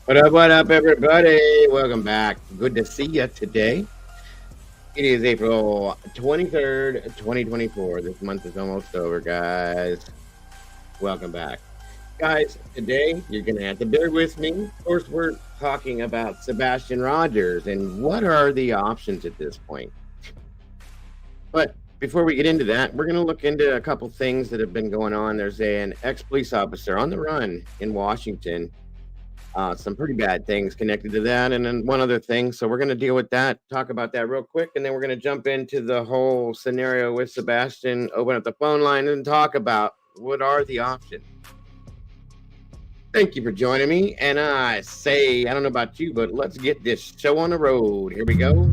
What up, everybody? Welcome back. Good to see you today. It is April 23rd, 2024. This month is almost over, guys. Welcome back. Guys, today you're going to have to bear with me. Of course, we're talking about Sebastian Rogers and what are the options at this point. But before we get into that, we're going to look into a couple things that have been going on. There's an ex-police officer on the run in Washington. Some pretty bad things connected to that, and then one other thing. So we're going to deal with that, talk about that real quick, and then we're going to jump into the whole scenario with Sebastian, open up the phone line, and talk about what are the options. Thank you for joining me, and I don't know about you, but let's get this show on the road. Here we go.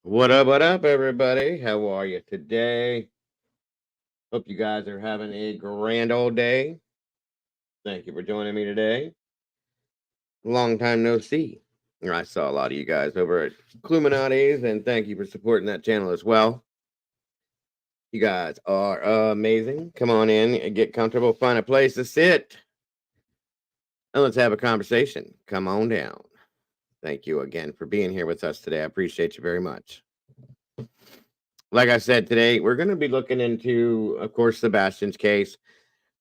What up, everybody? How are you today? Hope you guys are having a grand old day. Thank you for joining me today. Long time no see. I saw a lot of you guys over at Cluminati's, and thank you for supporting that channel as well. You guys are amazing. Come on in and get comfortable, find a place to sit, and let's have a conversation. Come on down. Thank you again for being here with us today. I appreciate you very much. Like I said, today we're going to be looking into, of course, Sebastian's case,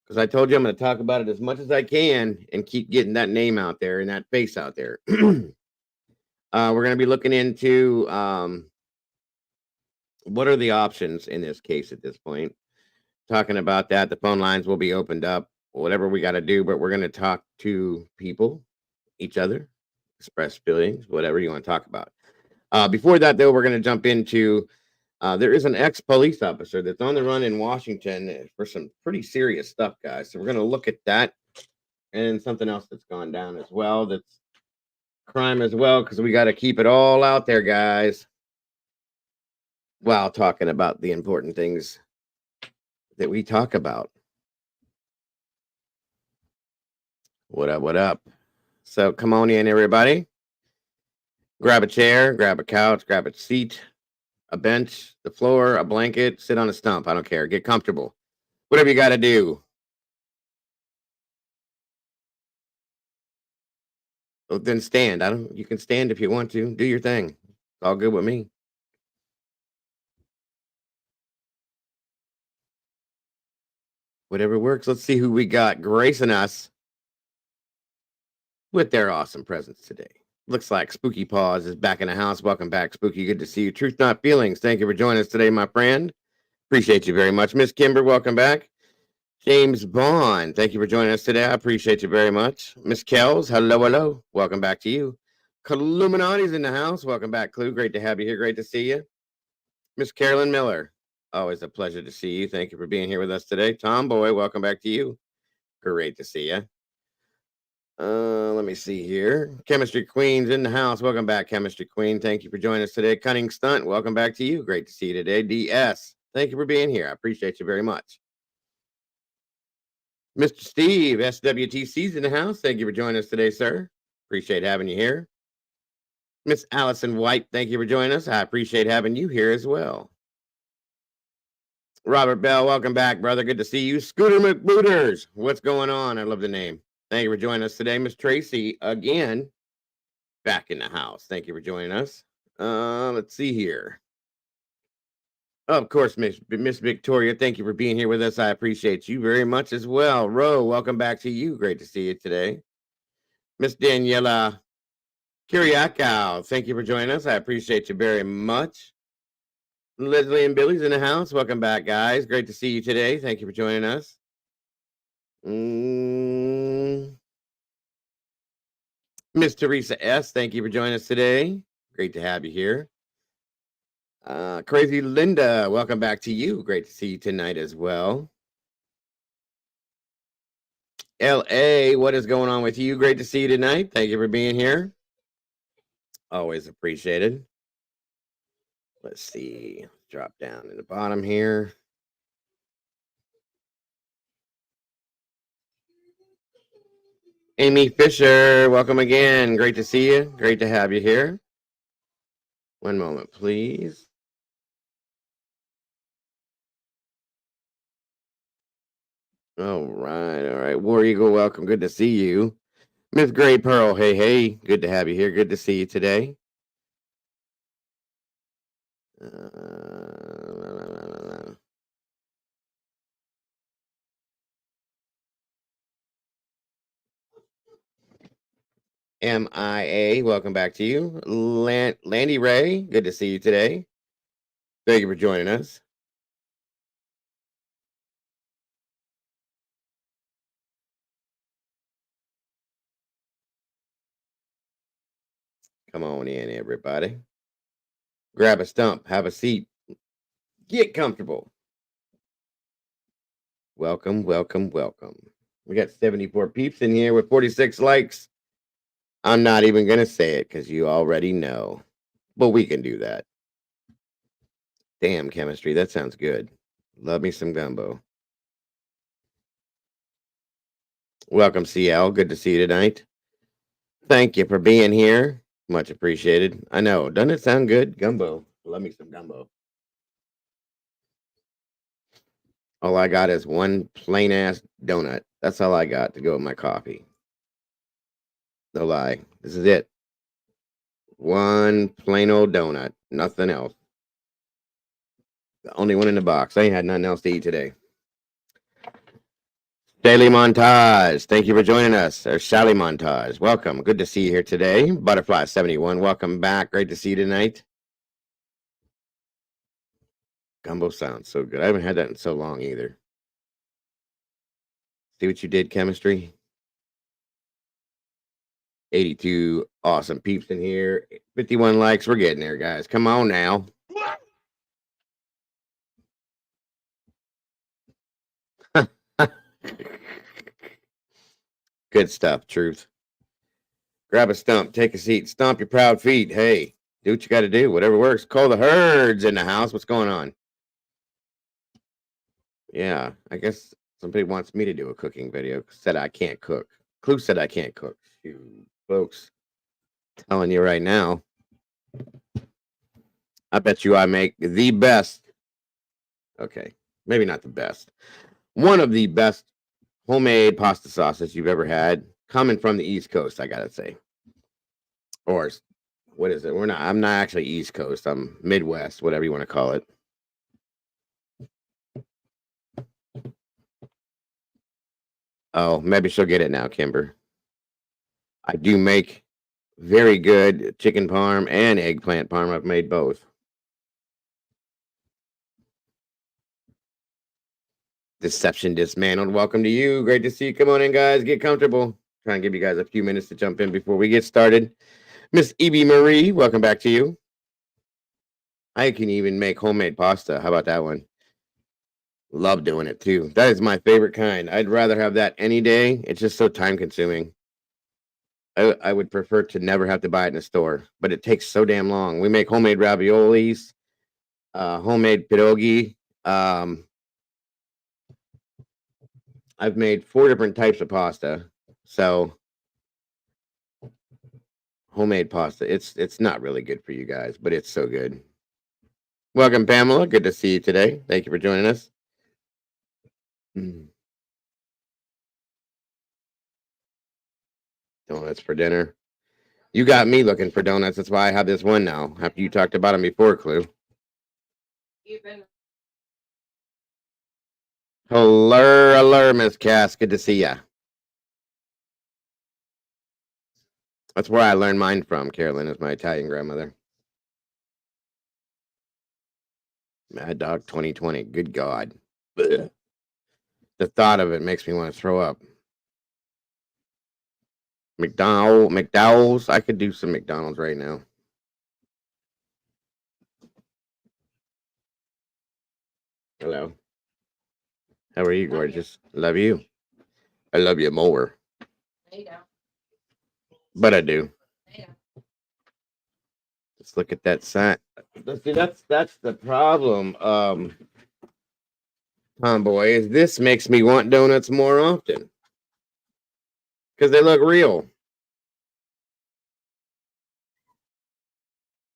because I told you I'm going to talk about it as much as I can and keep getting that name out there and that face out there. We're going to be looking into what are the options in this case at this point. Talking about that, the phone lines will be opened up, whatever we got to do, but we're going to talk to people, each other, express feelings, whatever you want to talk about. Before that, though, we're going to jump into there is an ex-police officer that's on the run in Washington for some pretty serious stuff, guys. So we're going to look at that and something else that's gone down as well. That's crime as well, because we got to keep it all out there, guys, while talking about the important things that we talk about. What up? What up? So come on in, everybody. Grab a chair, grab a couch, grab a seat, a bench, the floor, a blanket, sit on a stump. I don't care. Get comfortable. Whatever you got to do. Well, then stand. You can stand if you want to. Do your thing. It's all good with me. Whatever works. Let's see who we got gracing us with their awesome presence today. Looks like Spooky Paws is back in the house. Welcome back, Spooky. Good to see you. Truth Not Feelings. Thank you for joining us today, my friend. Appreciate you very much. Miss Kimber, welcome back. James Bond, thank you for joining us today. I appreciate you very much. Miss Kells, hello, hello. Welcome back to you. Illuminati's in the house. Welcome back, Clue. Great to have you here. Great to see you. Miss Carolyn Miller, always a pleasure to see you. Thank you for being here with us today. Tomboy, welcome back to you. Great to see you. Let me see here. Chemistry Queen's in the house. Welcome back, Chemistry Queen. Thank you for joining us today. Cunning Stunt, welcome back to you. Great to see you today. DS, thank you for being here. I appreciate you very much. Mr. Steve, SWTC's in the house. Thank you for joining us today, sir. Appreciate having you here. Miss Allison White, thank you for joining us. I appreciate having you here as well. Robert Bell, welcome back, brother. Good to see you. Scooter McBooters, what's going on? I love the name. Thank you for joining us today. Miss Tracy, again, back in the house. Thank you for joining us. Let's see here. Of course, Miss Victoria, thank you for being here with us. I appreciate you very much as well. Ro, welcome back to you. Great to see you today. Miss Daniela Kiriakou, thank you for joining us. I appreciate you very much. Leslie and Billy's in the house. Welcome back, guys. Great to see you today. Thank you for joining us. Miss Teresa S., thank you for joining us today. Great to have you here. Crazy Linda, welcome back to you. Great to see you tonight as well. LA, what is going on with you? Great to see you tonight. Thank you for being here. Always appreciated. Let's see. Drop down in the bottom here. Amy Fisher, welcome again. Great to see you. Great to have you here. One moment, please. All right. War Eagle, welcome. Good to see you. Miss Gray Pearl, hey. Good to have you here. Good to see you today. MIA, welcome back to you. Landy Ray, good to see you today. Thank you for joining us. Come on in, everybody. Grab a stump, have a seat, get comfortable. Welcome. We got 74 peeps in here with 46 likes. I'm not even going to say it because you already know, but we can do that. Damn, chemistry, that sounds good. Love me some gumbo. Welcome, CL. Good to see you tonight. Thank you for being here. Much appreciated. I know. Doesn't it sound good? Gumbo. Love me some gumbo. All I got is one plain ass donut. That's all I got to go with my coffee. No lie. This is it. One plain old donut. Nothing else. The only one in the box. I ain't had nothing else to eat today. Daily Montage. Thank you for joining us. Or Sally Montage. Welcome. Good to see you here today. Butterfly 71. Welcome back. Great to see you tonight. Gumbo sounds so good. I haven't had that in so long either. See what you did, chemistry? 82 awesome peeps in here. 51 likes. We're getting there, guys. Come on now. Good stuff, Truth. Grab a stump, take a seat, stomp your proud feet. Hey, do what you got to do. Whatever works. Call the herds in the house. What's going on? Yeah, I guess somebody wants me to do a cooking video. Said I can't cook. Clue said I can't cook. Shoot, folks, telling you right now. I bet you I make the best. Okay, maybe not the best. One of the best homemade pasta sauces you've ever had, coming from the East Coast, I gotta say. Or what is it? I'm not actually East Coast. I'm Midwest, whatever you want to call it. Oh, maybe she'll get it now, Kimber. I do make very good chicken parm and eggplant parm. I've made both. Deception dismantled. Welcome to you. Great to see you. Come on in, guys. Get comfortable. Try and give you guys a few minutes to jump in before we get started. Miss Evie Marie, welcome back to you. I can even make homemade pasta. How about that one? Love doing it too. That is my favorite kind. I'd rather have that any day. It's just so time consuming. I would prefer to never have to buy it in a store, but it takes so damn long. We make homemade raviolis, homemade pierogi. I've made 4 different types of pasta. So homemade pasta. It's not really good for you guys, but it's so good. Welcome, Pamela. Good to see you today. Thank you for joining us. Donuts for dinner. You got me looking for donuts. That's why I have this one now. After you talked about them before, Clue. Hello, Miss Cass. Good to see ya. That's where I learned mine from. Carolyn is my Italian grandmother. Mad Dog 2020. Good God. Ugh. The thought of it makes me want to throw up. McDowell's. I could do some McDonald's right now. Hello. How are you, gorgeous? Love you. I love you more. But I do. Let's look at that sign. See, that's the problem. Tomboy, is this makes me want donuts more often. Because they look real.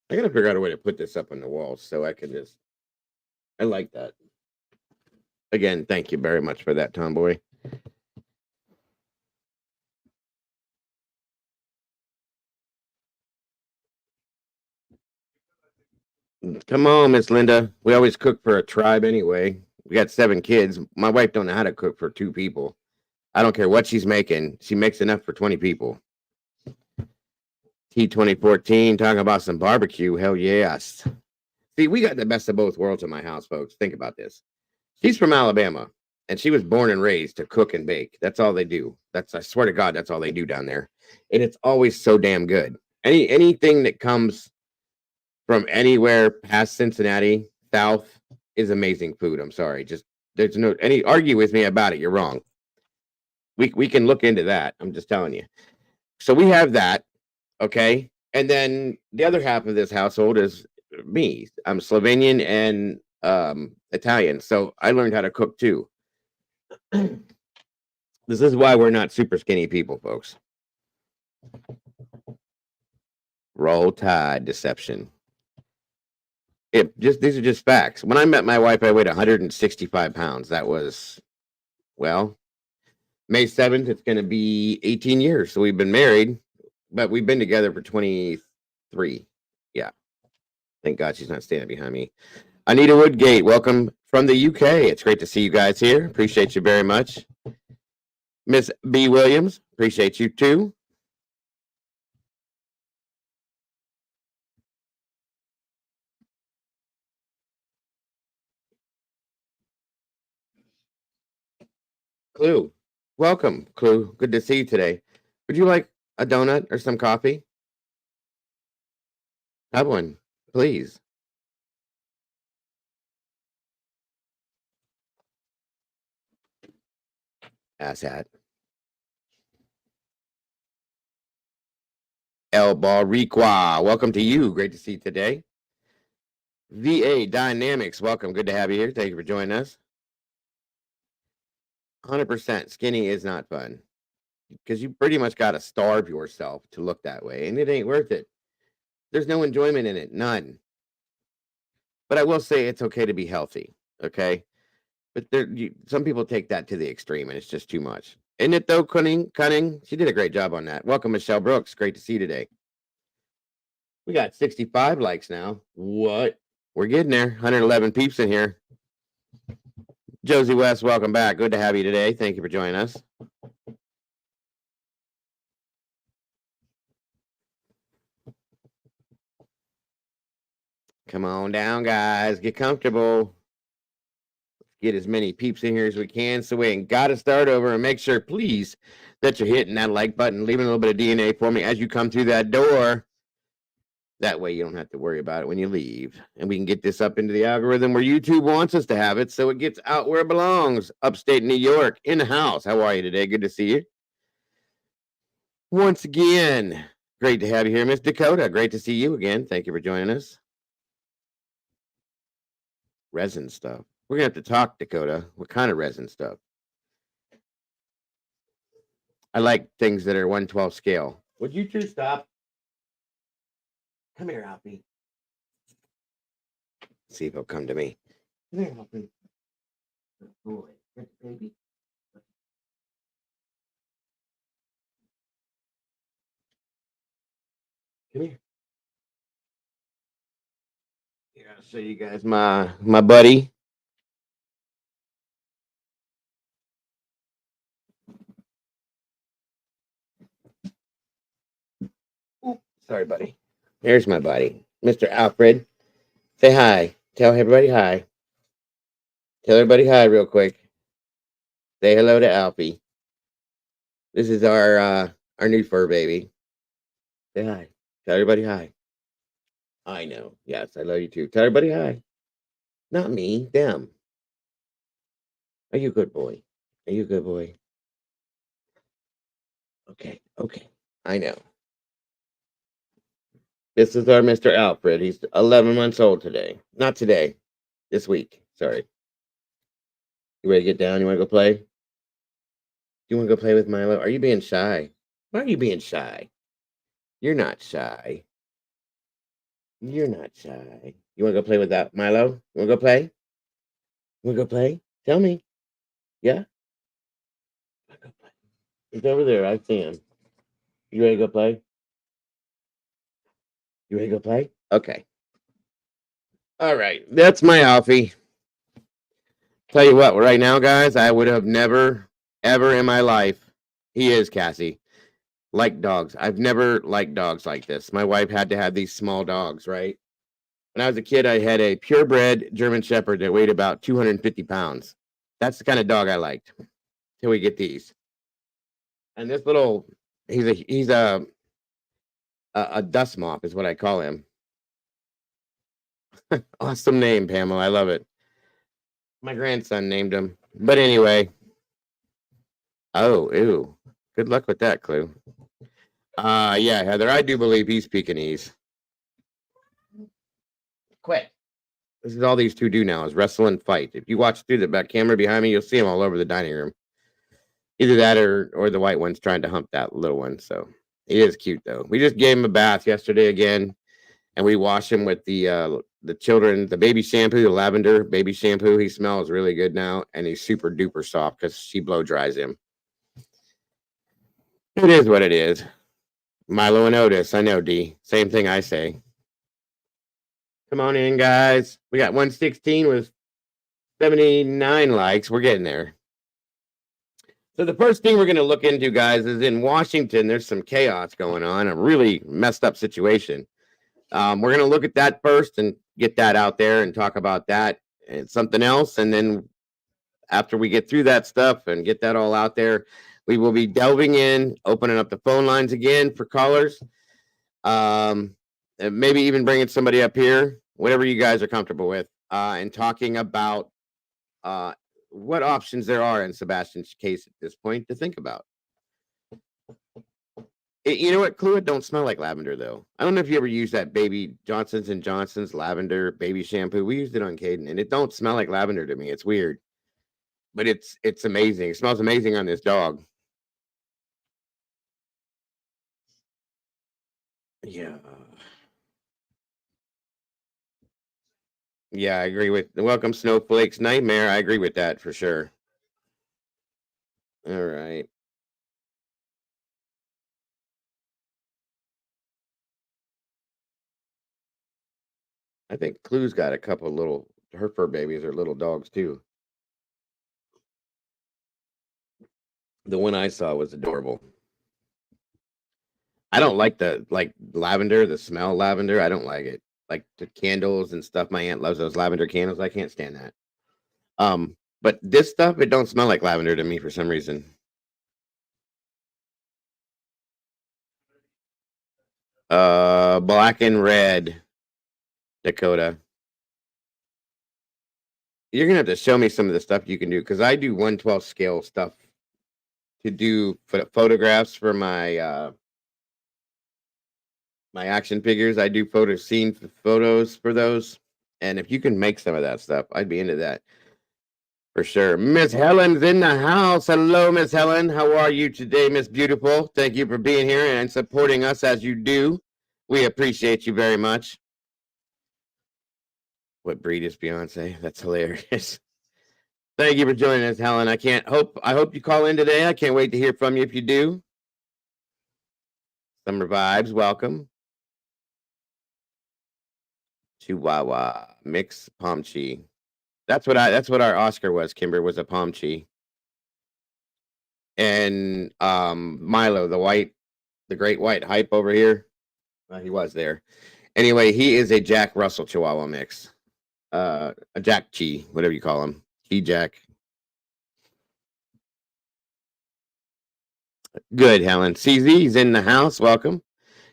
I gotta figure out a way to put this up on the wall so I can just. I like that. Again, thank you very much for that, Tomboy. Come on, Miss Linda. We always cook for a tribe anyway. We got 7 kids. My wife don't know how to cook for 2 people. I don't care what she's making. She makes enough for 20 people. T2014, talking about some barbecue. Hell yes. See, we got the best of both worlds in my house, folks. Think about this. She's from Alabama, and she was born and raised to cook and bake. That's all they do. I swear to God, that's all they do down there. And it's always so damn good. Anything that comes from anywhere past Cincinnati, south, is amazing food. I'm sorry. Just there's no any argue with me about it. You're wrong. We can look into that. I'm just telling you. So we have that, okay? And then the other half of this household is me. I'm Slovenian and Italian. So I learned how to cook too. This is why we're not super skinny people, folks. Roll Tide deception. These are just facts. When I met my wife, I weighed 165 pounds. That was, well, May 7th, it's going to be 18 years. So we've been married, but we've been together for 23. Yeah. Thank God she's not standing behind me. Anita Woodgate, welcome from the UK. It's great to see you guys here. Appreciate you very much. Miss B. Williams, appreciate you too. Clue, welcome, Clue. Good to see you today. Would you like a donut or some coffee? Have one, please. Asshat. El Bariqua, welcome to you. Great to see you today. VA Dynamics, welcome. Good to have you here. Thank you for joining us. 100%. Skinny is not fun because you pretty much got to starve yourself to look that way, and it ain't worth it. There's no enjoyment in it, none. But I will say it's okay to be healthy, okay? But some people take that to the extreme, and it's just too much. Isn't it though, Cunning? She did a great job on that. Welcome, Michelle Brooks. Great to see you today. We got 65 likes now. What? We're getting there. 111 peeps in here. Josie West, welcome back. Good to have you today. Thank you for joining us. Come on down, guys. Get comfortable. Get as many peeps in here as we can so we ain't got to start over, and make sure, please, that you're hitting that like button, leaving a little bit of DNA for me as you come through that door. That way you don't have to worry about it when you leave. And we can get this up into the algorithm where YouTube wants us to have it so it gets out where it belongs. Upstate New York, in the house. How are you today? Good to see you. Once again, great to have you here, Miss Dakota. Great to see you again. Thank you for joining us. Resin stuff. We're going to have to talk, Dakota. What kind of resin stuff? I like things that are 1/12 scale. Would you two stop? Come here, Alfie. See if he'll come to me. Come here, Alfie. Good boy. Good baby. Come here. Here, I'll show you guys my buddy. Ooh, sorry, buddy. Here's my buddy, Mr. Alfred. Say hi. Tell everybody hi. Tell everybody hi real quick. Say hello to Alfie. This is our new fur baby. Say hi. Tell everybody hi. I know. Yes, I love you too. Tell everybody hi. Not me, them. Are you a good boy? Are you a good boy? Okay, okay. I know. This is our Mr. Alfred. He's 11 months old today. Not today. This week. Sorry. You ready to get down? You want to go play? You want to go play with Milo? Are you being shy? Why are you being shy? You're not shy. You're not shy. You want to go play with that Milo? You want to go play? You want to go play? Tell me. Yeah? Wanna go play? He's over there. I see him. You ready to go play? You ready to go play? Okay. All right. That's my Alfie. Tell you what, right now, guys, I would have never, ever in my life, he is Cassie, liked dogs. I've never liked dogs like this. My wife had to have these small dogs, right? When I was a kid, I had a purebred German Shepherd that weighed about 250 pounds. That's the kind of dog I liked till we get these. And this little, he's a dust mop is what I call him. Awesome name, Pamela. I love it. My grandson named him. But anyway, oh, ew. Good luck with that, Clue. Yeah, Heather, I do believe he's Pekingese. Quit. This is all these two do now is wrestle and fight. If you watch through the back camera behind me, you'll see them all over the dining room. Either that or the white one's trying to hump that little one. So he is cute though. We just gave him a bath yesterday again, and we wash him with the baby shampoo, the lavender baby shampoo. He smells really good now, and he's super duper soft because she blow dries him. It is what it is. Milo and Otis, I know, D. Same thing I say. Come on in, guys. We got 116 with 79 likes. We're getting there. So the first thing we're going to look into, guys, is in Washington, there's some chaos going on, a really messed up situation. We're going to look at that first and get that out there and talk about that and something else. And then after we get through that stuff and get that all out there, we will be delving in, opening up the phone lines again for callers. And maybe even bringing somebody up here, whatever you guys are comfortable with, and talking about what options there are in Sebastian's case at this point to think about. You know what, Clue? It don't smell like lavender though. I don't know if you ever used that baby Johnson's and Johnson's lavender baby shampoo. We used it on Caden, and it don't smell like lavender to me. It's weird, but it's amazing. It smells amazing on this dog. Yeah. Yeah, I agree with the Welcome Snowflakes Nightmare. I agree with that for sure. All right. I think Clue's got a couple little her fur babies are little dogs too. The one I saw was adorable. I don't like the lavender, the smell lavender. I don't like it. Like the candles and stuff. My aunt loves those lavender candles. I can't stand that. But this stuff, it don't smell like lavender to me for some reason. Black and red, Dakota. You're gonna have to show me some of the stuff you can do because I do 1/12 scale stuff to do photographs for my action figures. I do photos for those, and if you can make some of that stuff, I'd be into that for sure. Miss Helen's in the house. Hello, Miss Helen. How are you today, Miss Beautiful? Thank you for being here and supporting us as you do. We appreciate you very much. What breed is Beyonce? That's hilarious. Thank you for joining us, Helen. I hope you call in today. I can't wait to hear from you if you do. Summer vibes, welcome. Chihuahua mix pomchi. That's what our Oscar was, Kimber, was a pomchi. And Milo, the great white hype over here. He was there. Anyway, he is a Jack Russell Chihuahua mix. A Jack Chi, whatever you call him. Chi Jack. Good, Helen. CZ's in the house. Welcome.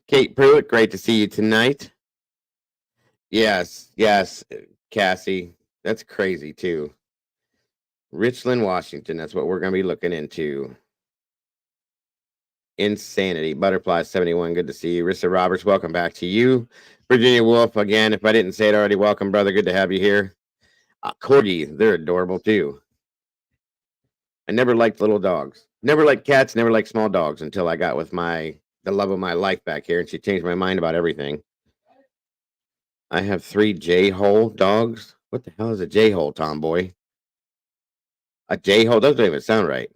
Kate Pruitt, great to see you tonight. Yes, Cassie. That's crazy too. Richland, Washington. That's what we're going to be looking into. Insanity. Butterfly 71. Good to see you. Rissa Roberts, welcome back to you. Virginia Wolf, again, if I didn't say it already, welcome, brother. Good to have you here. Corgi, they're adorable too. I never liked little dogs. Never liked cats, never liked small dogs until I got with the love of my life back here, and she changed my mind about everything. I have 3 J-hole dogs. What the hell is a J-hole, tomboy? A J-hole? Those don't even sound right.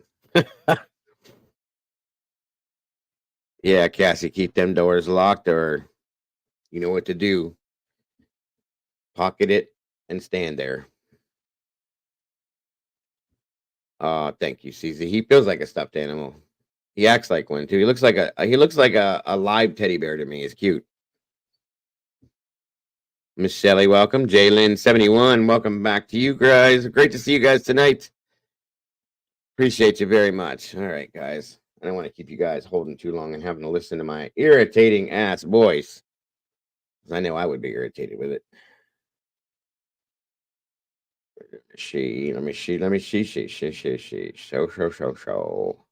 Yeah, Cassie, keep them doors locked, or you know what to do. Pocket it and stand there. Thank you, CZ. He feels like a stuffed animal. He acts like one too. He looks like a live teddy bear to me. He's cute. Miss Shelley, welcome. Jalen71, welcome back to you guys. Great to see you guys tonight. Appreciate you very much. All right, guys. I don't want to keep you guys holding too long and having to listen to my irritating ass voice. I know I would be irritated with it. Let me see. So. So.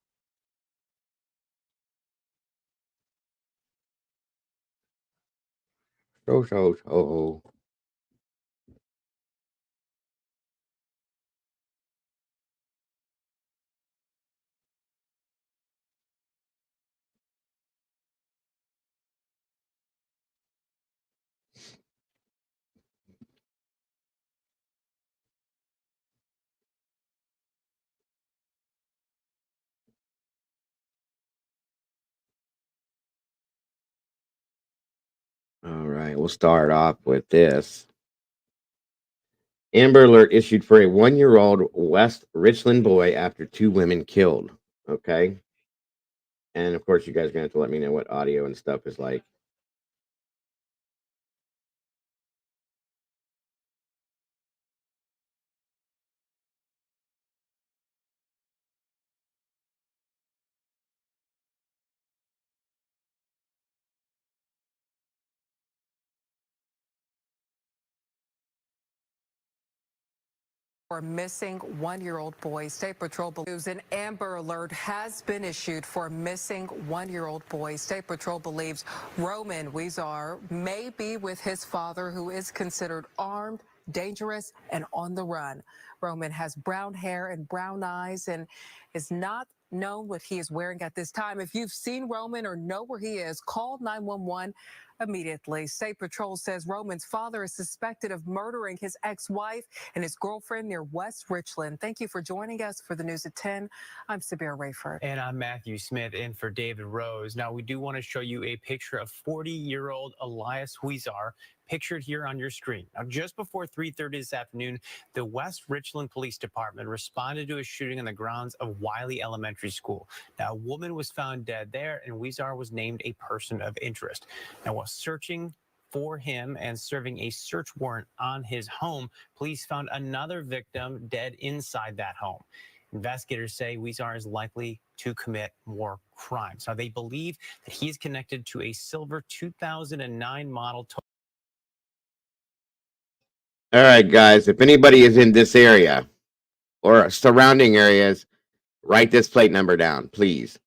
All right, we'll start off with this. Amber Alert issued for a 1-year-old West Richland boy after 2 women killed. Okay. And of course, you guys are going to have to let me know what audio and stuff is like. For a missing 1-year-old boy, State Patrol believes an Amber Alert has been issued for a missing 1-year-old boy. State Patrol believes Roman Weezar may be with his father, who is considered armed, dangerous, and on the run. Roman has brown hair and brown eyes and is not known what he is wearing at this time. If you've seen Roman or know where he is, call 911 immediately. State Patrol says Roman's father is suspected of murdering his ex-wife and his girlfriend near West Richland. Thank you for joining us for the News at 10. I'm Sabir Rayford. And I'm Matthew Smith in for David Rose. Now, we do want to show you a picture of 40-year-old Elias Weezar pictured here on your screen. Now, just before 3:30 this afternoon, the West Richland Police Department responded to a shooting on the grounds of Wiley Elementary School. Now, a woman was found dead there, and Weezer was named a person of interest. Now, while searching for him and serving a search warrant on his home, police found another victim dead inside that home. Investigators say Weezer is likely to commit more crimes. Now, they believe that he is connected to a silver 2009 model. All right, guys, if anybody is in this area or surrounding areas, write this plate number down, please.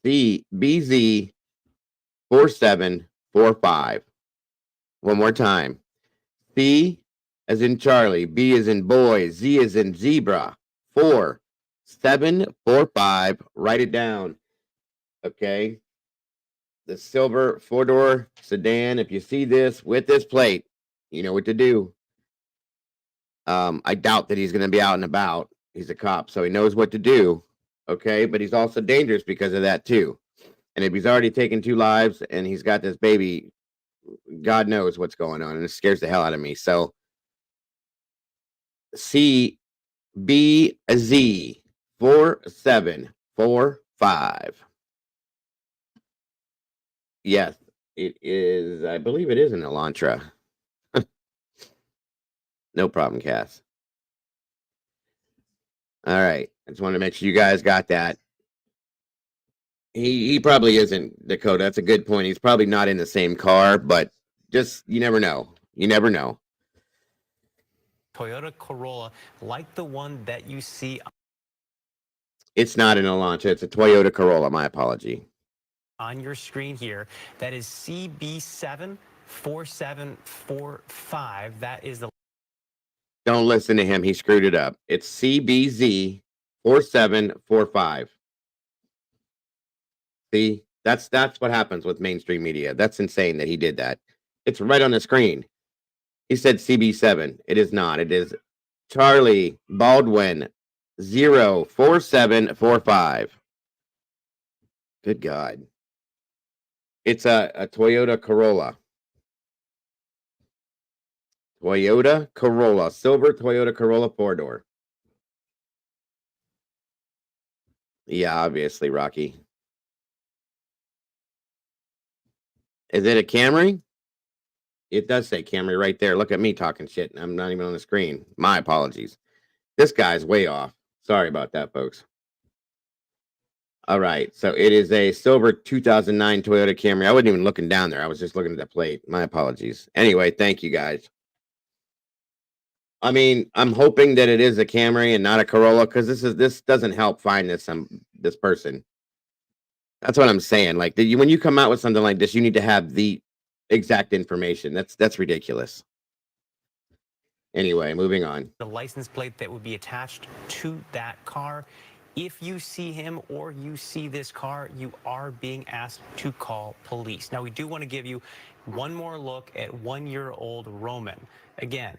CBZ4745. One more time. C as in Charlie, B as in boy, Z as in zebra, 4745. Write it down. Okay. The silver four-door sedan. If you see this with this plate, you know what to do. I doubt that he's going to be out and about. He's a cop, so he knows what to do. Okay, but he's also dangerous because of that too. And if he's already taken 2 lives and he's got this baby, God knows what's going on, and it scares the hell out of me. So CBZ4745. Yes, it is. I believe it is an Elantra. No problem, Cass. All right. I just want to make sure you guys got that. He probably isn't, Dakota. That's a good point. He's probably not in the same car, but just you never know. You never know. Toyota Corolla, like the one that you see. It's not an Elantra. It's a Toyota Corolla. My apology. On your screen here, that is CB74745. That is the. Don't listen to him. He screwed it up. It's CBZ4745. See, that's what happens with mainstream media. That's insane that he did that. It's right on the screen. He said CB7. It is not. It is Charlie Baldwin 04745. Good God. It's a Toyota Corolla. Toyota Corolla. Silver Toyota Corolla 4-door. Yeah, obviously, Rocky. Is it a Camry? It does say Camry right there. Look at me talking shit. I'm not even on the screen. My apologies. This guy's way off. Sorry about that, folks. All right. So it is a silver 2009 Toyota Camry. I wasn't even looking down there. I was just looking at the plate. My apologies. Anyway, thank you, guys. I mean, I'm hoping that it is a Camry and not a Corolla because this doesn't help find this person. That's what I'm saying. Like, when you come out with something like this, you need to have the exact information. That's ridiculous. Anyway, moving on. The license plate that would be attached to that car. If you see him or you see this car, you are being asked to call police. Now, we do want to give you one more look at 1-year-old Roman. Again,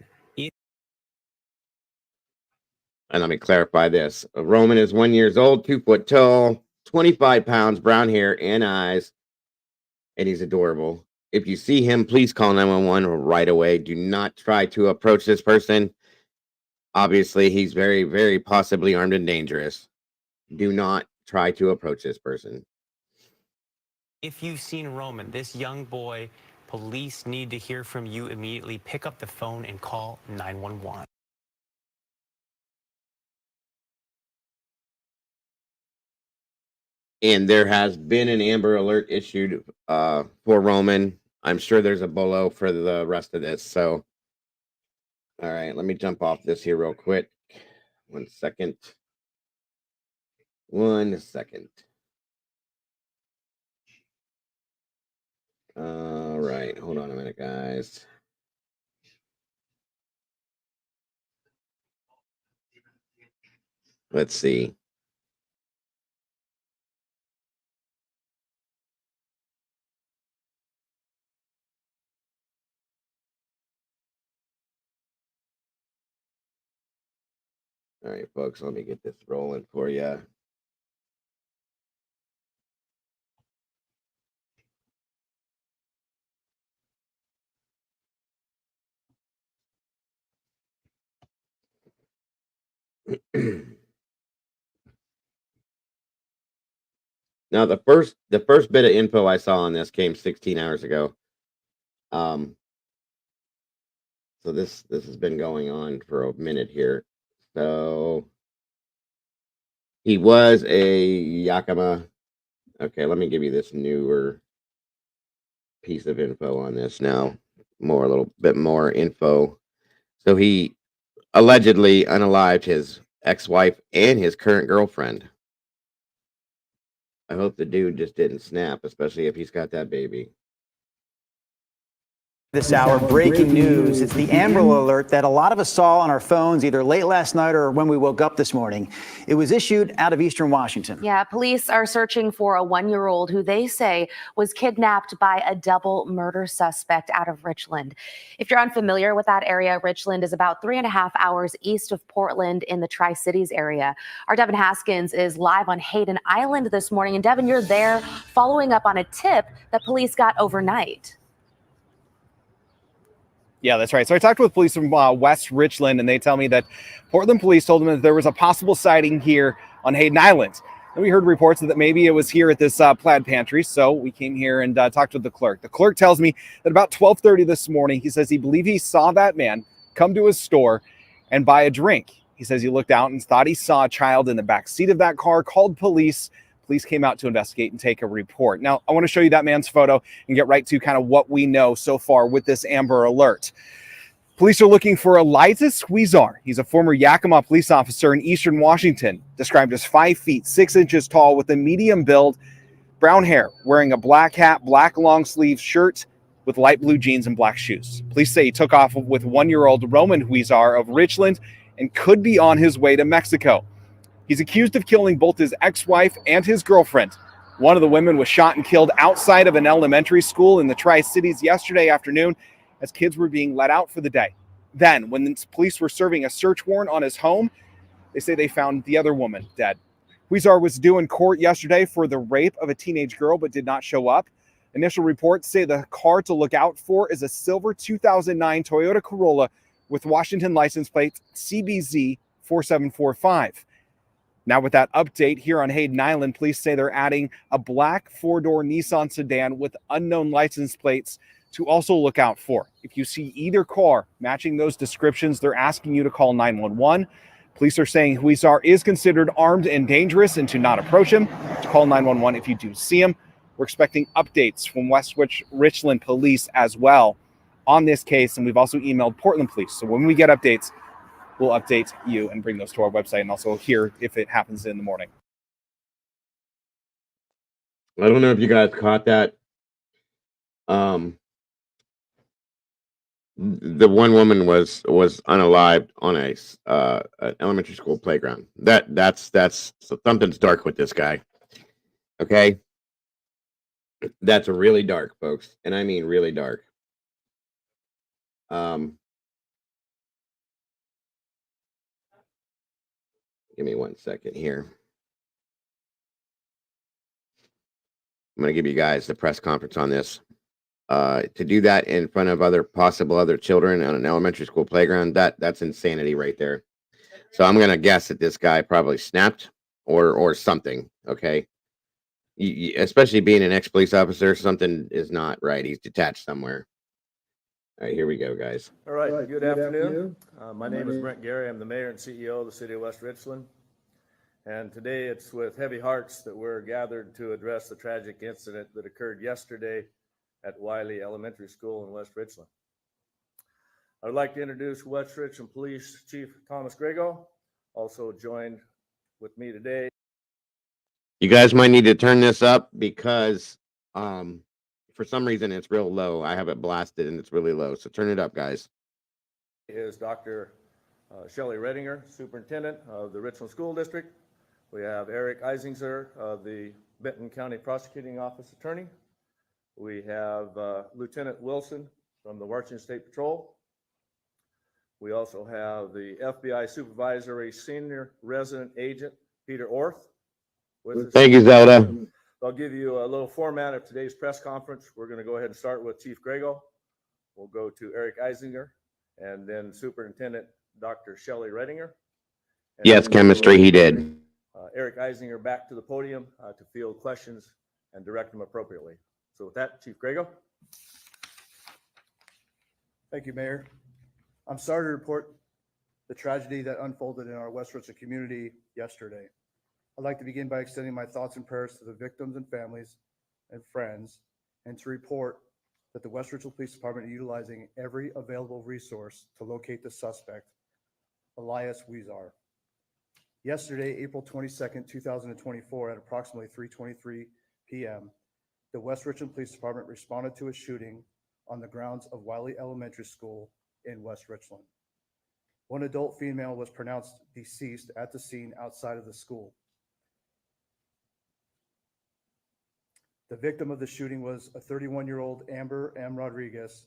and let me clarify this. Roman is 1 year old, 2 foot tall, 25 pounds, brown hair and eyes, and he's adorable. If you see him, please call 911 right away. Do not try to approach this person. Obviously, he's very, very possibly armed and dangerous. Do not try to approach this person. If you've seen Roman, this young boy, police need to hear from you immediately. Pick up the phone and call 911. And there has been an Amber Alert issued for Roman. I'm sure there's a bolo for the rest of this. So, all right, let me jump off this here real quick. 1 second. 1 second. All right, hold on a minute, guys. Let's see. All right, folks, let me get this rolling for you. Now the first bit of info I saw on this came 16 hours ago. Um, so this has been going on for a minute here. So he was a Yakima. Okay, let me give you this newer piece of info on this now. A little bit more info. So he allegedly unalived his ex-wife and his current girlfriend. I hope the dude just didn't snap, especially if he's got that baby. This hour, breaking news. It's the Amber Alert that a lot of us saw on our phones either late last night or when we woke up this morning. It was issued out of Eastern Washington. Yeah, police are searching for a 1-year-old who they say was kidnapped by a double murder suspect out of Richland. If you're unfamiliar with that area, Richland is about 3.5 hours east of Portland in the Tri-Cities area. Our Devin Haskins is live on Hayden Island this morning. And Devin, you're there following up on a tip that police got overnight. Yeah, that's right. So I talked with police from West Richland, and they tell me that Portland police told them that there was a possible sighting here on Hayden Island. And we heard reports that maybe it was here at this plaid pantry. So we came here and talked with the clerk. The clerk tells me that about 12:30 this morning, he says he believed he saw that man come to his store and buy a drink. He says he looked out and thought he saw a child in the back seat of that car, called police. Police came out to investigate and take a report. Now, I want to show you that man's photo and get right to kind of what we know so far with this Amber Alert. Police are looking for Elijah Squeezar. He's a former Yakima police officer in Eastern Washington, described as 5 feet, 6 inches tall with a medium build, brown hair, wearing a black hat, black long sleeve shirt with light blue jeans and black shoes. Police say he took off with 1-year-old Roman Huizar of Richland and could be on his way to Mexico. He's accused of killing both his ex-wife and his girlfriend. One of the women was shot and killed outside of an elementary school in the Tri-Cities yesterday afternoon as kids were being let out for the day. Then, when the police were serving a search warrant on his home, they say they found the other woman dead. Huizar was due in court yesterday for the rape of a teenage girl but did not show up. Initial reports say the car to look out for is a silver 2009 Toyota Corolla with Washington license plate CBZ 4745. Now with that update here on Hayden Island, police say they're adding a black 4-door Nissan sedan with unknown license plates to also look out for. If you see either car matching those descriptions, they're asking you to call 911. Police are saying Huizar is considered armed and dangerous and to not approach him. Call 911 if you do see him. We're expecting updates from West Richland police as well on this case, and we've also emailed Portland police. So when we get updates, we'll update you and bring those to our website and also here if it happens in the morning. I don't know if you guys caught that. The one woman was unalived on an elementary school playground. That's something's dark with this guy. Okay, that's really dark, folks, and I mean really dark. Give me 1 second here. I'm going to give you guys the press conference on this. To do that in front of possible other children on an elementary school playground, that's insanity right there. So I'm going to guess that this guy probably snapped or something. Okay. Especially being an ex-police officer, something is not right. He's detached somewhere. All right, here we go, guys. All right, good afternoon. My name is Brent Gary. I'm the mayor and CEO of the city of West Richland. And today it's with heavy hearts that we're gathered to address the tragic incident that occurred yesterday at Wiley Elementary School in West Richland. I would like to introduce West Richland Police Chief Thomas Grego, also joined with me today. You guys might need to turn this up because for some reason it's real low. I have it blasted and it's really low. So turn it up, guys. Is Dr. Shelley Redinger, Superintendent of the Richland School District. We have Eric Eisinger, the Benton County Prosecuting Office Attorney. We have Lieutenant Wilson from the Washington State Patrol. We also have the FBI Supervisory Senior Resident Agent, Peter Orth. Thank you, Zelda. I'll give you a little format of today's press conference. We're going to go ahead and start with Chief Grego. We'll go to Eric Eisinger and then Superintendent Dr. Shelley Redinger. Yes, chemistry, he did. Eric Eisinger back to the podium to field questions and direct them appropriately. So with that, Chief Grego. Thank you, Mayor. I'm sorry to report the tragedy that unfolded in our West Richland community yesterday. I'd like to begin by extending my thoughts and prayers to the victims and families and friends, and to report that the West Richland Police Department is utilizing every available resource to locate the suspect, Elias Weezar. Yesterday, April 22nd, 2024, at approximately 3:23 p.m., the West Richland Police Department responded to a shooting on the grounds of Wiley Elementary School in West Richland. One adult female was pronounced deceased at the scene outside of the school. The victim of the shooting was a 31-year-old Amber M. Rodriguez,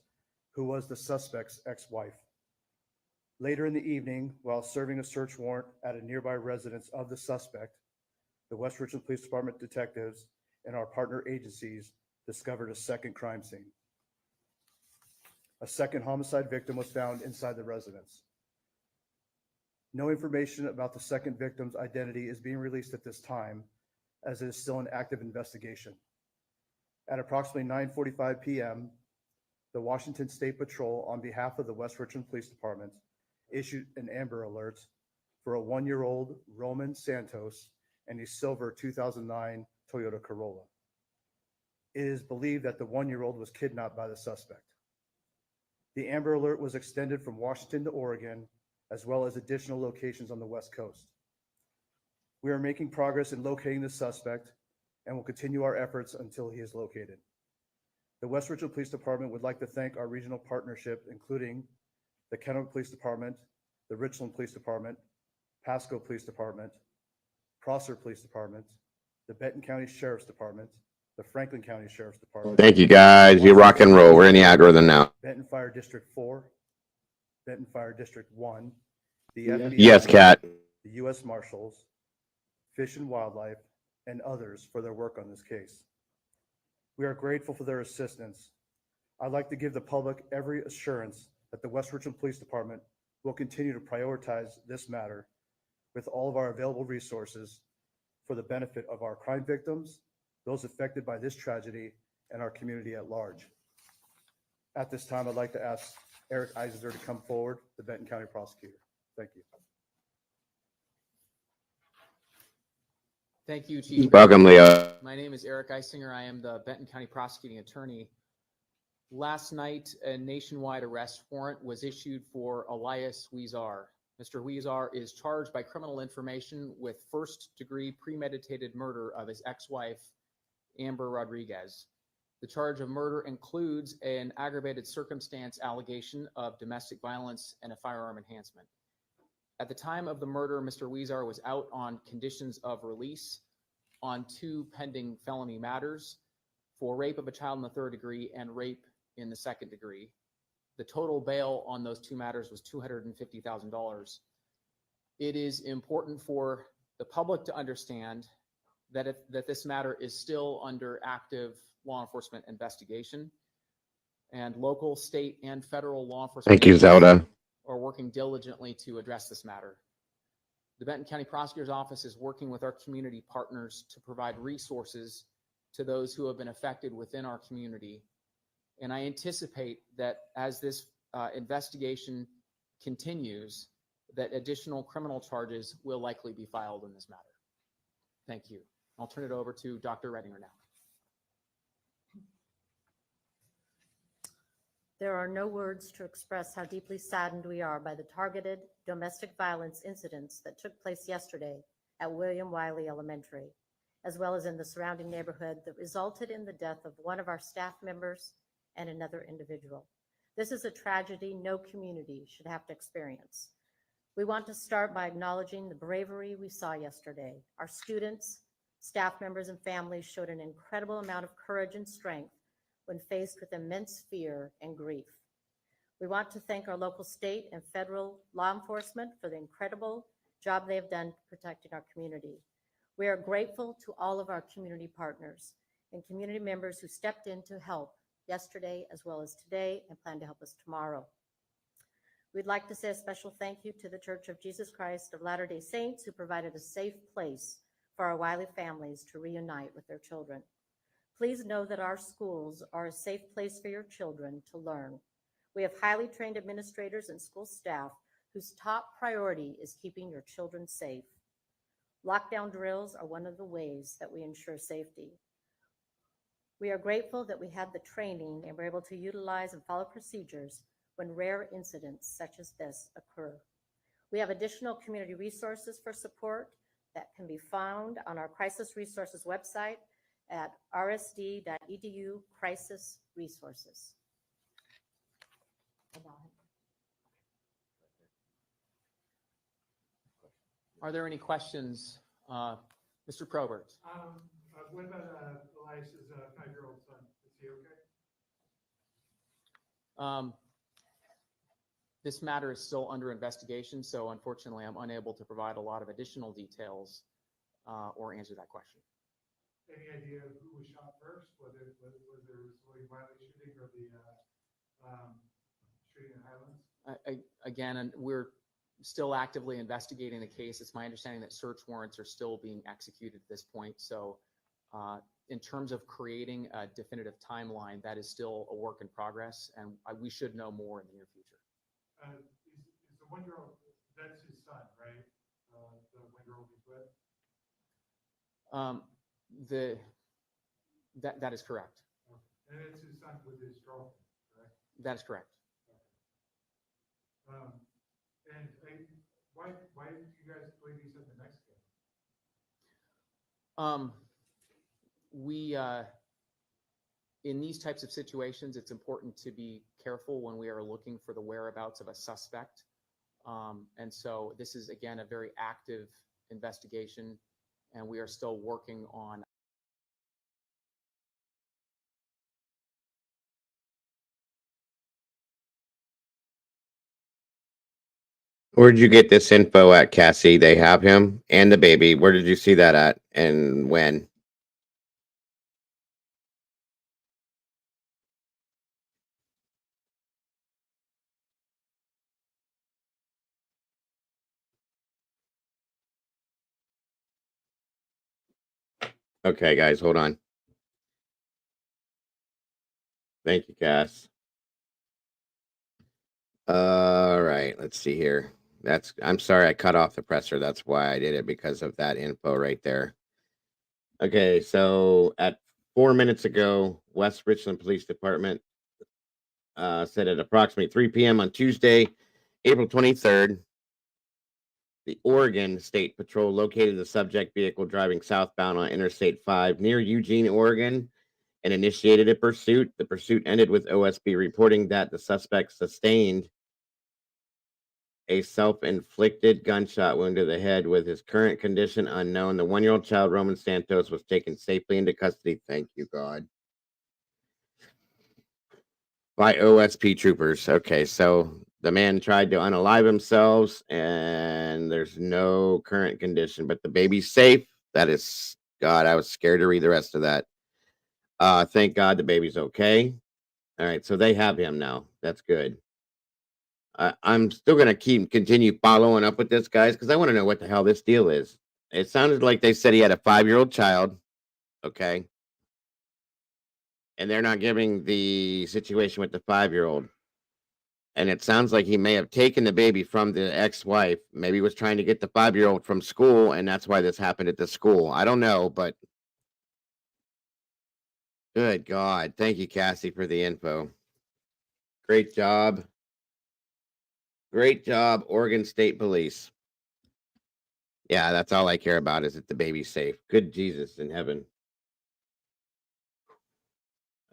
who was the suspect's ex-wife. Later in the evening, while serving a search warrant at a nearby residence of the suspect, the West Richland Police Department detectives and our partner agencies discovered a second crime scene. A second homicide victim was found inside the residence. No information about the second victim's identity is being released at this time, as it is still an active investigation. At approximately 9:45 p.m., the Washington State Patrol, on behalf of the West Richland Police Department, issued an Amber Alert for a 1-year-old Roman Santos and a silver 2009 Toyota Corolla. It is believed that the 1-year-old was kidnapped by the suspect. The Amber Alert was extended from Washington to Oregon, as well as additional locations on the West Coast. We are making progress in locating the suspect and will continue our efforts until he is located. The West Richland Police Department would like to thank our regional partnership, including the Kennewick Police Department, the Richland Police Department, Pasco Police Department, Prosser Police Department, the Benton County Sheriff's Department, the Franklin County Sheriff's Department. Thank you, guys. You rock and roll. We're in the algorithm now. Benton Fire District 4, Benton Fire District 1, the FBI, Yes, Kat. the U.S. Marshals, Fish and Wildlife, and others for their work on this case. We are grateful for their assistance. I'd like to give the public every assurance that the West Richland Police Department will continue to prioritize this matter with all of our available resources for the benefit of our crime victims, those affected by this tragedy, and our community at large. At this time, I'd like to ask Eric Eisinger to come forward, the Benton County Prosecutor. Thank you. Thank you, Chief. Welcome, Leo. My name is Eric Eisinger. I am the Benton County Prosecuting Attorney. Last night, a nationwide arrest warrant was issued for Elias Weezar. Mr. Weezar is charged by criminal information with first-degree premeditated murder of his ex-wife, Amber Rodriguez. The charge of murder includes an aggravated circumstance allegation of domestic violence and a firearm enhancement. At the time of the murder, Mr. Weezar was out on conditions of release on 2 pending felony matters for rape of a child in the 3rd degree and rape in the 2nd degree. The total bail on those 2 matters was $250,000. It is important for the public to understand that this matter is still under active law enforcement investigation, and local, state, and federal law enforcement Thank you, Zelda. are working diligently to address this matter. The Benton County Prosecutor's Office is working with our community partners to provide resources to those who have been affected within our community. And I anticipate that as this investigation continues, that additional criminal charges will likely be filed in this matter. Thank you. I'll turn it over to Dr. Redinger now. There are no words to express how deeply saddened we are by the targeted domestic violence incidents that took place yesterday at William Wiley Elementary, as well as in the surrounding neighborhood, that resulted in the death of one of our staff members and another individual. This is a tragedy no community should have to experience. We want to start by acknowledging the bravery we saw yesterday. Our students, staff members, and families showed an incredible amount of courage and strength when faced with immense fear and grief. We want to thank our local, state, and federal law enforcement for the incredible job they have done protecting our community. We are grateful to all of our community partners and community members who stepped in to help yesterday as well as today and plan to help us tomorrow. We'd like to say a special thank you to the Church of Jesus Christ of Latter-day Saints, who provided a safe place for our Wiley families to reunite with their children. Please know that our schools are a safe place for your children to learn. We have highly trained administrators and school staff whose top priority is keeping your children safe. Lockdown drills are one of the ways that we ensure safety. We are grateful that we had the training and were able to utilize and follow procedures when rare incidents such as this occur. We have additional community resources for support that can be found on our Crisis Resources website at rsd.edu crisis resources. Are there any questions? Mr. Probert. What about Elias's 5-year-old son? Is he okay? This matter is still under investigation, so unfortunately I'm unable to provide a lot of additional details or answer that question. Any idea of who was shot first? Was there William Wiley shooting or the shooting in Highlands? Again, we're still actively investigating the case. It's my understanding that search warrants are still being executed at this point. So in terms of creating a definitive timeline, that is still a work in progress, and we should know more in the near future. Is the 1-year-old, that's his son, right? The 1-year-old he's with? That is correct. Okay. And it's his son with his girlfriend, correct? That is correct. Okay. And why did you guys believe he's in the Mexican? In these types of situations, it's important to be careful when we are looking for the whereabouts of a suspect. And so this is, again, a very active investigation, and we are still working on. Where did you get this info at, Cassie? They have him and the baby. Where did you see that at and when? Okay, guys, hold on. Thank you, Cass. All right, let's see here. I'm sorry I cut off the presser. That's why I did it, because of that info right there. Okay, so at 4 minutes ago, West Richland Police Department said at approximately 3 p.m. on Tuesday, April 23rd, the Oregon State Patrol located the subject vehicle driving southbound on Interstate 5 near Eugene, Oregon, and initiated a pursuit. The pursuit ended with OSB reporting that the suspect sustained a self-inflicted gunshot wound to the head, with his current condition unknown. The 1-year-old child, Roman Santos, was taken safely into custody. Thank you, God. By OSP troopers. Okay, so the man tried to unalive himself, and there's no current condition, but the baby's safe. That is, God, I was scared to read the rest of that. Thank God the baby's okay. All right, so they have him now. That's good. I'm still going to continue following up with this, guys, because I want to know what the hell this deal is. It sounded like they said he had a 5-year-old child. Okay. And they're not giving the situation with the 5-year-old. And it sounds like he may have taken the baby from the ex-wife. Maybe was trying to get the 5-year-old from school, and that's why this happened at the school. I don't know, but good God. Thank you, Cassie, for the info. Great job. Great job, Oregon State Police. Yeah, that's all I care about, is that the baby's safe. Good Jesus in heaven.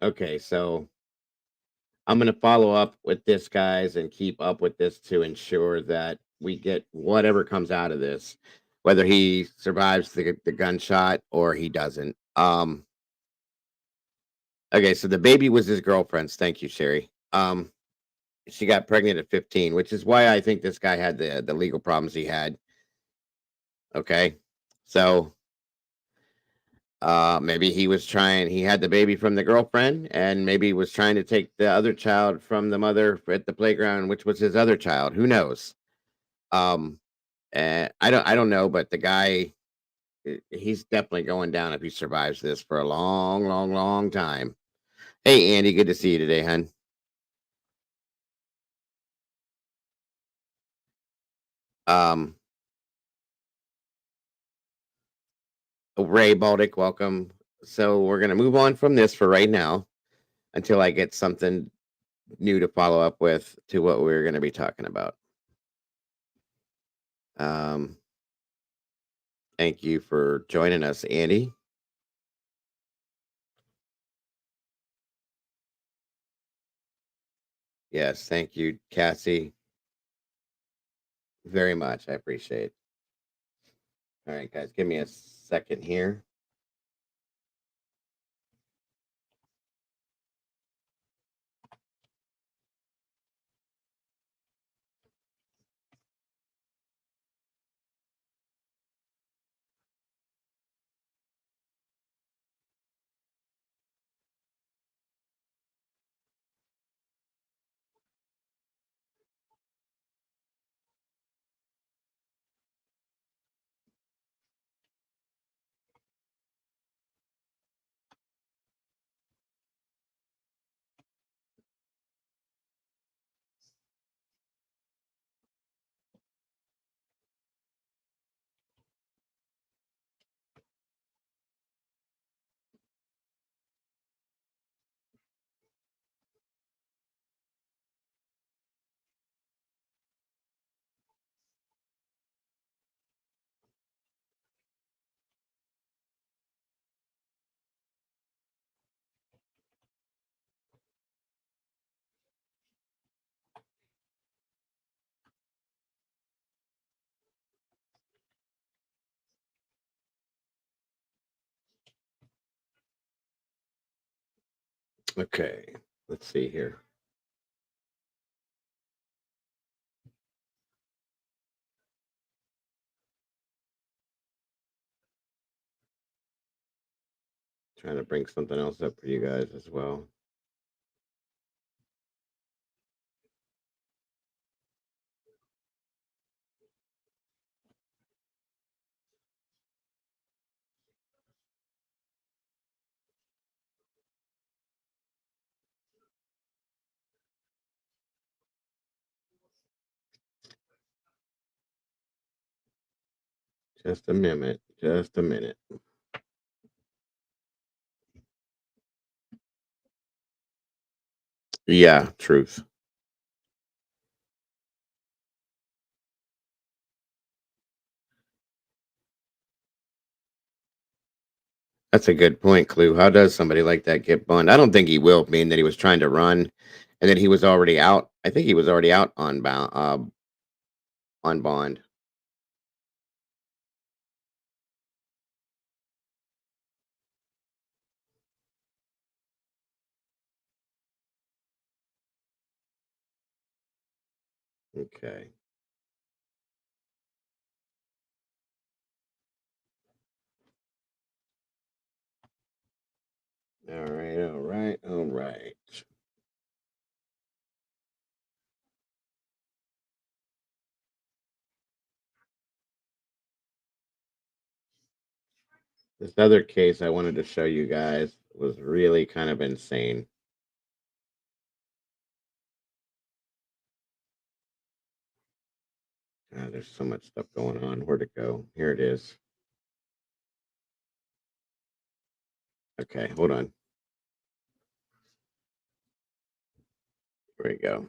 Okay, so I'm going to follow up with this, guys, and keep up with this to ensure that we get whatever comes out of this, whether he survives the gunshot or he doesn't. Okay, so the baby was his girlfriend's. Thank you, Sherry. She got pregnant at 15, which is why I think this guy had the legal problems he had. Okay, so Maybe he had the baby from the girlfriend, and maybe was trying to take the other child from the mother at the playground, which was his other child. Who knows? Um, and I don't know, but the guy, he's definitely going down if he survives this for a long, long, long time. Hey, Andy, good to see you today, hun. Ray Baltic, welcome. So we're gonna move on from this for right now until I get something new to follow up with to what we're going to be talking about. Thank you for joining us, Andy. Yes, thank you, Cassie, very much. I appreciate it. All right, guys, give me a second here. Okay, let's see here. Trying to bring something else up for you guys as well. Just a minute. Just a minute. Yeah, truth. That's a good point, Clue. How does somebody like that get bond? I don't think he will, being that he was trying to run and then he was already out. I think he was already out on bond. Okay. All right, all right, all right. This other case I wanted to show you guys was really kind of insane. There's so much stuff going on. Where'd it go? Here it is. Okay, hold on. There we go.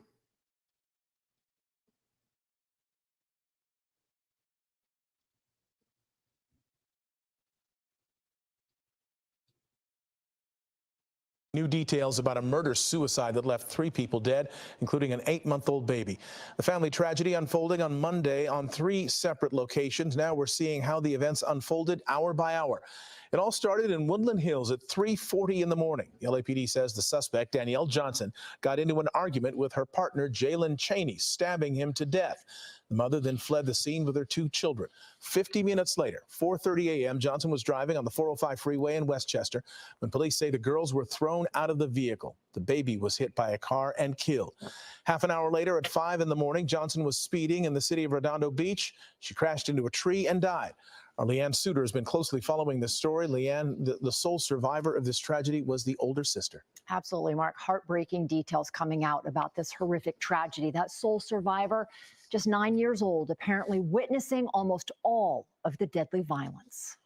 New details about a murder-suicide that left 3 people dead, including an 8-month-old baby. The family tragedy unfolding on Monday on 3 separate locations. Now we're seeing how the events unfolded hour by hour. It all started in Woodland Hills at 3:40 in the morning. The LAPD says the suspect, Danielle Johnson, got into an argument with her partner, Jalen Cheney, stabbing him to death. The mother then fled the scene with her 2 children. 50 minutes later, 4:30 a.m., Johnson was driving on the 405 freeway in Westchester when police say the girls were thrown out of the vehicle. The baby was hit by a car and killed. Half an hour later, at 5 in the morning, Johnson was speeding in the city of Redondo Beach. She crashed into a tree and died. Our Leanne Suter has been closely following this story. Leanne, the sole survivor of this tragedy was the older sister. Absolutely, Mark. Heartbreaking details coming out about this horrific tragedy. That sole survivor, just 9 years old, apparently witnessing almost all of the deadly violence.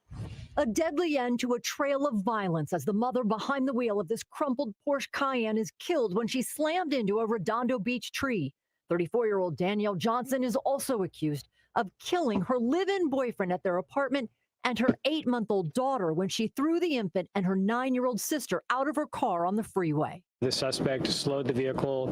A deadly end to a trail of violence as the mother behind the wheel of this crumpled Porsche Cayenne is killed when she slammed into a Redondo Beach tree. 34-year-old Danielle Johnson is also accused of killing her live-in boyfriend at their apartment and her 8-month-old daughter when she threw the infant and her 9-year-old sister out of her car on the freeway. The suspect slowed the vehicle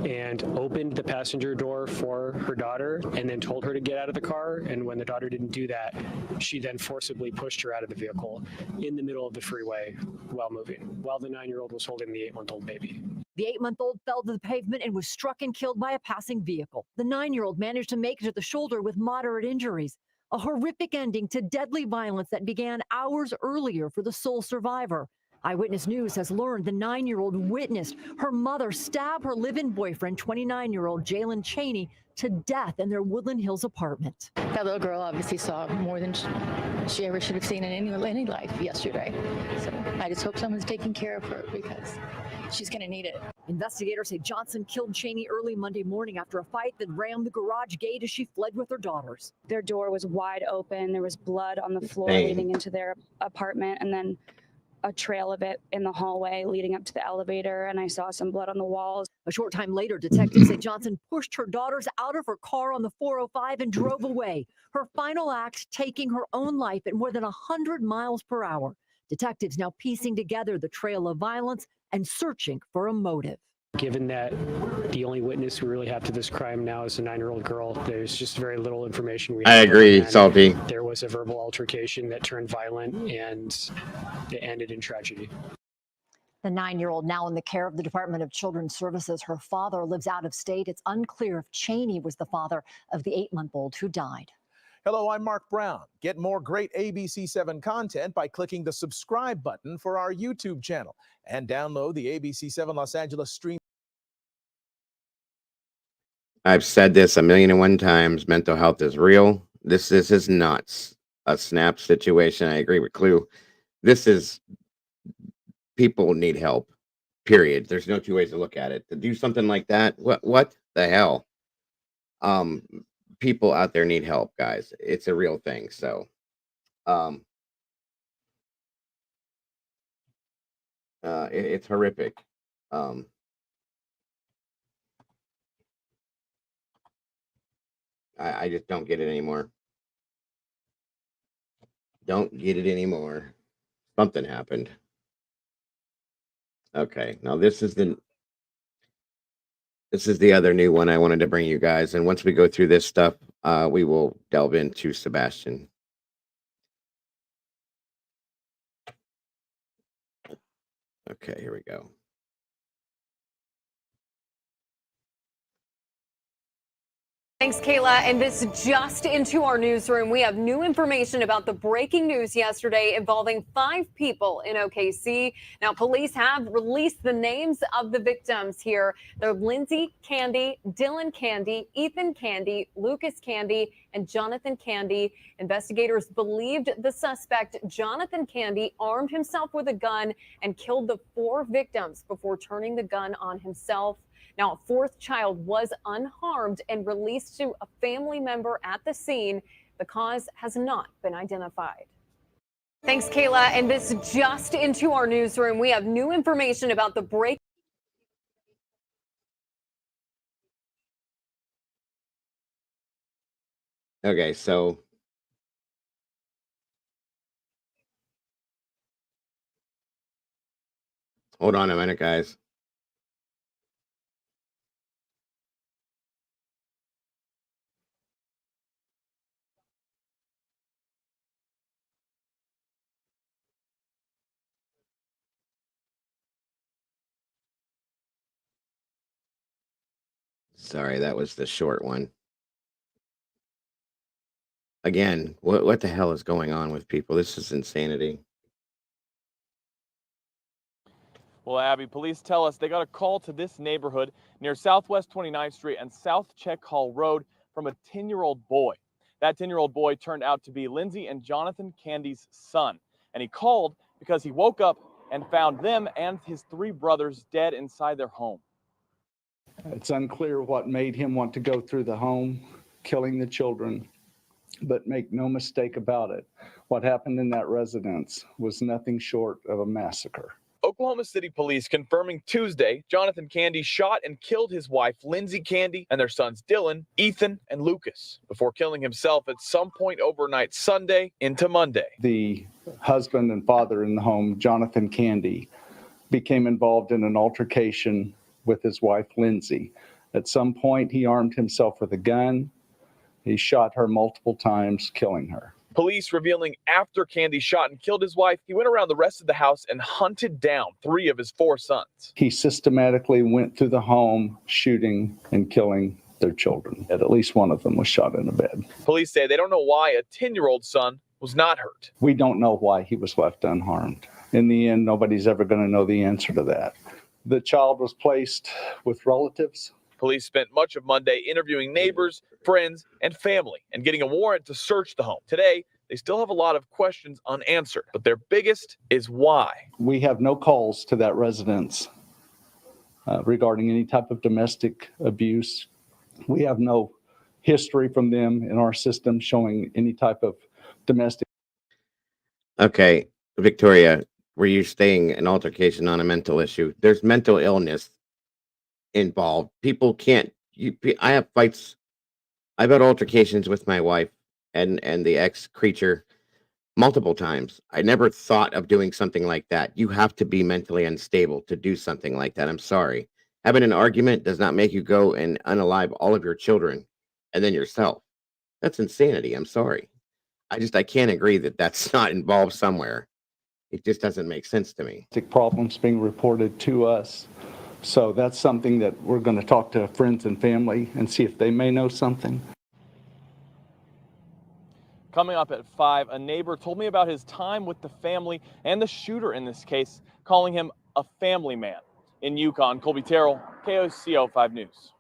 and opened the passenger door for her daughter and then told her to get out of the car. And when the daughter didn't do that, she then forcibly pushed her out of the vehicle in the middle of the freeway while moving, while the 9-year-old was holding the 8-month-old baby. The 8-month-old fell to the pavement and was struck and killed by a passing vehicle. The 9-year-old managed to make it to the shoulder with moderate injuries. A horrific ending to deadly violence that began hours earlier for the sole survivor. Eyewitness News has learned the 9-year-old witnessed her mother stab her live-in boyfriend, 29-year-old Jalen Cheney, to death in their Woodland Hills apartment. That little girl obviously saw more than she ever should have seen in any life yesterday. So I just hope someone's taking care of her because she's going to need it. Investigators say Johnson killed Cheney early Monday morning after a fight that rammed the garage gate as she fled with her daughters. Their door was wide open. There was blood on the floor leading into their apartment, and then a trail of it in the hallway leading up to the elevator, and I saw some blood on the walls. A short time later, detectives say Johnson pushed her daughters out of her car on the 405 and drove away. Her final act, taking her own life at more than 100 miles per hour. Detectives now piecing together the trail of violence and searching for a motive. Given that the only witness we really have to this crime now is a 9-year-old girl, there's just very little information we have. I agree, Salty. There was a verbal altercation that turned violent and it ended in tragedy. The 9-year-old now in the care of the Department of Children's Services. Her father lives out of state. It's unclear if Cheney was the father of the 8-month-old who died. Hello, I'm Mark Brown. Get more great ABC7 content by clicking the subscribe button for our YouTube channel and download the ABC7 Los Angeles stream. I've said this 1,000,001 times. Mental health is real. This is not a snap situation. I agree with Clue. This is people need help. Period. There's no two ways to look at it. To do something like that, what the hell? People out there need help, guys. It's a real thing. So, it's horrific. I just don't get it anymore. Don't get it anymore. Something happened. Okay, now this is the other new one I wanted to bring you guys. And once we go through this stuff, we will delve into Sebastian. Okay, here we go. Thanks, Kayla. And this just into our newsroom. We have new information about the breaking news yesterday involving 5 people in OKC. Now, police have released the names of the victims here. They're Lindsay Candy, Dylan Candy, Ethan Candy, Lucas Candy, and Jonathan Candy. Investigators believed the suspect, Jonathan Candy, armed himself with a gun and killed the 4 victims before turning the gun on himself. Now, a 4th child was unharmed and released to a family member at the scene. The cause has not been identified. Thanks, Kayla. And this just into our newsroom. We have new information about the break. Okay, so hold on a minute, guys. Sorry, that was the short one. Again, what the hell is going on with people? This is insanity. Well, Abby, police tell us they got a call to this neighborhood near Southwest 29th Street and South Check Hall Road from a 10-year-old boy. That 10-year-old boy turned out to be Lindsay and Jonathan Candy's son. And he called because he woke up and found them and his 3 brothers dead inside their home. It's unclear what made him want to go through the home, killing the children, but make no mistake about it, what happened in that residence was nothing short of a massacre. Oklahoma City police confirming Tuesday Jonathan Candy shot and killed his wife Lindsay Candy and their sons Dylan, Ethan, and Lucas before killing himself at some point overnight Sunday into Monday. The husband and father in the home, Jonathan Candy, became involved in an altercation with his wife Lindsay. At some point, he armed himself with a gun. He shot her multiple times, killing her. Police revealing after Candy shot and killed his wife, he went around the rest of the house and hunted down 3 of his 4 sons. He systematically went through the home, shooting and killing their children. At least one of them was shot in the bed. Police say they don't know why a 10-year-old son was not hurt. We don't know why he was left unharmed. In the end, nobody's ever going to know the answer to that. The child was placed with relatives. Police spent much of Monday interviewing neighbors, friends, and family and getting a warrant to search the home. Today, they still have a lot of questions unanswered, but their biggest is why. We have no calls to that residence regarding any type of domestic abuse. We have no history from them in our system showing any type of domestic. Okay, Victoria, were you saying an altercation on a mental issue? There's mental illness involved. People can't. I have fights. I've had altercations with my wife and the ex creature multiple times. I never thought of doing something like that. You have to be mentally unstable to do something like that. I'm sorry. Having an argument does not make you go and unalive all of your children and then yourself. That's insanity. I'm sorry. I can't agree that that's not involved somewhere. It just doesn't make sense to me. Problems being reported to us. So that's something that we're going to talk to friends and family and see if they may know something. Coming up at 5, a neighbor told me about his time with the family and the shooter in this case, calling him a family man. In Yukon, Colby Terrell, KOCO 5 News.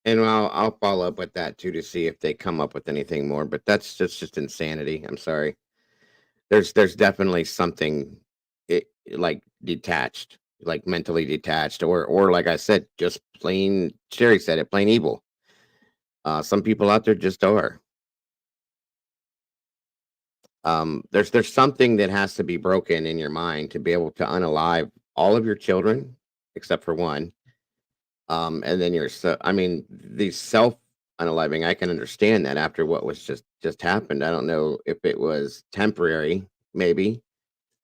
And I'll follow up with that too to see if they come up with anything more. But that's just insanity. I'm sorry. There's definitely something like detached, like mentally detached, or like I said, just plain. Sherry said it, plain evil. Some people out there just are. There's something that has to be broken in your mind to be able to unalive all of your children except for one. And then the self unaliving, I can understand that after what was just happened. I don't know if it was temporary, maybe,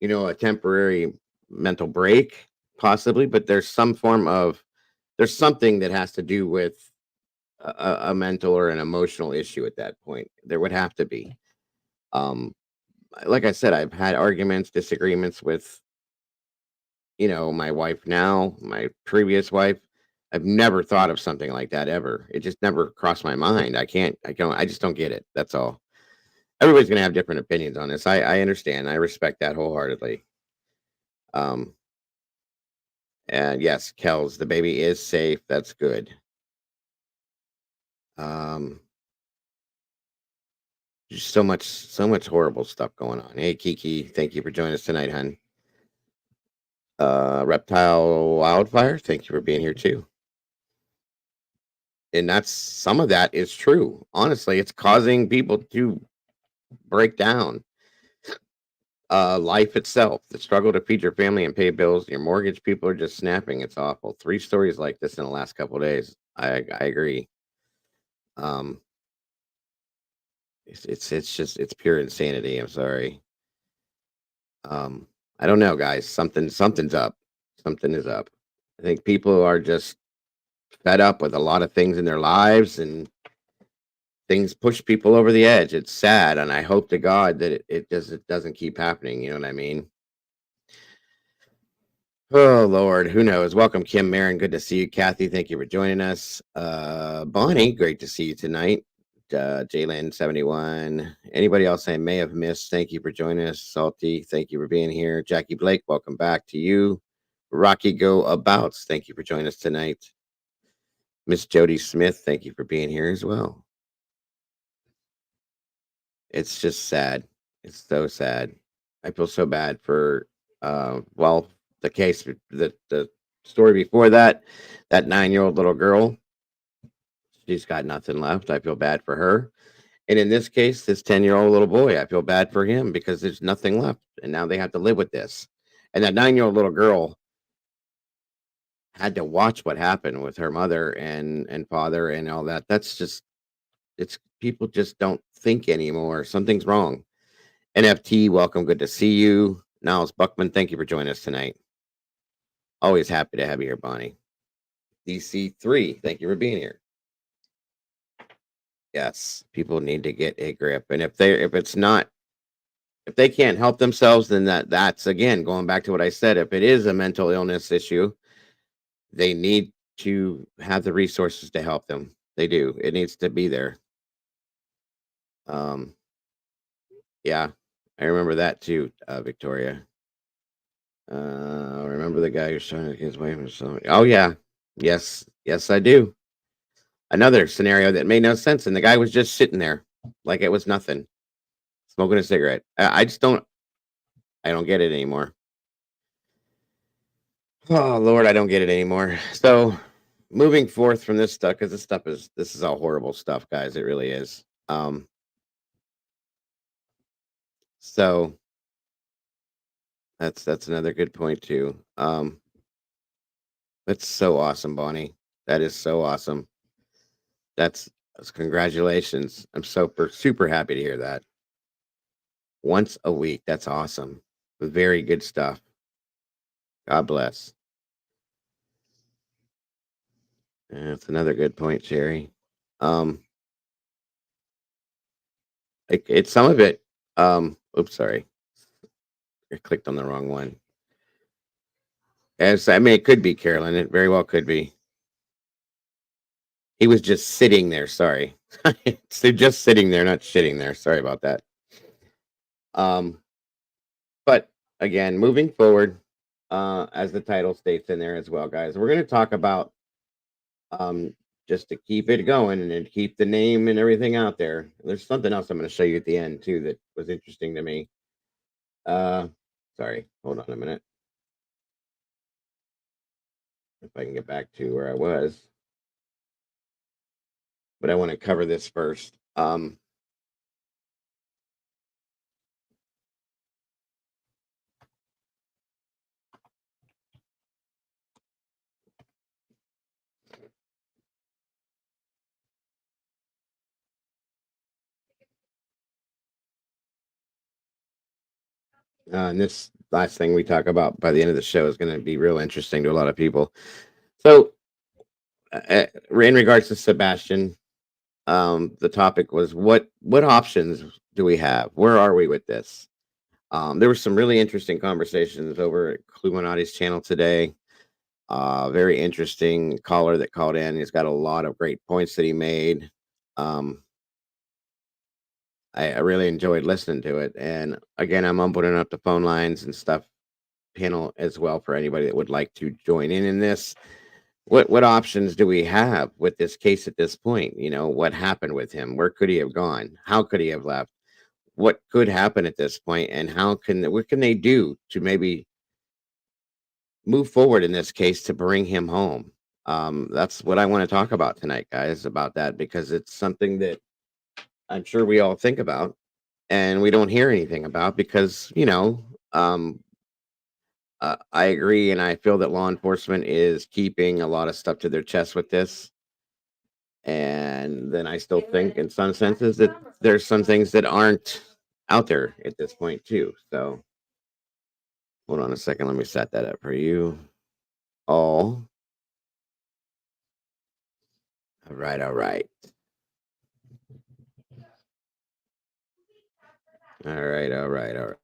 a temporary mental break, possibly, but there's something that has to do with a mental or an emotional issue at that point. There would have to be. Like I said, I've had arguments, disagreements with, my wife now, my previous wife. I've never thought of something like that ever. It just never crossed my mind. I just don't get it. That's all. Everybody's going to have different opinions on this. I understand. I respect that wholeheartedly. And yes, Kels, the baby is safe. That's good. Just so much horrible stuff going on. Hey, Kiki, thank you for joining us tonight, hon. Reptile Wildfire, thank you for being here too. And some of that is true. Honestly, it's causing people to break down. Life itself, the struggle to feed your family and pay bills, your mortgage, people are just snapping. It's awful. 3 stories like this in the last couple of days. I agree. It's pure insanity. I'm sorry. I don't know, guys. Something's up. Something is up. I think people are just fed up with a lot of things in their lives, and things push people over the edge. It's sad, and I hope to God that it doesn't keep happening. You know what I mean? Oh Lord, who knows? Welcome, Kim Marin. Good to see you, Kathy. Thank you for joining us. Bonnie, great to see you tonight. Jalen 71. Anybody else I may have missed? Thank you for joining us. Salty, thank you for being here. Jackie Blake, welcome back to you. Rocky Go Abouts, thank you for joining us tonight. Miss Jody Smith, thank you for being here as well. It's just sad. It's so sad. I feel so bad for well, the case, the story before that 9-year-old little girl. She's got nothing left. I feel bad for her. And in this case, this 10-year-old little boy, I feel bad for him because there's nothing left. And now they have to live with this. And that 9-year-old little girl had to watch what happened with her mother and father and all that. That's just, it's people just don't think anymore. Something's wrong. NFT, welcome. Good to see you. Niles Buckman, thank you for joining us tonight. Always happy to have you here, Bonnie. DC3, thank you for being here. Yes, people need to get a grip. And if they can't help themselves, then that's again going back to what I said. If it is a mental illness issue, they need to have the resources to help them. They do. It needs to be there. Yeah, I remember that too, Victoria. Remember the guy who's trying to get his way from somebody. Oh yeah, yes, I do. Another scenario that made no sense, and the guy was just sitting there like it was nothing, smoking a cigarette. I just don't. I don't get it anymore. Oh Lord, I don't get it anymore. So, moving forth from this stuff, because this is all horrible stuff, guys. It really is. So that's another good point too. That's so awesome, Bonnie. That is so awesome. That's congratulations. I'm super happy to hear that. Once a week. That's awesome. Very good stuff. God bless. That's another good point, Jerry. It's some of it. Oops, sorry. I clicked on the wrong one. As I mean, it could be Carolyn. It very well could be. He was just sitting there. Sorry. So just sitting there, not shitting there. Sorry about that. But again, moving forward, as the title states in there as well, guys, we're going to talk about just to keep it going and then keep the name and everything out there. There's something else I'm going to show you at the end too that was interesting to me. Sorry, hold on a minute. If I can get back to where I was. But I want to cover this first. And this last thing we talk about by the end of the show is going to be real interesting to a lot of people. So, in regards to Sebastian, the topic was what options do we have? Where are we with this? There were some really interesting conversations over at Cluminati's channel today. Very interesting caller that called in. He's got a lot of great points that he made. I really enjoyed listening to it. And again, I'm opening up the phone lines and stuff panel as well for anybody that would like to join in this. What options do we have with this case at this point? You know, what happened with him? Where could he have gone? How could he have left? What could happen at this point? And what can they do to maybe move forward in this case to bring him home? That's what I want to talk about tonight, guys, about that, because it's something that I'm sure we all think about and we don't hear anything about because, you know, I agree, and I feel that law enforcement is keeping a lot of stuff to their chest with this. And then I still think, in some senses, that there's some things that aren't out there at this point, too. So, hold on a second. Let me set that up for you all. All right. All right, all right, all right.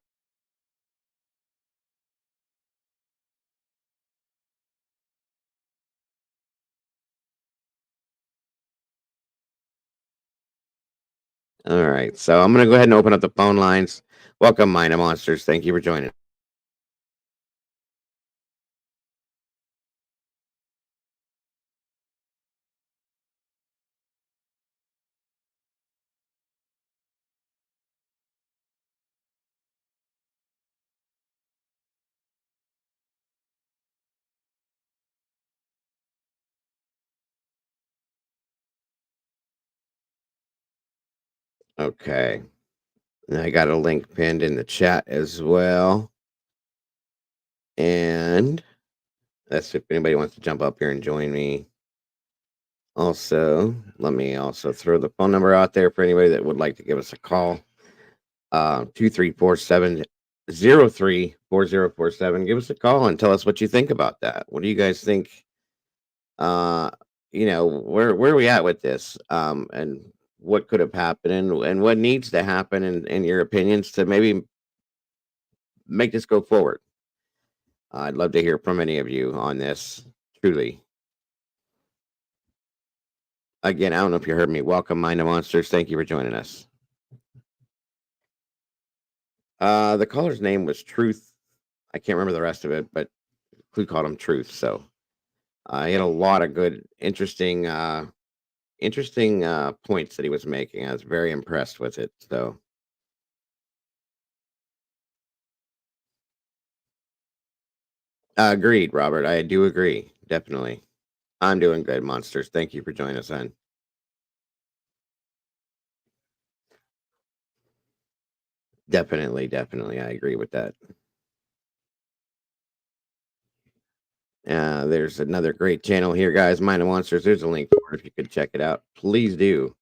All right, so I'm going to go ahead and open up the phone lines. Welcome, Mind of Monsters. Thank you for joining. Okay. And I got a link pinned in the chat as well. And that's if anybody wants to jump up here and join me. Also, let me also throw the phone number out there for anybody that would like to give us a call. 2347-034047. Give us a call and tell us what you think about that. What do you guys think? Where are we at with this? And what could have happened and what needs to happen in your opinions to maybe make this go forward? I'd love to hear from any of you on this, truly. Again, I don't know if you heard me. Welcome, Mind of Monsters. Thank you for joining us. The caller's name was Truth. I can't remember the rest of it, but we called him Truth. So he had a lot of good, interesting points that he was making. I was very impressed with it. So agreed, Robert. I do agree. Definitely. I'm doing good, Monsters. Thank you for joining us, hon. Definitely, definitely. I agree with that. There's another great channel here, guys. Mind of Monsters. There's a link for it if you could check it out. Please do.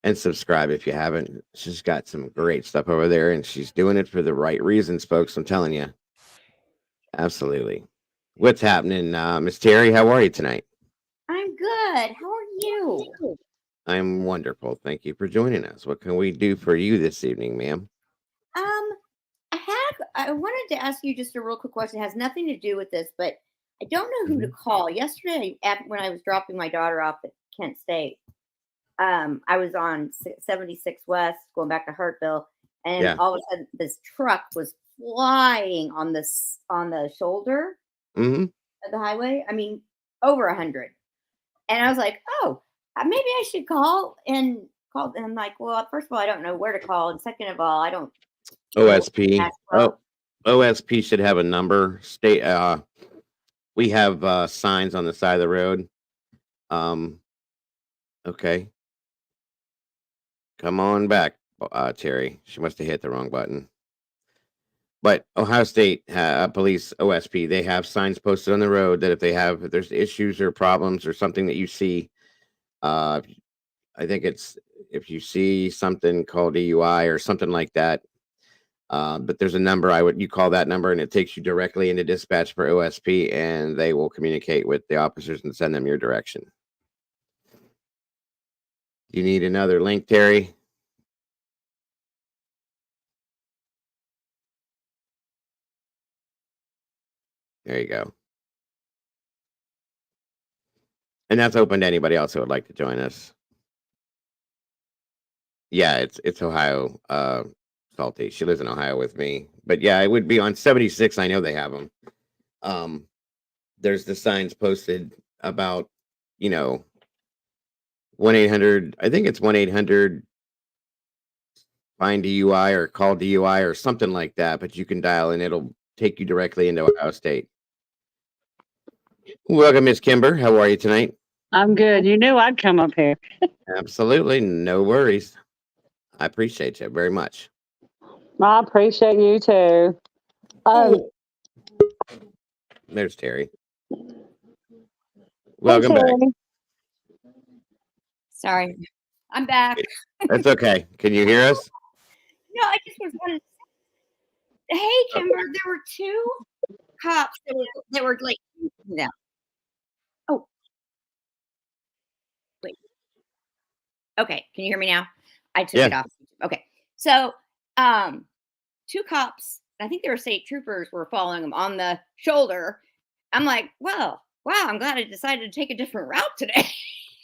And subscribe if you haven't. She's got some great stuff over there, and she's doing it for the right reasons, folks. I'm telling you. Absolutely. What's happening, Miss Terry? How are you tonight? I'm good. How are you? I'm wonderful. Thank you for joining us. What can we do for you this evening, ma'am? I wanted to ask you just a real quick question. It has nothing to do with this, but I don't know who to call. Yesterday, when I was dropping my daughter off at Kent State, I was on 76 West going back to Hartville, and Yeah. all of a sudden this truck was flying on the shoulder Mm-hmm. of the highway. I mean, over 100. And I was like, oh, maybe I should call. And I'm like, well, first of all, I don't know where to call, and second of all, I don't. OSP. OSP should have a number. We have signs on the side of the road. Okay. Come on back, Terry. She must have hit the wrong button. But Ohio State Police OSP, they have signs posted on the road that if there's issues or problems or something that you see, I think it's if you see something called DUI or something like that. But there's a number you call that number and it takes you directly into dispatch for OSP and they will communicate with the officers and send them your direction. You need another link, Terry? There you go. And that's open to anybody else who would like to join us. Yeah, it's Ohio. Salty. She lives in Ohio with me. But yeah, it would be on 76. I know they have them. There's the signs posted about, 1-800. I think it's 1-800 find DUI or call DUI or something like that. But you can dial and it'll take you directly into Ohio State. Welcome, Miss Kimber. How are you tonight? I'm good. You knew I'd come up here. Absolutely. No worries. I appreciate you very much. I appreciate you too. There's Terry. Welcome back. Sorry, I'm back. That's okay. Can you hear us? No, I just was wanting to say, hey, Kimber, there were two cops that were like, no. Oh, wait. Okay, can you hear me now? I took it off. Okay, so Two cops, I think they were state troopers, were following him on the shoulder. I'm like, well, wow, I'm glad I decided to take a different route today.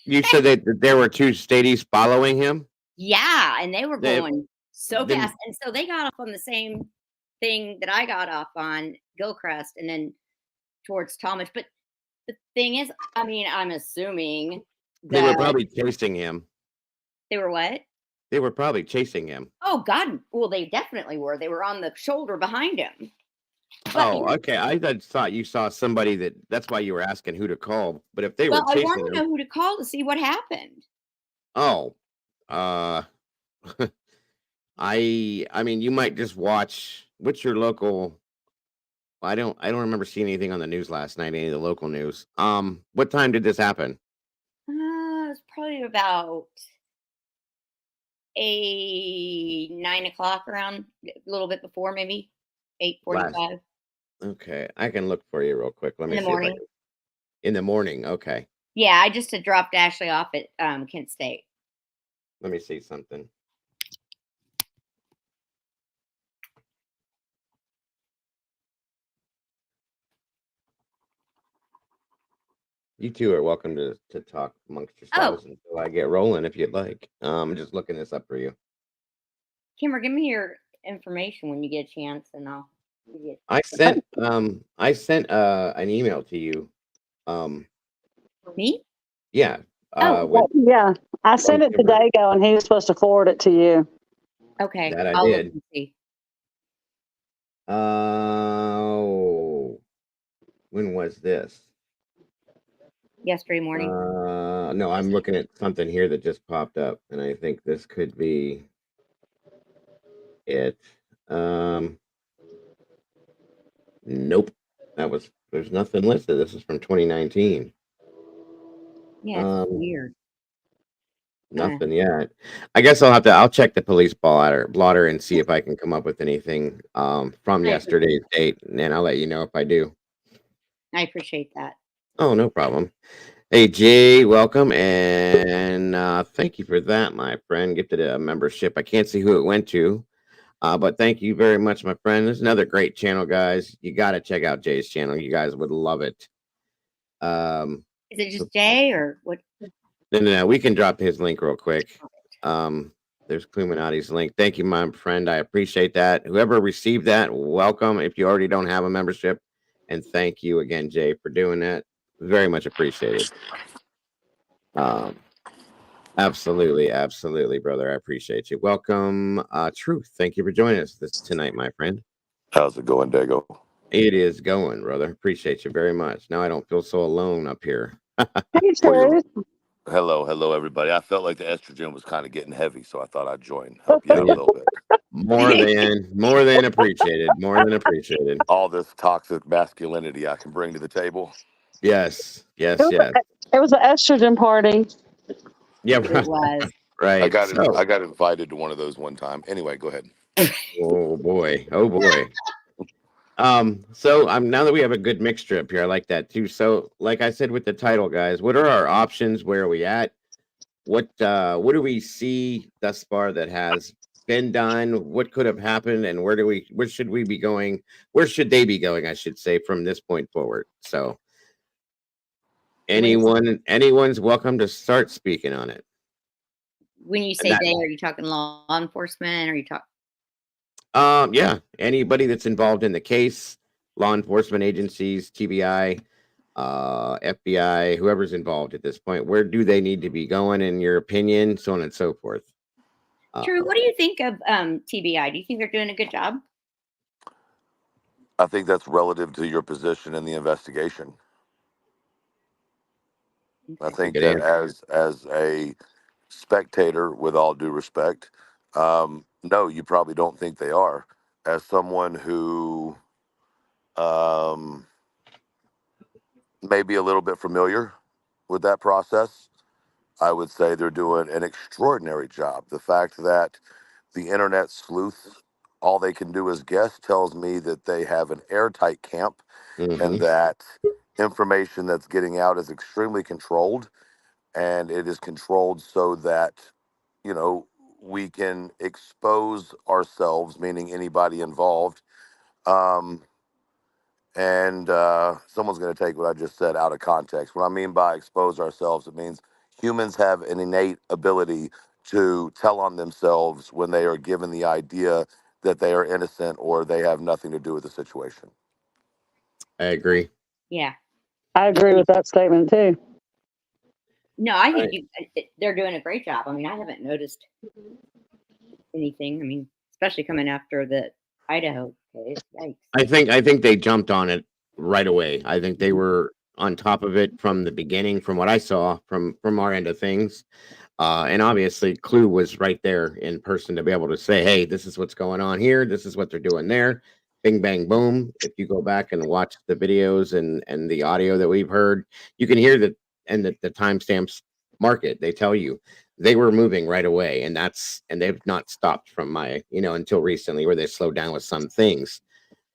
You said that there were two stadies following him? Yeah, and they were They- going so then- fast. And so they got off on the same thing that I got off on, Gilchrist, and then towards Thomas. But the thing is, I mean, I'm assuming They were that probably chasing him. they were what? They were probably chasing him. Oh God! Well, they definitely were. They were on the shoulder behind him. Oh, okay. I thought you saw somebody that's why you were asking who to call. But if they Well, were I chasing want to know him, who to call to see what happened. oh, I mean, you might just watch. What's your local? I don't remember seeing anything on the news last night. Any of the local news. What time did this happen? It was probably about 9 o'clock, around a little bit before, maybe 8:45 Okay, I can look for you real quick. Let me in the see if I morning. can. In the morning. Okay, Yeah, I just had dropped Ashley off at Kent State. let me see something. You two are welcome to talk amongst yourselves until I get rolling if you'd like. I'm just looking this up for you. Kimber, give me your information when you get a chance, and I'll give you. I sent an email to you. Me? Yeah. Yeah, I sent it to Dago, and he was supposed to forward it to you. Okay, That I I'll look did. and see. When was this? Yesterday morning. No, I'm looking at something here that just popped up, and I think this could be it. Nope. There's nothing listed. This is from 2019. Yeah, it's weird. Nothing yet. I guess I'll check the police blotter and see if I can come up with anything from yesterday's date, and then I'll let you know if I do. I appreciate that. Oh, no problem. Hey, Jay, welcome, and thank you for that, my friend. Gifted a membership. I can't see who it went to, but thank you very much, my friend. This is another great channel, guys. You got to check out Jay's channel. You guys would love it. Is it just Jay or what? No. We can drop his link real quick. There's Cluminati's link. Thank you, my friend. I appreciate that. Whoever received that, welcome. If you already don't have a membership, and thank you again, Jay, for doing that. Very much appreciated. Absolutely, brother. I appreciate you. Welcome, Truth. Thank you for joining us tonight, my friend. How's it going, Dago? It is going, brother. Appreciate you very much. Now I don't feel so alone up here. Hello, everybody. I felt like the estrogen was kind of getting heavy, so I thought I'd join, help you out a little bit. More than appreciated. More than appreciated. All this toxic masculinity I can bring to the table. Yes. It was an estrogen party. Yeah, It was. Right. I got invited to one of those one time. Anyway, go ahead. Oh boy. So now that we have a good mixture up here, I like that too. So, like I said with the title, guys, what are our options? Where are we at? What do we see thus far that has been done? What could have happened, and where should we be going? Where should they be going, I should say, from this point forward? So anyone's welcome to start speaking on it. When you say they, are you talking law enforcement? Or are you talking? Yeah, anybody that's involved in the case, law enforcement agencies, TBI, FBI, whoever's involved at this point, where do they need to be going, in your opinion, so on and so forth? Drew, what do you think of TBI? Do you think they're doing a good job? I think that's relative to your position in the investigation. I think that as a spectator, with all due respect, no, you probably don't think they are. As someone who may be a little bit familiar with that process, I would say they're doing an extraordinary job. The fact that the internet sleuths, all they can do is guess, tells me that they have an airtight camp and that information that's getting out is extremely controlled. And it is controlled so that, we can expose ourselves, meaning anybody involved. Um, and someone's going to take what I just said out of context. What I mean by expose ourselves, it means humans have an innate ability to tell on themselves when they are given the idea that they are innocent or they have nothing to do with the situation. I agree. Yeah. I agree with that statement too. No, I think they're doing a great job. I mean, I haven't noticed anything. I mean, especially coming after the Idaho case. Yikes. I think they jumped on it right away. I think they were on top of it from the beginning, from what I saw from our end of things. And obviously, Clue was right there in person to be able to say, "Hey, this is what's going on here. This is what they're doing there." Bing, bang, boom. If you go back and watch the videos and the audio that we've heard, you can hear that, and the timestamps mark it. They tell you they were moving right away, and they've not stopped from my until recently, where they slowed down with some things.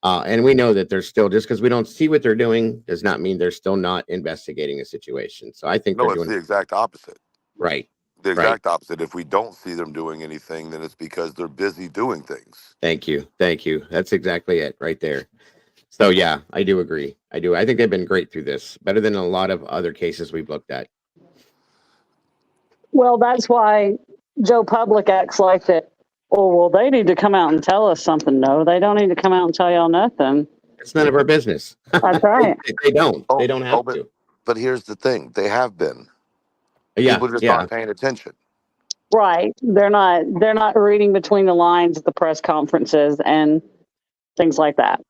And we know that they're still, just because we don't see what they're doing does not mean they're still not investigating a situation. So I think No, they're it's doing the exact opposite. right. The Right. exact opposite. If we don't see them doing anything, then it's because they're busy doing things. Thank you. Thank you. That's exactly it right there. So yeah, I do agree. I do. I think they've been great through this, better than a lot of other cases we've looked at. Well, that's why Joe Public acts like that. Oh, well, they need to come out and tell us something. No, they don't need to come out and tell y'all nothing. It's none of our business. That's right. They don't. They don't have to. But here's the thing: they have been. Yeah. People just Yeah. aren't paying attention. Right. They're not reading between the lines at the press conferences and things like that.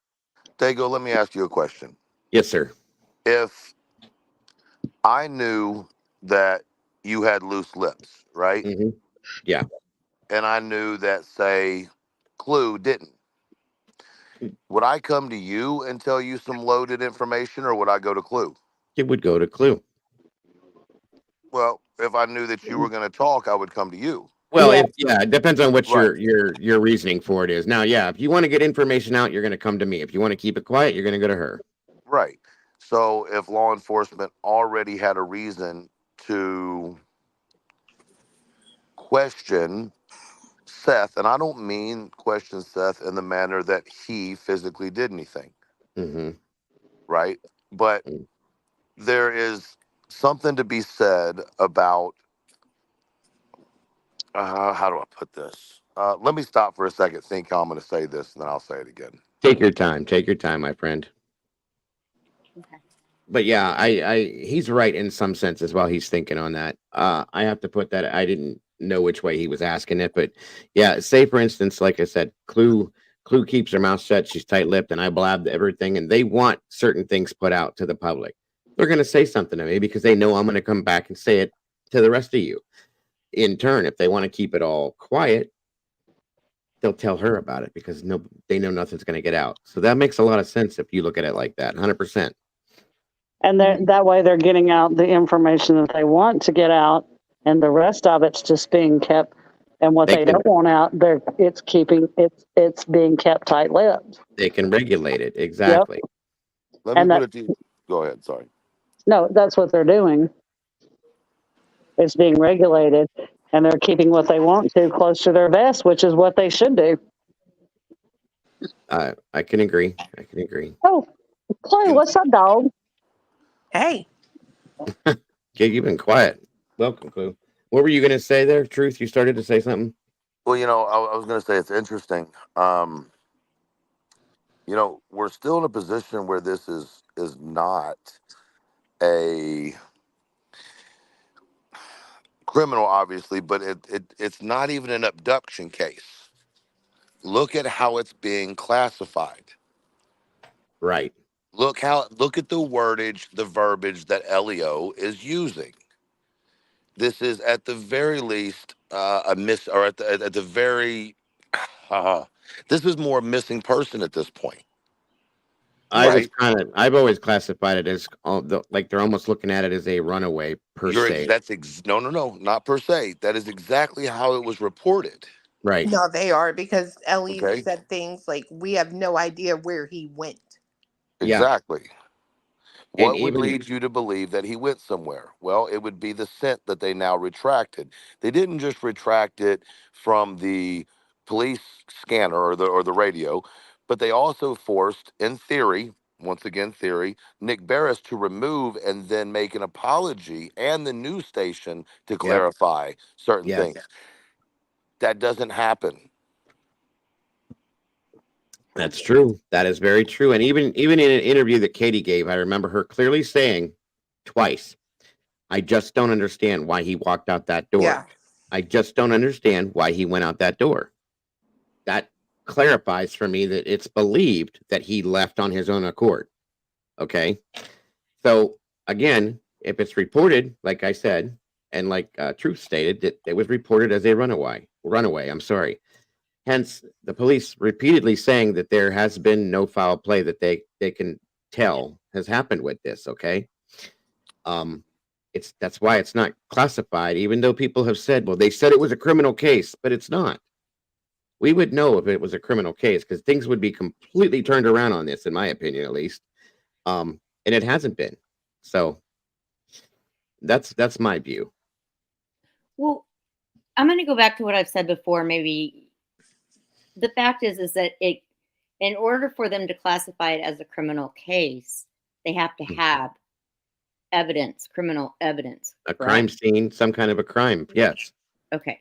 Dago, let me ask you a question. Yes, sir. If I knew that you had loose lips, right? Mm-hmm. Yeah. And I knew that, say, Clue didn't. Would I come to you and tell you some loaded information, or would I go to Clue? It would go to Clue. Well, if I knew that you were going to talk, I would come to you. Well, it depends on what Right. your reasoning for it is. Now, yeah, if you want to get information out, you're going to come to me. If you want to keep it quiet, you're going to go to her. Right. So if law enforcement already had a reason to question Seth, and I don't mean question Seth in the manner that he physically did anything, Mm-hmm. right? But there is something to be said about, how do I put this? Let me stop for a second, think how I'm going to say this, and then I'll say it again. Take your time. Take your time, my friend. Okay. But yeah, he's right in some sense as well. He's thinking on that. I have to put that. I didn't know which way he was asking it, but yeah, say for instance, like I said, Clue keeps her mouth shut. She's tight-lipped, and I blabbed everything, and they want certain things put out to the public. They're going to say something to me because they know I'm going to come back and say it to the rest of you. In turn, if they want to keep it all quiet, they'll tell her about it because they know nothing's going to get out. So that makes a lot of sense if you look at it like that, 100%. And that way they're getting out the information that they want to get out, and the rest of it's just being kept. And what they don't want out, it's being kept tight-lipped. They can regulate it exactly. Let me put it to you. Go ahead. Sorry. No, that's what they're doing. It's being regulated, and they're keeping what they want to close to their vest, which is what they should do. I can agree. I can agree. Oh, Chloe, what's up, dog? Hey. Okay, you've been quiet. Welcome, Clue. What were you going to say there? Truth, you started to say something? Well, I was going to say it's interesting. We're still in a position where this is not a criminal, obviously, but it's not even an abduction case. Look at how it's being classified. Right. Look at the wordage, the verbiage that Elio is using. This is at the very least a miss, or at the very. This is more missing person at this point. I've always classified it as like they're almost looking at it as a runaway per se. No, not per se. That is exactly how it was reported. Right. No, they are, because Ellie Okay. said things like, we have no idea where he went. Exactly. And What would even lead you to believe that he went somewhere? Well, it would be the scent that they now retracted. They didn't just retract it from the police scanner or the radio, but they also forced, in theory, once again theory, Nick Barris to remove and then make an apology and the news station to Yep. clarify certain Yes. things. That doesn't happen. That's true. That is very true. And even in an interview that Katie gave, I remember her clearly saying twice, I just don't understand why he walked out that door. Yeah. I just don't understand why he went out that door. That clarifies for me that it's believed that he left on his own accord. Okay. So again, if it's reported, like I said, and like Truth stated, that it was reported as a runaway, I'm sorry. Hence, the police repeatedly saying that there has been no foul play that they can tell has happened with this. Okay, that's why it's not classified, even though people have said, well, they said it was a criminal case, but it's not. We would know if it was a criminal case because things would be completely turned around on this, in my opinion, at least. And it hasn't been. So that's my view. Well, I'm going to go back to what I've said before. Maybe the fact is that in order for them to classify it as a criminal case, they have to have evidence, criminal evidence. A correct? crime scene, some kind of a crime. Yes. Okay.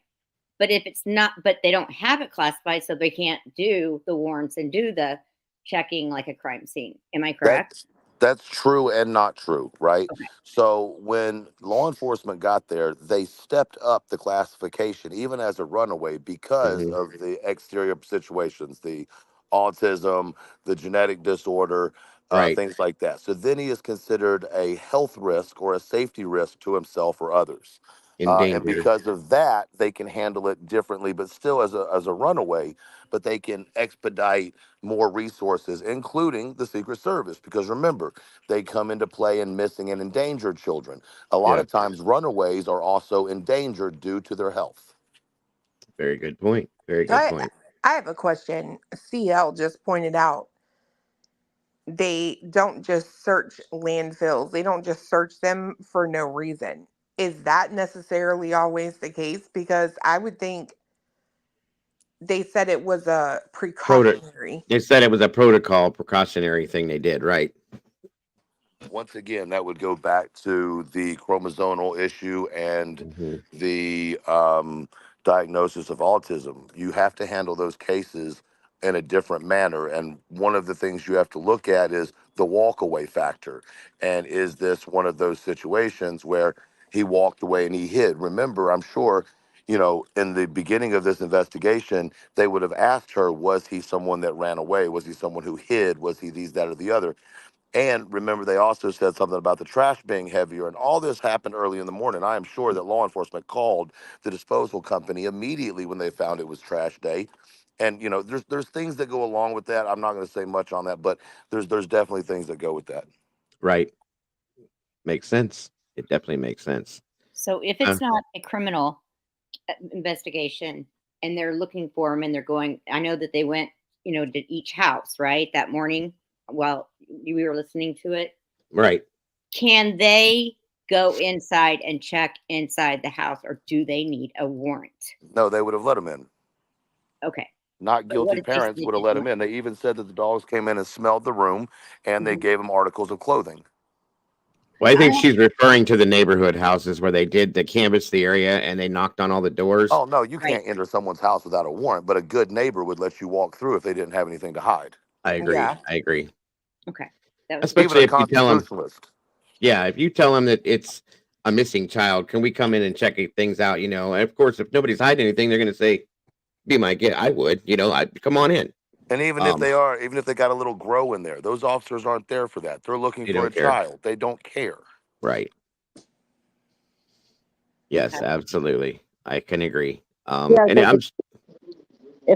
But if it's not, but they don't have it classified, so they can't do the warrants and do the checking like a crime scene. Am I correct? That's true and not true, right? So when law enforcement got there, they stepped up the classification, even as a runaway, because of the exterior situations, the autism, the genetic disorder, Right. things like that. So then he is considered a health risk or a safety risk to himself or others. And Endangered. because of that, they can handle it differently, but still as a runaway, but they can expedite more resources, including the Secret Service. Because remember, they come into play in missing and endangered children. A lot Yeah. of times, runaways are also endangered due to their health. Very good point. Very So good point. I have a question. CL just pointed out they don't just search landfills. They don't just search them for no reason. Is that necessarily always the case? Because I would think they said it was a precautionary. They said it was a precautionary thing they did, right? Once again, that would go back to the chromosomal issue and the diagnosis of autism. You have to handle those cases in a different manner. And one of the things you have to look at is the walkaway factor. And is this one of those situations where he walked away and he hid? Remember, I'm sure, in the beginning of this investigation, they would have asked her, was he someone that ran away? Was he someone who hid? Was he these, that, or the other? And remember, they also said something about the trash being heavier, and all this happened early in the morning. I am sure that law enforcement called the disposal company immediately when they found it was trash day. And there's things that go along with that. I'm not going to say much on that, but there's definitely things that go with that. Right. Makes sense. It definitely makes sense. So if it's not a criminal investigation and they're looking for him and they're going, I know that they went, to each house, right, that morning while we were listening to it. Right. Can they go inside and check inside the house, or do they need a warrant? No, they would have let him in. Okay. Not guilty parents would have let him in. They even said that the dogs came in and smelled the room, and they gave him articles of clothing. Well, I think she's referring to the neighborhood houses where they canvass the area and they knocked on all the doors. Oh, no, you can't enter someone's house without a warrant, but a good neighbor would let you walk through if they didn't have anything to hide. I agree. Yeah. I agree. Okay. Especially if you tell them, constitutionalist. yeah, if you tell them that it's a missing child, can we come in and check things out? And of course, if nobody's hiding anything, they're going to say, be my guest. I would, come on in. And even if they got a little grow in there, those officers aren't there for that. They're looking for a child. They don't care. Right. Yes, absolutely. I can agree. If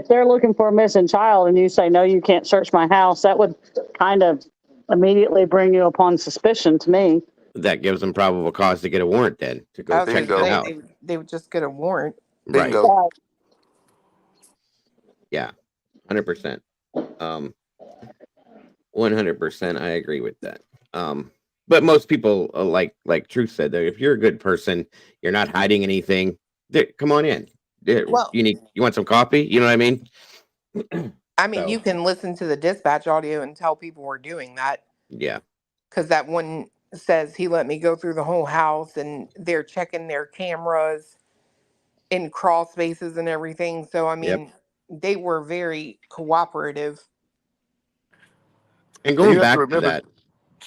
they're looking for a missing child and you say, no, you can't search my house, that would kind of immediately bring you upon suspicion to me. That gives them probable cause to get a warrant then to go check it out. They would just get a warrant. Right. Yeah. 100%. 100%. I agree with that. But most people, like Truth said, that if you're a good person, you're not hiding anything. Come on in. Well, You want some coffee? You know what I mean? I mean, So you can listen to the dispatch audio and tell people we're doing that yeah, because that one says he let me go through the whole house and they're checking their cameras in crawl spaces and everything. So, I yep. mean, they were very cooperative. And And you going have to back to remember, that,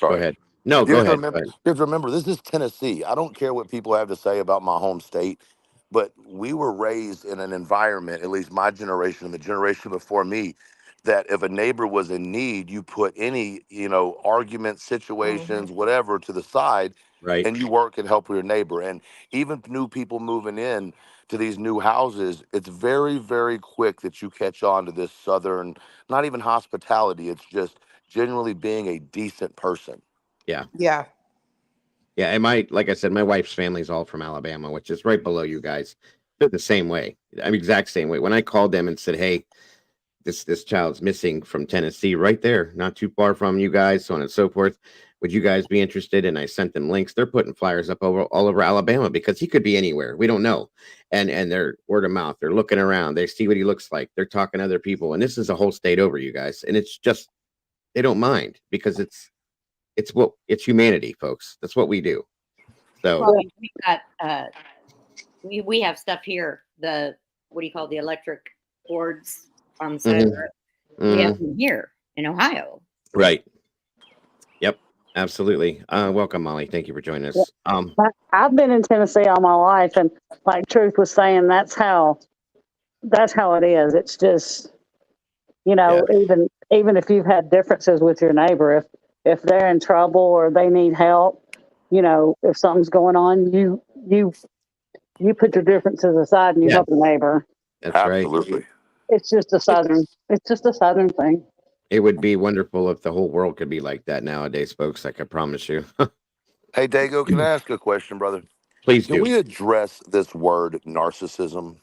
go sorry. ahead. No, You go have to ahead. remember, Go ahead. you have to remember, this is Tennessee. I don't care what people have to say about my home state, but we were raised in an environment, at least my generation and the generation before me, that if a neighbor was in need, you put any, argument, Hmm. situations, whatever to the side, Right. and you work and help your neighbor. And even new people moving in to these new houses, it's very, very quick that you catch on to this Southern, not even hospitality, it's just genuinely being a decent person. Yeah. Yeah. Yeah. And like I said, my wife's family's all from Alabama, which is right below you guys. They're the same way. I'm exact same way. When I called them and said, "Hey, this child's missing from Tennessee, right there, not too far from you guys, so on and so forth. Would you guys be interested?" And I sent them links. They're putting flyers up all over Alabama because he could be anywhere. We don't know. And they're word of mouth. They're looking around. They see what he looks like. They're talking to other people. And this is a whole state over, you guys. And it's just they don't mind because it's humanity, folks. That's what we do. So Well, we've got we have stuff here. The what do you call the electric cords on the side of the road? We have them here in Ohio. right. Yep. Absolutely. Welcome, Molly. Thank you for joining Yeah. us. I've been in Tennessee all my life, and like Truth was saying, that's how it is. It's just Yeah. even if you've had differences with your neighbor, if they're in trouble or they need help, if something's going on, you put your differences aside and you Yeah. help your neighbor. That's right. Absolutely. It's just a southern thing. It would be wonderful if the whole world could be like that nowadays, folks. I can promise you. Hey, Dago, can I ask a question, brother? Please Can do. we address this word narcissism?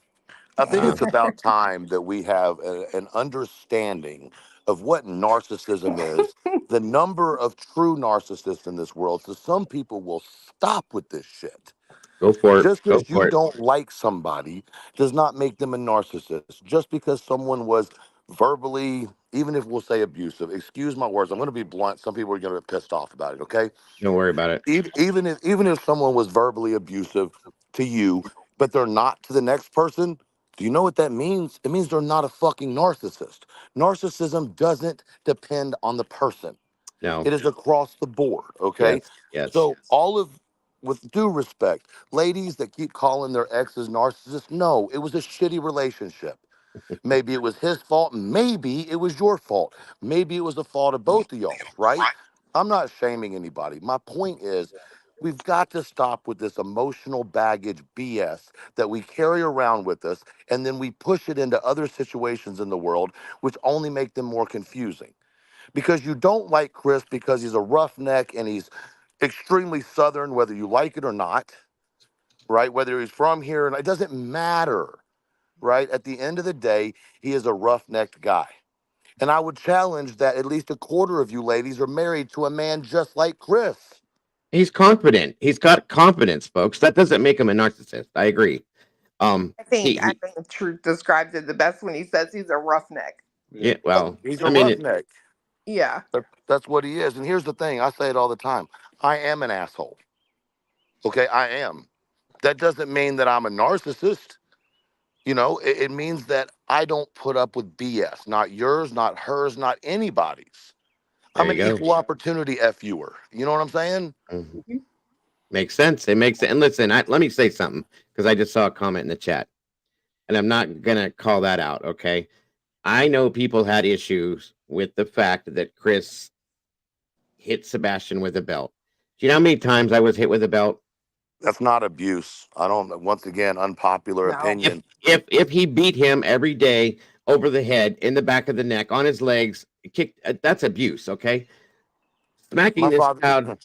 I think it's about time that we have an understanding of what narcissism is, the number of true narcissists in this world. So some people will stop with this shit. Go for it. Just Go because for you it. don't like somebody does not make them a narcissist. Just because someone was verbally, even if we'll say abusive, excuse my words, I'm going to be blunt. Some people are going to get pissed off about it, okay? Don't worry about it. Even if someone was verbally abusive to you, but they're not to the next person, do you know what that means? It means they're not a fucking narcissist. Narcissism doesn't depend on the person. No. It is across the board, okay? Yes. Yes. So with due respect, ladies that keep calling their exes narcissists, no, it was a shitty relationship. Maybe it was his fault. Maybe it was your fault. Maybe it was the fault of both of y'all, right? I'm not shaming anybody. My point is, we've got to stop with this emotional baggage BS that we carry around with us, and then we push it into other situations in the world, which only make them more confusing. Because you don't like Chris because he's a roughneck and he's extremely Southern, whether you like it or not, right? Whether he's from here, and it doesn't matter, right? At the end of the day, he is a roughnecked guy. And I would challenge that at least a quarter of you ladies are married to a man just like Chris. He's confident. He's got confidence, folks. That doesn't make him a narcissist. I agree. I think He Truth describes it the best when he says he's a roughneck. yeah. Well, He's a I mean, roughneck. Yeah. That's what he is. And here's the thing, I say it all the time. I am an asshole. Okay, I am. That doesn't mean that I'm a narcissist. It means that I don't put up with BS. Not yours, not hers, not anybody's. there I'm you an go. equal opportunity FUer. You know what I'm saying? Mhm. Makes sense. It makes sense. And listen, let me say something because I just saw a comment in the chat, and I'm not gonna call that out. Okay, I know people had issues with the fact that Chris hit Sebastian with a belt. Do you know how many times I was hit with a belt? That's not abuse. I don't, once again, unpopular No. opinion. If he beat him every day over the head, in the back of the neck, on his legs, kicked, that's abuse. Okay, smacking My this father, crowd,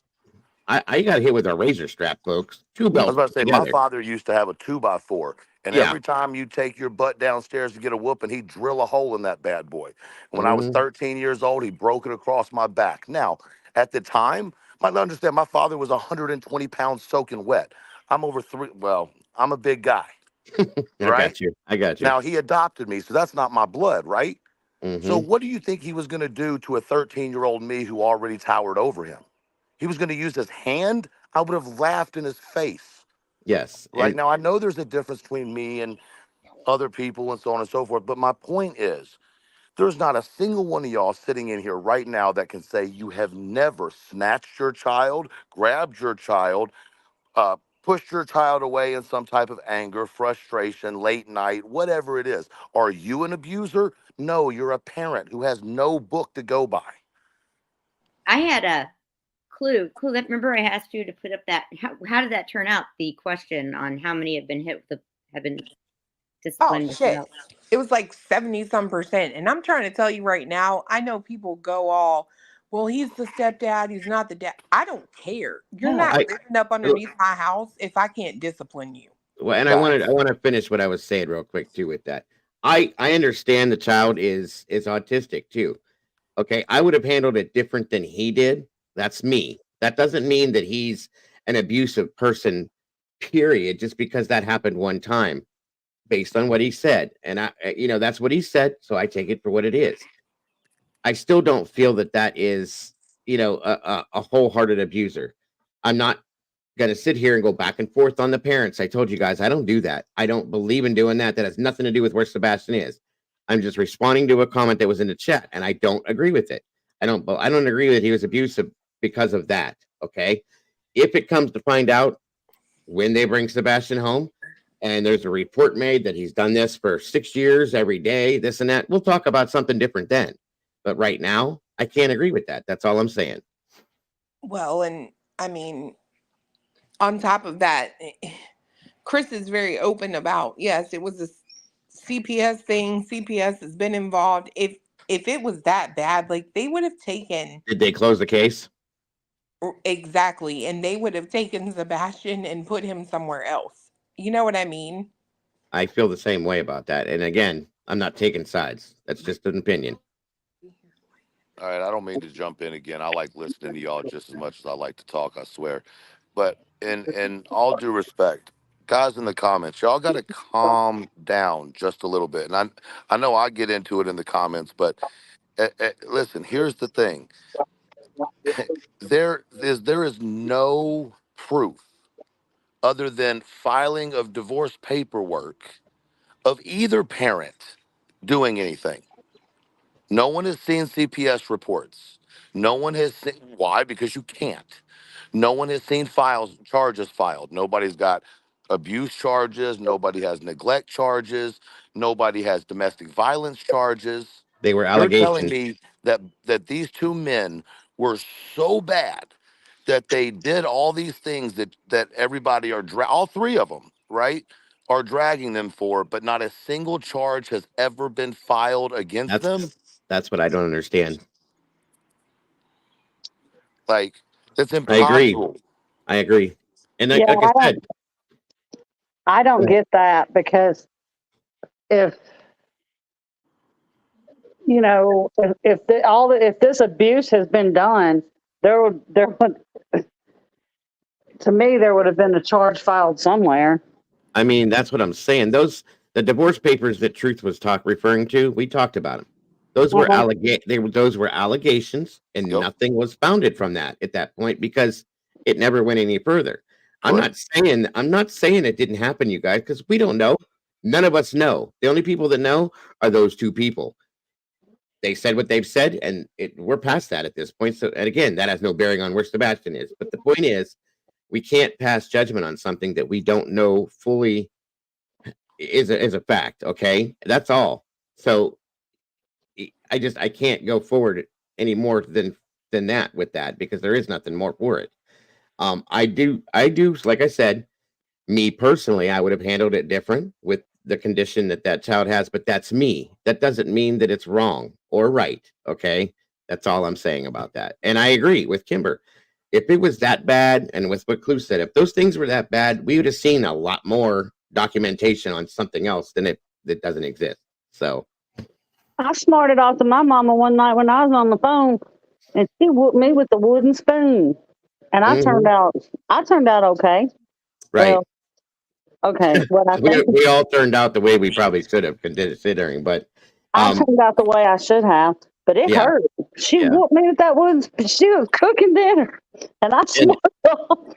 I got hit with a razor strap, folks. Two I was belts about put to say, my together. father used to have a 2x4. And Yeah. every time you take your butt downstairs to get a whooping, he'd drill a hole in that bad boy. When I was Mhm. 13 years old, he broke it across my back. Now, at the time, Understand, my father was 120 pounds soaking wet. I'm over I'm a big guy, I right? got you. I got you. Now, he adopted me, so that's not my blood, right? So Mm-hmm. what do you think he was going to do to a 13-year-old me who already towered over him? He was going to use his hand? I would have laughed in his face. Yes. Right And now, I know there's a difference between me and other people and so on and so forth, but my point is, there's not a single one of y'all sitting in here right now that can say you have never snatched your child, grabbed your child, pushed your child away in some type of anger, frustration, late night, whatever it is. Are you an abuser? No, you're a parent who has no book to go by. I had a clue. Remember, I asked you to put up that. How did that turn out? The question on how many have been have been Oh disciplined. shit. It was like 70-some%. And I'm trying to tell you right now, I know people go all, well, he's the stepdad, he's not the dad. I don't care. You're not living up underneath my house if I can't discipline you. well, and I want to finish what I was saying real quick too with that. I understand the child is autistic too. Okay, I would have handled it different than he did. That's me. That doesn't mean that he's an abusive person, period, just because that happened one time based on what he said. And that's what he said, so I take it for what it is. I still don't feel that that is, a wholehearted abuser. I'm not going to sit here and go back and forth on the parents. I told you guys, I don't do that. I don't believe in doing that. That has nothing to do with where Sebastian is. I'm just responding to a comment that was in the chat, and I don't agree with it. I don't agree that he was abusive because of that. Okay. If it comes to find out when they bring Sebastian home and there's a report made that he's done this for 6 years, every day, this and that, we'll talk about something different then. But right now, I can't agree with that. That's all I'm saying. Well, and I mean, on top of that, Chris is very open about, yes, it was a CPS thing. CPS has been involved. If it was that bad, like they would have taken. Did they close the case? Exactly. And they would have taken Sebastian and put him somewhere else. You know what I mean? I feel the same way about that. And again, I'm not taking sides. That's just an opinion. All right, I don't mean to jump in again. I like listening to y'all just as much as I like to talk, I swear. But in all due respect, guys in the comments, y'all got to calm down just a little bit. And I know I get into it in the comments, but listen, here's the thing. There is no proof other than filing of divorce paperwork of either parent doing anything. No one has seen CPS reports. No one has seen why? Because you can't. No one has seen charges filed. Nobody's got abuse charges. Nobody has neglect charges. Nobody has domestic violence charges. They were You're telling allegations. me that these two men were so bad that they did all these things that everybody all three of them, right, are dragging them for, but not a single charge has ever been filed against them? That's what I don't understand. Like, it's I agree. impossible. I agree. And Yeah, like I said, I don't get that because if if this abuse has been done, there would to me there would have been a charge filed somewhere. I mean, that's what I'm saying. The divorce papers that Truth was referring to, we talked about them. Those were those were allegations, and nothing was founded from that at that point because it never went any further. I'm not saying it didn't happen, you guys, because we don't know. None of us know. The only people that know are those two people. They said what they've said, and we're past that at this point. So, and again, that has no bearing on where Sebastian is. But the point is, we can't pass judgment on something that we don't know fully is a fact. Okay, that's all. So I can't go forward any more than that with that because there is nothing more for it. I do like I said, me personally, I would have handled it different with the condition that child has, but that's me. That doesn't mean that it's wrong or right. Okay, that's all I'm saying about that. And I agree with Kimber. If it was that bad, and with what Clue said, if those things were that bad, we would have seen a lot more documentation on something else than that doesn't exist. So I smarted off to my mama one night when I was on the phone, and she whooped me with the wooden spoon. And I turned out okay. Right. Well, okay. What I think We all turned out the way we probably should have considering, but I turned out the way I should have, but it yeah, hurt. She yeah. whooped me at that woods. She was cooking dinner, and I And smelled.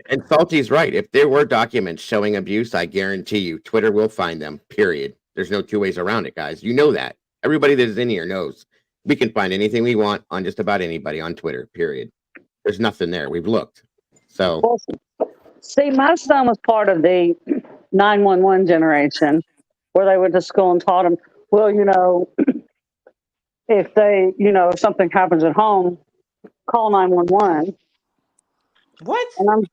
and Salty's right. If there were documents showing abuse, I guarantee you Twitter will find them. Period. There's no two ways around it, guys. You know that. Everybody that's in here knows. We can find anything we want on just about anybody on Twitter. Period. There's nothing there. We've looked. So Well, see, my son was part of the 911 generation, where they went to school and taught them. Well, if they, if something happens at home, call 911. What? And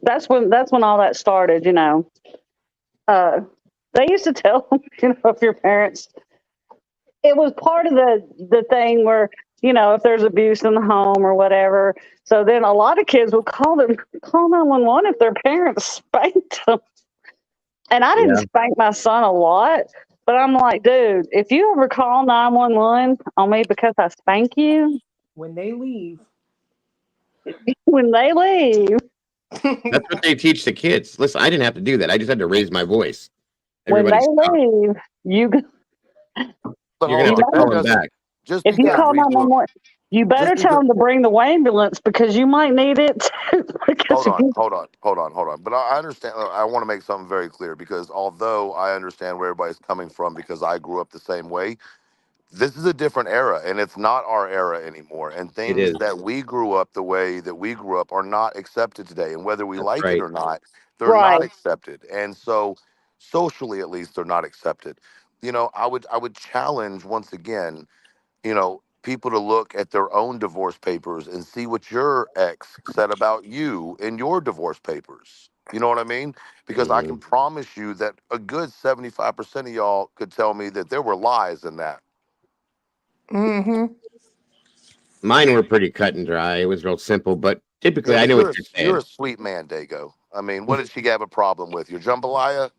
that's when all that started. They used to tell them, if your parents, it was part of the thing where, if there's abuse in the home or whatever. So then a lot of kids would call 911 if their parents spanked them. And I didn't spank my son a lot, but I'm like, dude, if you ever call 911 on me because I spank you, When they leave. that's what they teach the kids. Listen, I didn't have to do that. I just had to raise my voice. When Everybody they stop. leave, You're gonna have to call them back. Just if you because call we grew 911, you better just tell because them to bring the ambulance because you might need it too. Because hold on. But I understand. I want to make something very clear because although I understand where everybody's coming from because I grew up the same way, this is a different era and it's not our era anymore. And It things is. that we grew up the way that we grew up are not accepted today. And whether we That's like it right. or not, they're right. not accepted. And so socially at least they're not accepted. I would challenge once again, people to look at their own divorce papers and see what your ex said about you in your divorce papers. You know what I mean? Because I can promise you that a good 75% of y'all could tell me that there were lies in that. Mm-hmm. Mine were pretty cut and dry. It was real simple, but typically Yeah, I but know what you're a, you're you're saying. a sweet man, Dago. I mean, what did she have a problem with? Your jambalaya?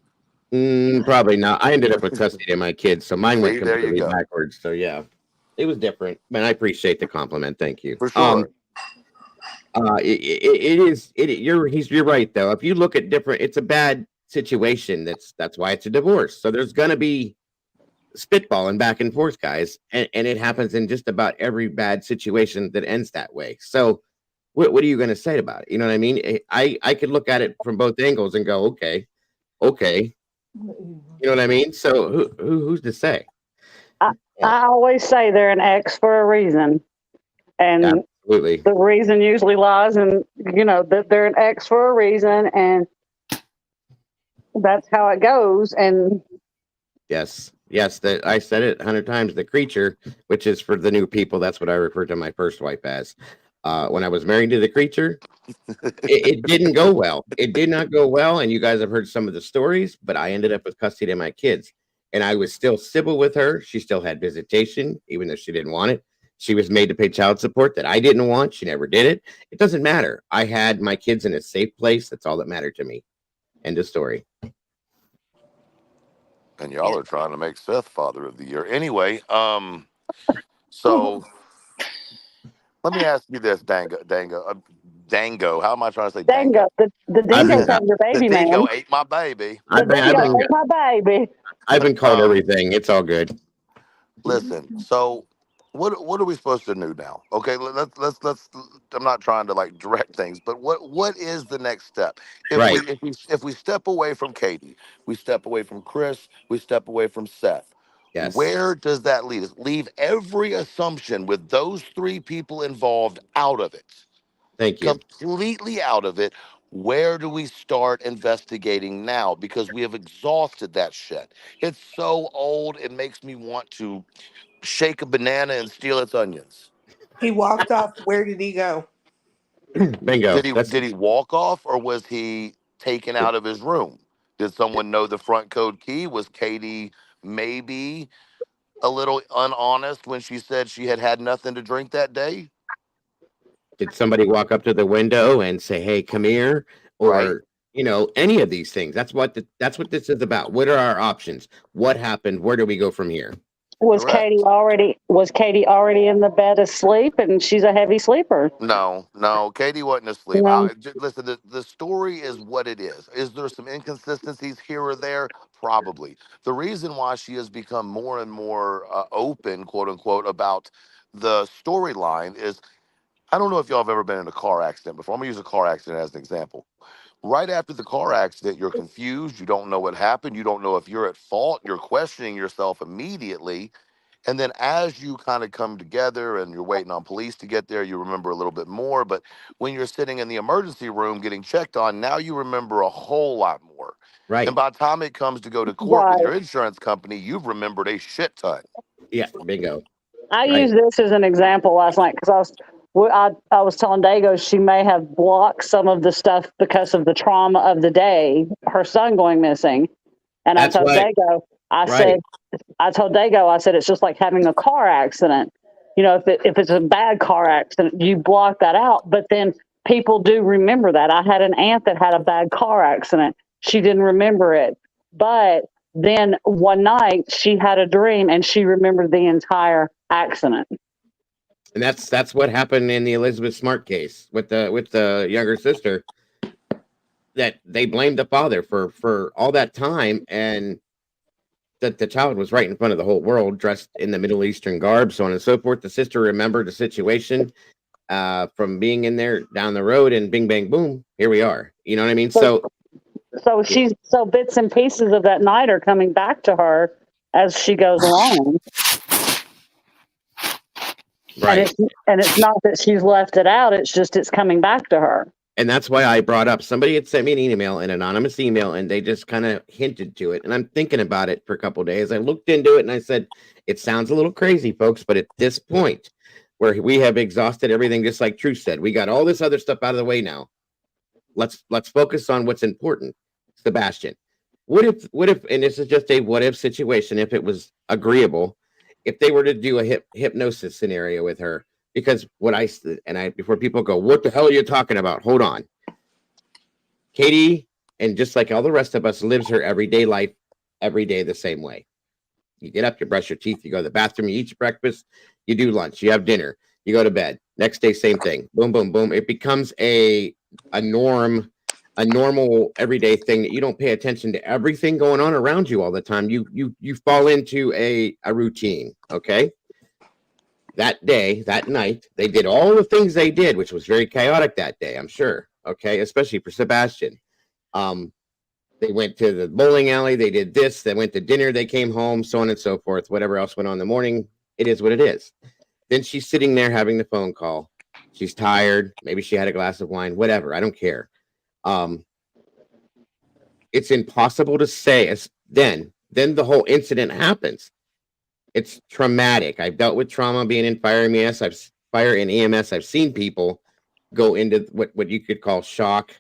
Probably not. I ended up with custody of my kids, so mine went See, there you completely go. backwards. So yeah, it was different. Man, I appreciate the compliment. Thank you. For sure. You're right though. If you look at different, it's a bad situation. That's why it's a divorce. So there's gonna be spitballing back and forth, guys, and it happens in just about every bad situation that ends that way. So what are you gonna say about it? You know what I mean? I could look at it from both angles and go, okay. You know what I mean? So who's to say? I always say they're an ex for a reason. And Absolutely. the reason usually lies in, that they're an ex for a reason. And that's how it goes. And Yes. That I said it 100 times. The creature, which is for the new people, that's what I referred to my first wife as. When I was married to the creature, it didn't go well. It did not go well, and you guys have heard some of the stories. But I ended up with custody of my kids, and I was still civil with her. She still had visitation, even though she didn't want it. She was made to pay child support that I didn't want. She never did it. It doesn't matter. I had my kids in a safe place. That's all that mattered to me. End of story. And y'all are trying to make Seth Father of the Year. Anyway, so let me ask you this, Dango. How am I trying to say Dango, Dango? the dingo's on your The baby, man. dingo ate my baby. The dingo ate my baby. I've been called everything. It's all good. Listen, so what are we supposed to do now? Okay, let's. I'm not trying to like direct things, but what is the next step? Right. If we step away from Katie, we step away from Chris, we step away from Seth. Yes. Where does that lead us? Leave every assumption with those three people involved out of it. Thank you. Completely out of it. Where do we start investigating now? Because we have exhausted that shit. It's so old, it makes me want to shake a banana and steal its onions. He walked off. Where did he go? Bingo. Did he walk off or was he taken out of his room? Did someone know the front code key? Was Katie maybe a little unhonest when she said she had nothing to drink that day? Did somebody walk up to the window and say, "Hey, come here," or Right. Any of these things? That's what this is about. What are our options? What happened? Where do we go from here? Was Correct. Katie already in the bed asleep, and she's a heavy sleeper? No, Katie wasn't asleep. No. Listen, the story is what it is. Is there some inconsistencies here or there? Probably. The reason why she has become more and more open, quote unquote, about the storyline is I don't know if y'all have ever been in a car accident before. I'm going to use a car accident as an example. Right after the car accident, you're confused. You don't know what happened. You don't know if you're at fault. You're questioning yourself immediately. And then as you kind of come together and you're waiting on police to get there, you remember a little bit more. But when you're sitting in the emergency room getting checked on, now you remember a whole lot more. Right. And by the time it comes to go to court with your insurance company, you've remembered a shit ton. Yeah, bingo. I used this as an example last night because I was telling Dago she may have blocked some of the stuff because of the trauma of the day, her son going missing. And That's I told why- Dago, I said, it's just like having a car accident. You know, if it's a bad car accident, you block that out. But then people do remember that. I had an aunt that had a bad car accident. She didn't remember it. But then one night she had a dream and she remembered the entire accident. And that's what happened in the Elizabeth Smart case with the younger sister. That they blamed the father for all that time, and that the child was right in front of the whole world, dressed in the Middle Eastern garb, so on and so forth. The sister remembered the situation from being in there down the road, and bing, bang, boom, here we are. You know what I mean? So bits and pieces of that night are coming back to her as she goes along. Right. And it's not that she's left it out, it's just it's coming back to her. And that's why I brought up, somebody had sent me an email, an anonymous email, and they just kind of hinted to it. And I'm thinking about it for a couple of days. I looked into it and I said, it sounds a little crazy, folks, but at this point where we have exhausted everything, just like Truth said, we got all this other stuff out of the way now. Let's focus on what's important. Sebastian, what if, and this is just a what if situation, if it was agreeable, if they were to do a hypnosis scenario with her, because before people go, what the hell are you talking about? Hold on. Katie, and just like all the rest of us, lives her everyday life every day the same way. You get up, you brush your teeth, you go to the bathroom, you eat your breakfast, you do lunch, you have dinner, you go to bed. Next day, same thing. Boom, boom, boom. It becomes a normal everyday thing that you don't pay attention to everything going on around you all the time. You fall into a routine, okay? That day, that night, they did all the things they did, which was very chaotic that day, I'm sure. Okay, especially for Sebastian. They went to the bowling alley, they did this, they went to dinner, they came home, so on and so forth. Whatever else went on in the morning, it is what it is. Then she's sitting there having the phone call. She's tired, maybe she had a glass of wine, whatever, I don't care. It's impossible to say. Then the whole incident happens. It's traumatic. I've dealt with trauma being in fire and EMS. I've seen people go into what you could call shock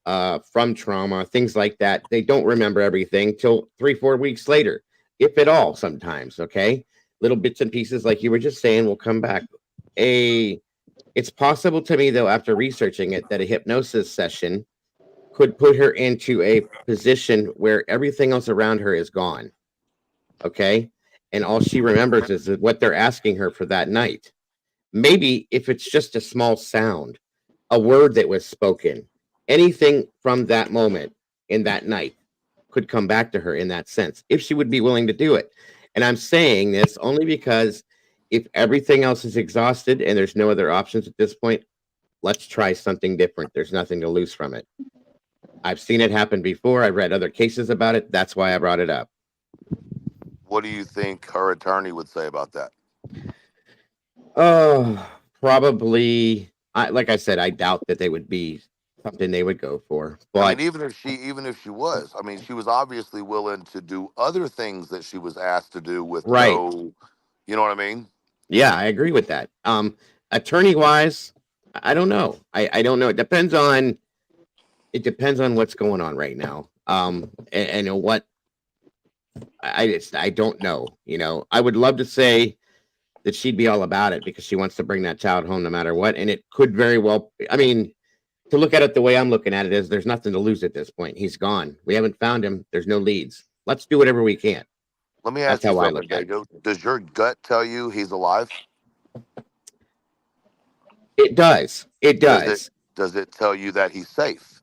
from trauma, things like that. They don't remember everything till 3-4 weeks later, if at all, sometimes. Okay, little bits and pieces, like you were just saying, will come back. It's possible to me, though, after researching it, that a hypnosis session could put her into a position where everything else around her is gone. Okay. And all she remembers is what they're asking her for that night. Maybe if it's just a small sound, a word that was spoken, anything from that moment in that night could come back to her in that sense, if she would be willing to do it. And I'm saying this only because if everything else is exhausted and there's no other options at this point, let's try something different. There's nothing to lose from it. I've seen it happen before. I've read other cases about it. That's why I brought it up. What do you think her attorney would say about that? Oh, probably. Like I said, I doubt that they would be something they would go for. But I mean, even if she was, I mean, she was obviously willing to do other things that she was asked to do with no, you know what I mean? Yeah, I agree with that. Attorney wise, I don't know. I don't know. It depends on what's going on right now. And what I don't know. You know, I would love to say that she'd be all about it because she wants to bring that child home no matter what. And it could very well, I mean, to look at it the way I'm looking at it is there's nothing to lose at this point. He's gone. We haven't found him. There's no leads. Let's do whatever we can. Let me That's ask you how I something, look at it. Dago. Does your gut tell you he's alive? It does. It does. Does it tell you that he's safe?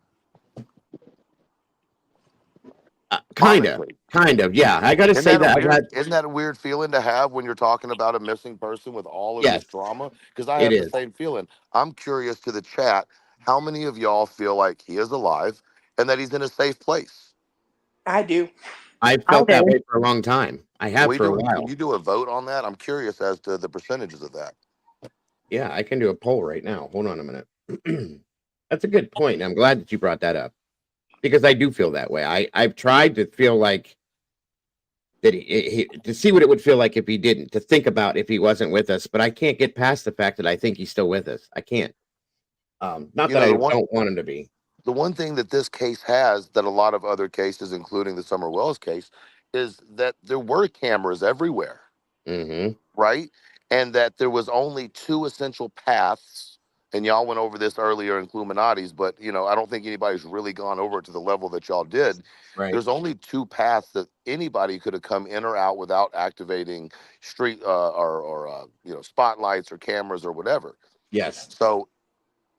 Kind of. Honestly. Kind of. Yeah. I got to Isn't say that a that I've weird? had. Isn't that a weird feeling to have when you're talking about a missing person with all of this Yes, drama? Because I it have the is. same feeling. I'm curious to the chat. How many of y'all feel like he is alive and that he's in a safe place? I do. I've I felt that do. way for a long time. I Can have we for a do? Can while. you do a vote on that? I'm curious as to the percentages of that. Yeah, I can do a poll right now. Hold on a minute. That's a good point. I'm glad that you brought that up because I do feel that way. I've tried to feel like that to see what it would feel like if he didn't, to think about if he wasn't with us, but I can't get past the fact that I think he's still with us. I can't. Not You that know, I don't want him to be. the one thing that this case has that a lot of other cases, including the Summer Wells case, is that there were cameras everywhere, Mm-hmm. right? And that there was only two essential paths. And y'all went over this earlier in Illuminati's, but I don't think anybody's really gone over it to the level that y'all did. Right. There's only two paths that anybody could have come in or out without activating street or spotlights or cameras or whatever. Yes. So,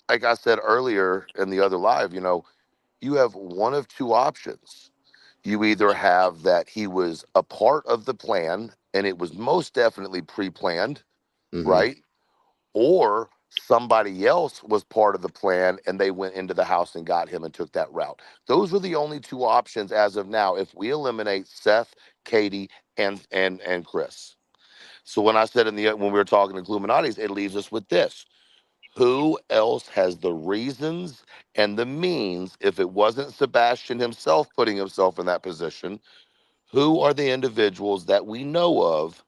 like I said earlier in the other live, you have one of two options. You either have that he was a part of the plan and it was most definitely pre-planned, Mm-hmm. right? Or somebody else was part of the plan and they went into the house and got him and took that route. Those are the only two options as of now if we eliminate Seth, Katie, and Chris. So when I said when we were talking to Illuminati's, it leaves us with this. Who else has the reasons and the means, if it wasn't Sebastian himself putting himself in that position? Who are the individuals that we know of,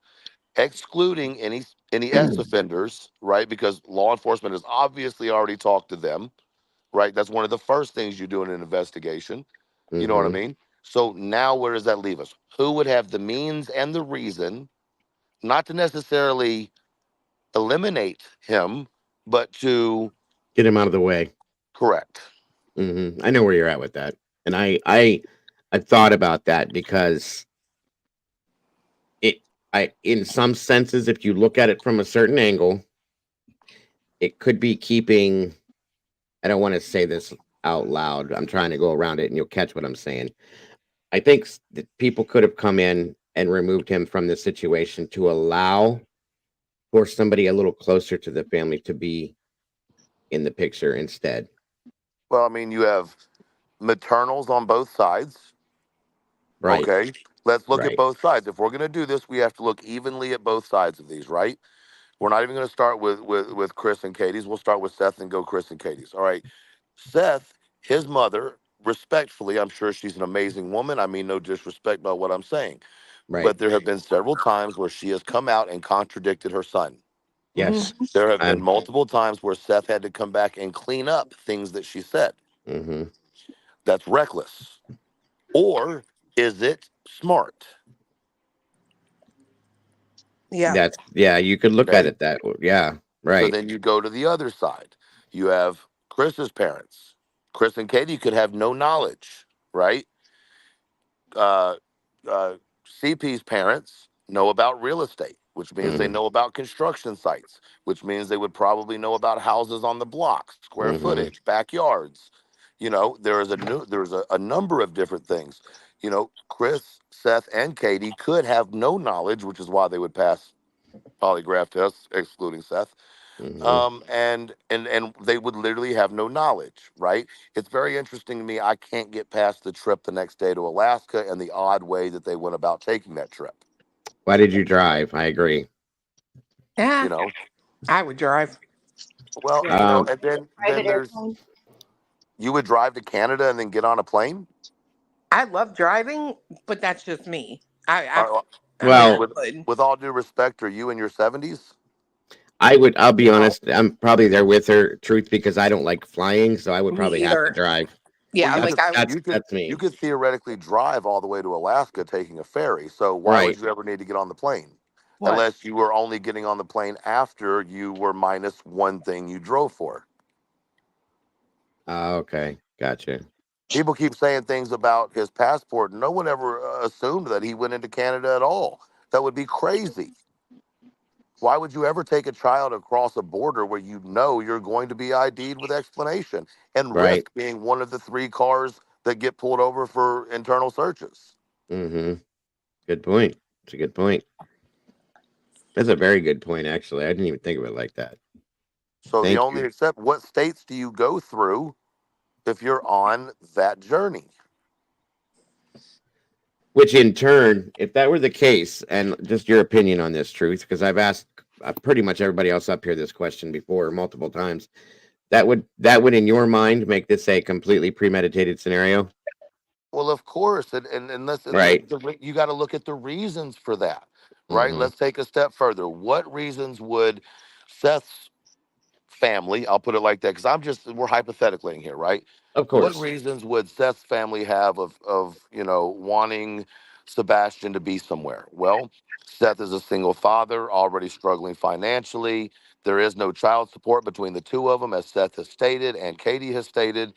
excluding any ex-offenders, right? Because law enforcement has obviously already talked to them, right? That's one of the first things you do in an investigation. You know what I Mm-hmm. mean? So now where does that leave us? Who would have the means and the reason, not to necessarily eliminate him, but to Get him out of the way. correct? Mm-hmm. I know where you're at with that, and I've thought about that because in some senses, if you look at it from a certain angle, it could be keeping. I don't want to say this out loud. I'm trying to go around it, and you'll catch what I'm saying. I think that people could have come in and removed him from this situation to allow for somebody a little closer to the family to be in the picture instead. Well, I mean, you have maternals on both sides. Right. Okay. Let's look at Right. both sides. If we're going to do this, we have to look evenly at both sides of these, right? We're not even going to start with Chris and Katie's. We'll start with Seth and go Chris and Katie's. All right. Seth, his mother, respectfully, I'm sure she's an amazing woman. I mean, no disrespect by what I'm saying. Right. But there have been several times where she has come out and contradicted her son. Yes. There have been multiple times where Seth had to come back and clean up things that she said. Mm-hmm. That's reckless. Or is it smart? Yeah. You could look at Okay. it that way. Yeah. So Right. then you go to the other side. You have Chris's parents. Chris and Katie could have no knowledge, right? Uh, uh, CP's parents know about real estate, which means they Mm-hmm. know about construction sites, which means they would probably know about houses on the block, square Mm-hmm. footage, backyards. There's a number of different things. Chris, Seth, and Katie could have no knowledge, which is why they would pass polygraph tests, excluding Seth. Mm-hmm. And they would literally have no knowledge, right? It's very interesting to me. I can't get past the trip the next day to Alaska and the odd way that they went about taking that trip. Why did you drive? I agree. Yeah. You know, I would drive. well, Um, and then Private there's airplane. you would drive to Canada and then get on a plane. I love driving, but that's just me. Uh, I mean, I well, would. with all due respect, are you in your 70s? I'll be No, honest. I'm probably there with her, truth, because I don't like flying, so I would me probably have to either. drive. Well, Yeah, you That's like could I that's you could that's you me. could theoretically drive all the way to Alaska taking a ferry. So why would Right. you ever need to get on the plane? what? Unless you were only getting on the plane after you were minus one thing you drove for. Okay. Gotcha. People keep saying things about his passport. No one ever assumed that he went into Canada at all. That would be crazy. Why would you ever take a child across a border where you know you're going to be ID'd with explanation and Right. risk being one of the 3 cars that get pulled over for internal searches? Mm-hmm. Good point. It's a good point. That's a very good point, actually. I didn't even think of it like that. So the Thank only you. except, what states do you go through if you're on that journey? Which in turn, if that were the case, and just your opinion on this, Truth, because I've asked pretty much everybody else up here this question before multiple times, that would in your mind make this a completely premeditated scenario? Well, of course, and listen, Right. you got to look at the reasons for that, right? Mm-hmm. Let's take a step further. What reasons would Seth's family, I'll put it like that, because we're hypothetically here, right? Of What course. reasons would Seth's family have of wanting Sebastian to be somewhere? Well, Seth is a single father, already struggling financially. There is no child support between the 2 of them, as Seth has stated and Katie has stated.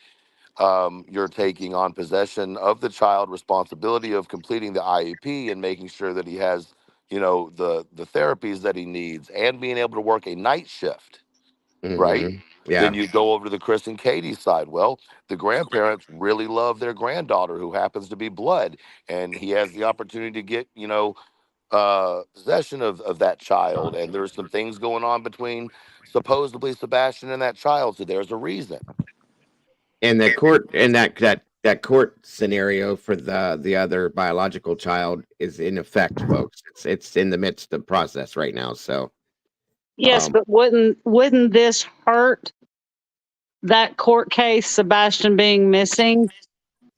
You're taking on possession of the child, responsibility of completing the IEP and making sure that he has, the therapies that he needs, and being able to work a night shift, right? Mm-hmm. Yeah. Then you go over to the Chris and Katie side. Well, the grandparents really love their granddaughter, who happens to be blood, and he has the opportunity to get, possession of that child. And there's some things going on between supposedly Sebastian and that child. So there's a reason. And the court and that court scenario for the other biological child is in effect, folks. It's in the midst of process right now. So Yes, but wouldn't this hurt that court case, Sebastian being missing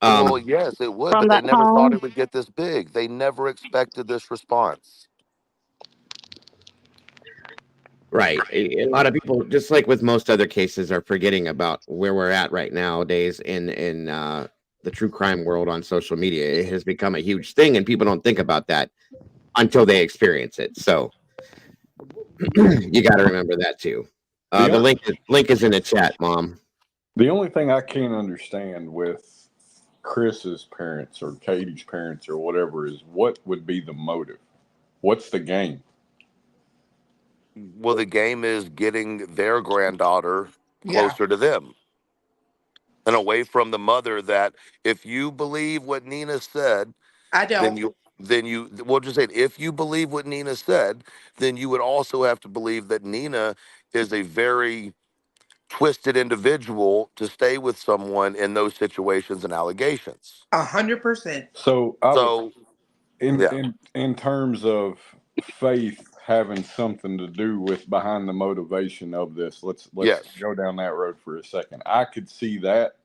Well, yes, it would, from but they that never thought home? it would get this big. They never expected this response. right. A lot of people, just like with most other cases, are forgetting about where we're at right nowadays in the true crime world on social media. It has become a huge thing, and people don't think about that until they experience it. So you got to remember that too. The link is in the chat, Mom. The only thing I can't understand with Chris's parents or Katie's parents or whatever is what would be the motive? What's the game? Well, the game is getting their granddaughter Yeah. closer to them and away from the mother. That, if you believe what Nina said, I then don't. we'll just say, if you believe what Nina said, then you would also have to believe that Nina is a very twisted individual to stay with someone in those situations and allegations. 100%. So So, yeah. in terms of faith having something to do with behind the motivation of this, let's Yes. go down that road for a second. I could see that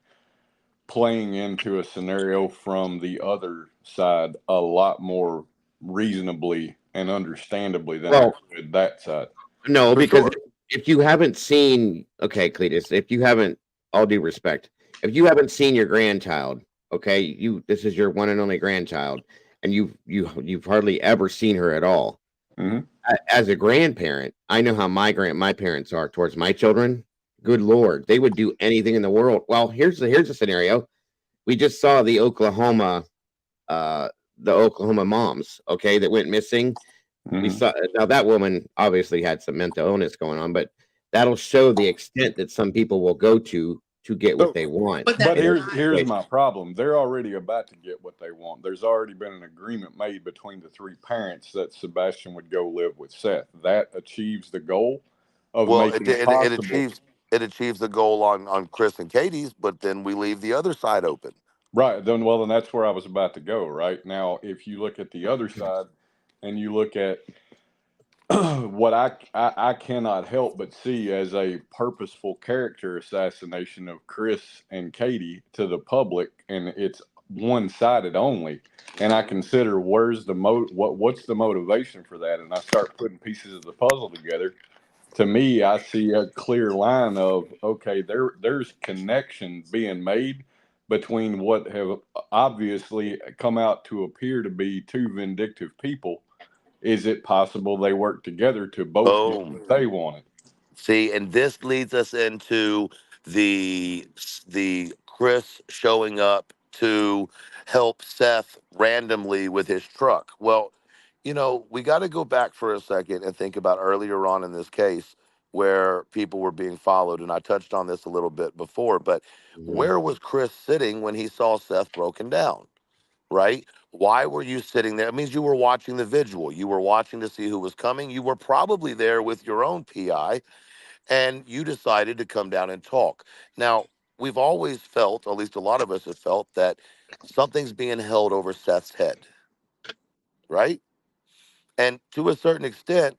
playing into a scenario from the other side a lot more reasonably and understandably than I could that side. No, For because sure. if you haven't seen, okay, Cletus, if you haven't, all due respect, if you haven't seen your grandchild, okay, this is your one and only grandchild, and you've hardly ever seen her at all. Mhm. As a grandparent, I know how my parents are towards my children. Good Lord, they would do anything in the world. Well, here's a scenario. We just saw the Oklahoma moms, okay, that went missing. We saw, now that woman obviously had some mental illness going on, but that'll show the extent that some people will go to get what they want. But here's my problem. They're already about to get what they want. There's already been an agreement made between the 3 parents that Sebastian would go live with Seth. That achieves the goal of making it possible. It achieves the goal on Chris and Katie's, but then we leave the other side open. Right. Then that's where I was about to go. Right now, if you look at the other side and you look at what I cannot help but see as a purposeful character assassination of Chris and Katie to the public, and it's one-sided only, and I consider what's the motivation for that, and I start putting pieces of the puzzle together. To me, I see a clear line of, okay, there's connection being made between what have obviously come out to appear to be 2 vindictive people. Is it possible they work together to both get what they wanted? See, and this leads us into the Chris showing up to help Seth randomly with his truck. Well, we got to go back for a second and think about earlier on in this case where people were being followed. And I touched on this a little bit before, but where was Chris sitting when he saw Seth broken down? Right? Why were you sitting there? It means you were watching the visual. You were watching to see who was coming. You were probably there with your own PI, and you decided to come down and talk. Now, we've always felt, at least a lot of us have felt, that something's being held over Seth's head, right? And to a certain extent,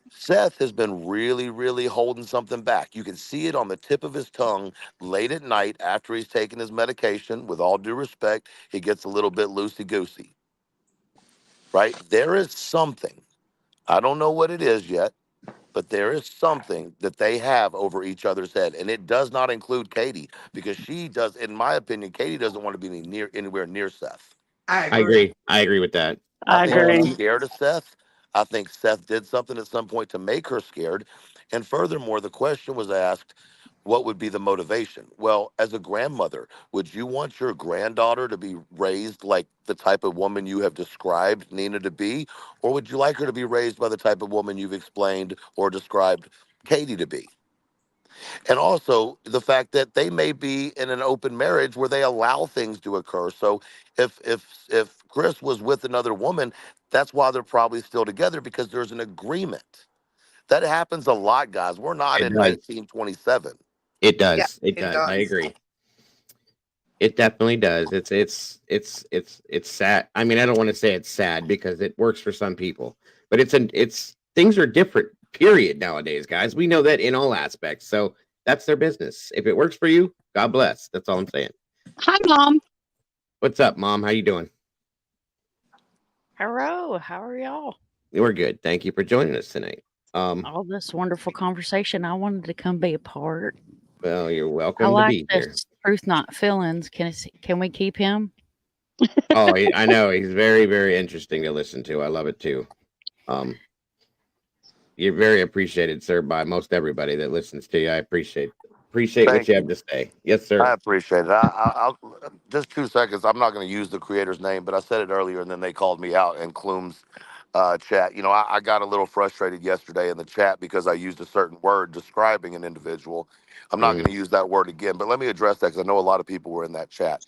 Seth has been really, really holding something back. You can see it on the tip of his tongue late at night after he's taken his medication. With all due respect, he gets a little bit loosey-goosey, right? There is something, I don't know what it is yet, but there is something that they have over each other's head. And it does not include Katie, because she does, in my opinion, Katie doesn't want to be anywhere near Seth. I agree. I agree with that. I think she's scared of Seth. I think Seth did something at some point to make her scared. And furthermore, the question was asked, what would be the motivation? Well, as a grandmother, would you want your granddaughter to be raised like the type of woman you have described Nina to be? Or would you like her to be raised by the type of woman you've explained or described Katie to be? And also the fact that they may be in an open marriage where they allow things to occur. So if Chris was with another woman, that's why they're probably still together, because there's an agreement. That happens a lot, guys. We're not It in does. 1927. It does. Yeah, It it does. I does. agree. It definitely does. It's sad. I mean, I don't want to say it's sad because it works for some people, but it's things are different. Period. Nowadays, guys, we know that in all aspects. So that's their business. If it works for you, God bless. That's all I'm saying. Hi, Mom. What's up, Mom? How you doing? Hello. How are y'all? We're good. Thank you for joining us tonight. All this wonderful conversation. I wanted to come be a part. Well, you're I welcome to like be here. this Truth Not Feelings. Can we keep him? Oh, I know he's very, very interesting to listen to. I love it too. You're very appreciated, sir, by most everybody that listens to you. I appreciate what Thank you have you. to say. Yes, I sir. appreciate it. I'll just 2 seconds. I'm not going to use the creator's name, but I said it earlier, and then they called me out in Klum's chat. I got a little frustrated yesterday in the chat because I used a certain word describing an individual. I'm not going to use that word again, but let me address that because I know a lot of people were in that chat.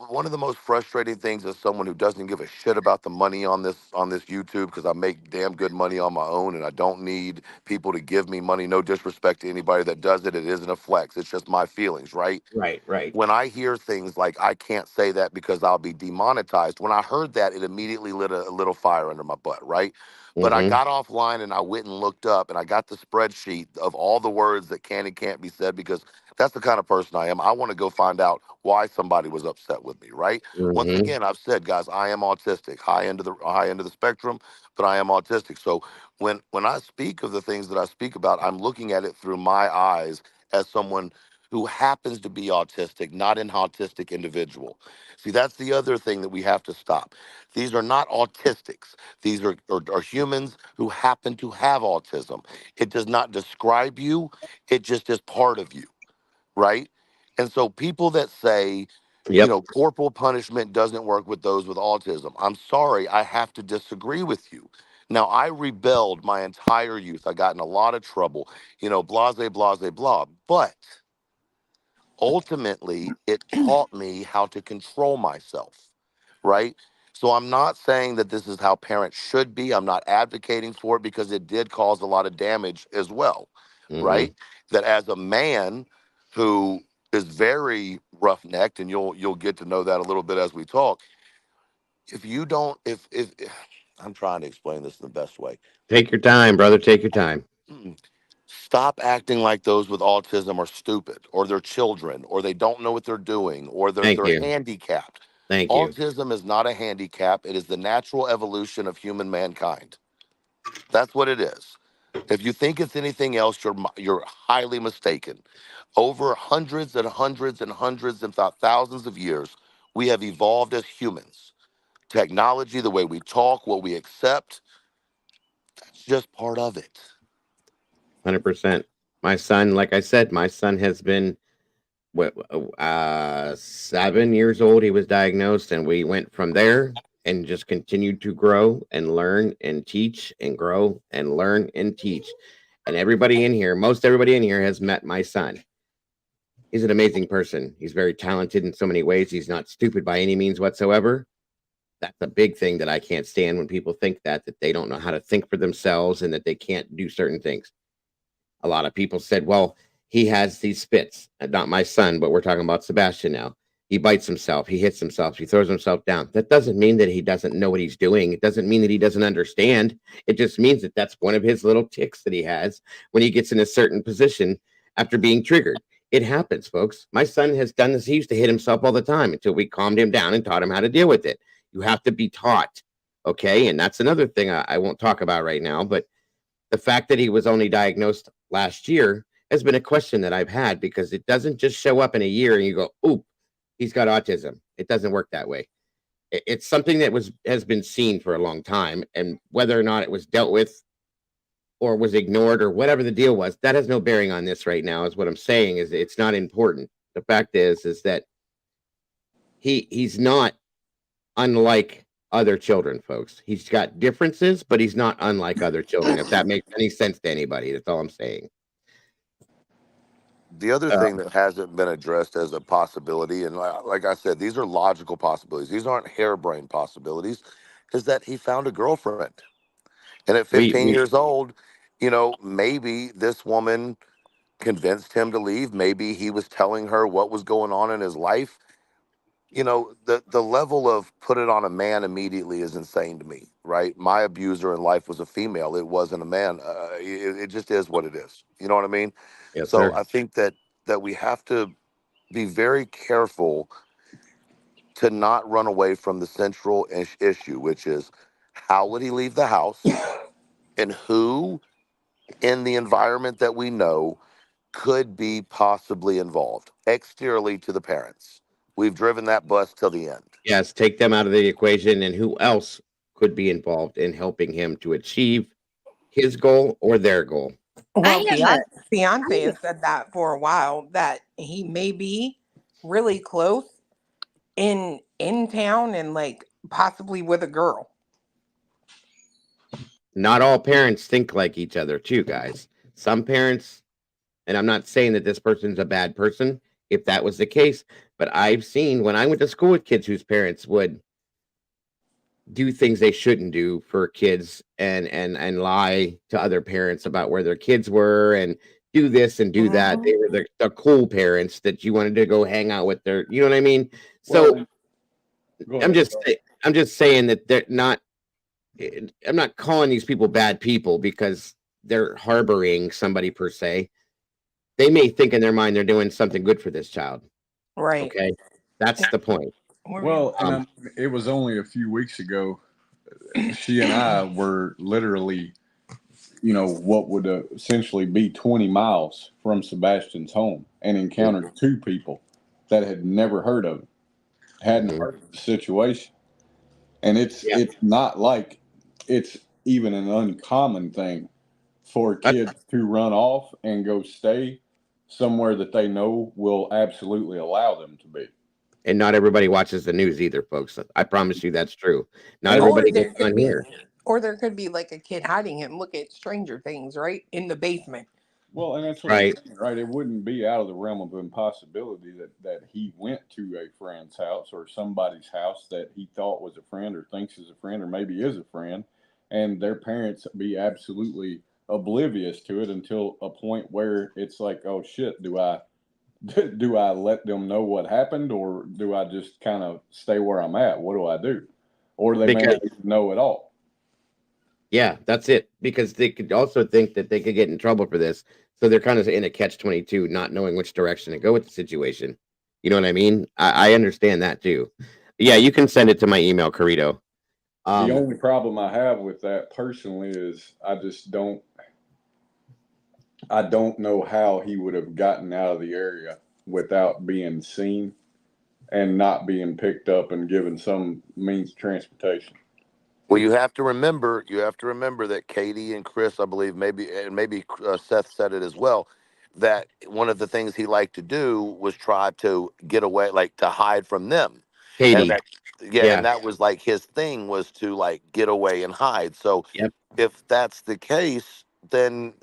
One of the most frustrating things as someone who doesn't give a shit about the money on this YouTube, because I make damn good money on my own and I don't need people to give me money. No disrespect to anybody that does it. It isn't a flex. It's just my feelings, right? Right. When I hear things like I can't say that because I'll be demonetized, when I heard that, it immediately lit a little fire under my butt, right? But I got offline and I went and looked up and I got the spreadsheet of all the words that can and can't be said, because that's the kind of person I am. I want to go find out why somebody was upset with me, right? Once again, I've said, guys, I am autistic, high end of the spectrum, but I am autistic. So when I speak of the things that I speak about, I'm looking at it through my eyes as someone who happens to be autistic, not an autistic individual. See, that's the other thing that we have to stop. These are not autistics. These are humans who happen to have autism. It does not describe you. It just is part of you, right? And so people that say, corporal punishment doesn't work with those with autism, I'm sorry, I have to disagree with you. Now, I rebelled my entire youth. I got in a lot of trouble, blase, blase, blah. But ultimately, it taught me how to control myself, right? So I'm not saying that this is how parents should be. I'm not advocating for it, because it did cause a lot of damage as well, right? That as a man who is very rough-necked, and you'll get to know that a little bit as we talk. If you don't, if I'm trying to explain this in the best way. Take your time, brother. Take your time. Stop acting like those with autism are stupid, or they're children, or they don't know what they're doing, or Thank they're you. handicapped. Thank you. Autism is not a handicap. It is the natural evolution of human mankind. That's what it is. If you think it's anything else, you're highly mistaken. Over hundreds and hundreds and hundreds and thousands of years, we have evolved as humans. Technology, the way we talk, what we accept, that's just part of it. 100%. My son, like I said, my son has been 7 years old, he was diagnosed, and we went from there and just continued to grow and learn and teach and grow and learn and teach. And everybody in here, most everybody in here has met my son. He's an amazing person. He's very talented in so many ways. He's not stupid by any means whatsoever. That's a big thing that I can't stand, when people think that they don't know how to think for themselves and that they can't do certain things. A lot of people said, well, he has these fits. Not my son, but we're talking about Sebastian now. He bites himself, he hits himself, he throws himself down. That doesn't mean that he doesn't know what he's doing. It doesn't mean that he doesn't understand. It just means that that's one of his little ticks that he has when he gets in a certain position after being triggered. It happens, folks. My son has done this. He used to hit himself all the time until we calmed him down and taught him how to deal with it. You have to be taught. Okay. And that's another thing I won't talk about right now, but the fact that he was only diagnosed last year has been a question that I've had, because it doesn't just show up in a year and you go, "Oop, he's got autism." It doesn't work that way. It's something that has been seen for a long time, and whether or not it was dealt with or was ignored or whatever the deal was, that has no bearing on this right now. Is what I'm saying. Is it's not important. The fact is that he's not unlike other children, folks. He's got differences, but he's not unlike other children, if that makes any sense to anybody. That's all I'm saying. The other thing that hasn't been addressed as a possibility, and like I said, these are logical possibilities. These aren't harebrained possibilities, is that he found a girlfriend. And at 15 years old, maybe this woman convinced him to leave. Maybe he was telling her what was going on in his life. The level of put it on a man immediately is insane to me, right? My abuser in life was a female. It wasn't a man. It just is what it is. You know what I mean? Yes, So sir. I think that we have to be very careful to not run away from the central issue, which is how would he leave the house, and who in the environment that we know could be possibly involved exteriorly to the parents. We've driven that bus till the end. Yes, take them out of the equation, and who else could be involved in helping him to achieve his goal or their goal. Well, I have Beyonce has said that for a while, that he may be really close in town and like possibly with a girl. Not all parents think like each other, too, guys. Some parents, and I'm not saying that this person's a bad person if that was the case, but I've seen when I went to school with kids whose parents would do things they shouldn't do for kids, and lie to other parents about where their kids were and do this and do that. They were the cool parents that you wanted to go hang out with their, you know what I mean? So I'm just saying that they're not, I'm not calling these people bad people because they're harboring somebody per se. They may think in their mind they're doing something good for this child. Right. Okay. That's the point. Well, and it was only a few weeks ago. She and I were literally, what would essentially be 20 miles from Sebastian's home, and encountered two people that had never heard of him, hadn't heard of the situation. And it's not like it's even an uncommon thing for kids to run off and go stay somewhere that they know will absolutely allow them to be. And not everybody watches the news either, folks. I promise you that's true. Not everybody gets on here. Or there could be like a kid hiding him. Look at Stranger Things, right? In the basement. Well, and that's what I'm saying, right? It wouldn't be out of the realm of impossibility that he went to a friend's house or somebody's house that he thought was a friend or thinks is a friend or maybe is a friend, and their parents be absolutely oblivious to it until a point where it's like, oh shit, do I let them know what happened, or do I just kind of stay where I'm at? What do I do? Or they may not even know at all. Yeah, that's it. Because they could also think that they could get in trouble for this. So they're kind of in a catch-22, not knowing which direction to go with the situation. You know what I mean? I understand that too. Yeah, you can send it to my email, Carito. The only problem I have with that personally is I don't know how he would have gotten out of the area without being seen and not being picked up and given some means of transportation. Well, you have to remember that Katie and Chris, I believe, maybe Seth said it as well, that one of the things he liked to do was try to get away, like to hide from them. And Katie. that, yeah, and that was like his thing, was to like get away and hide. So Yep. if that's the case, then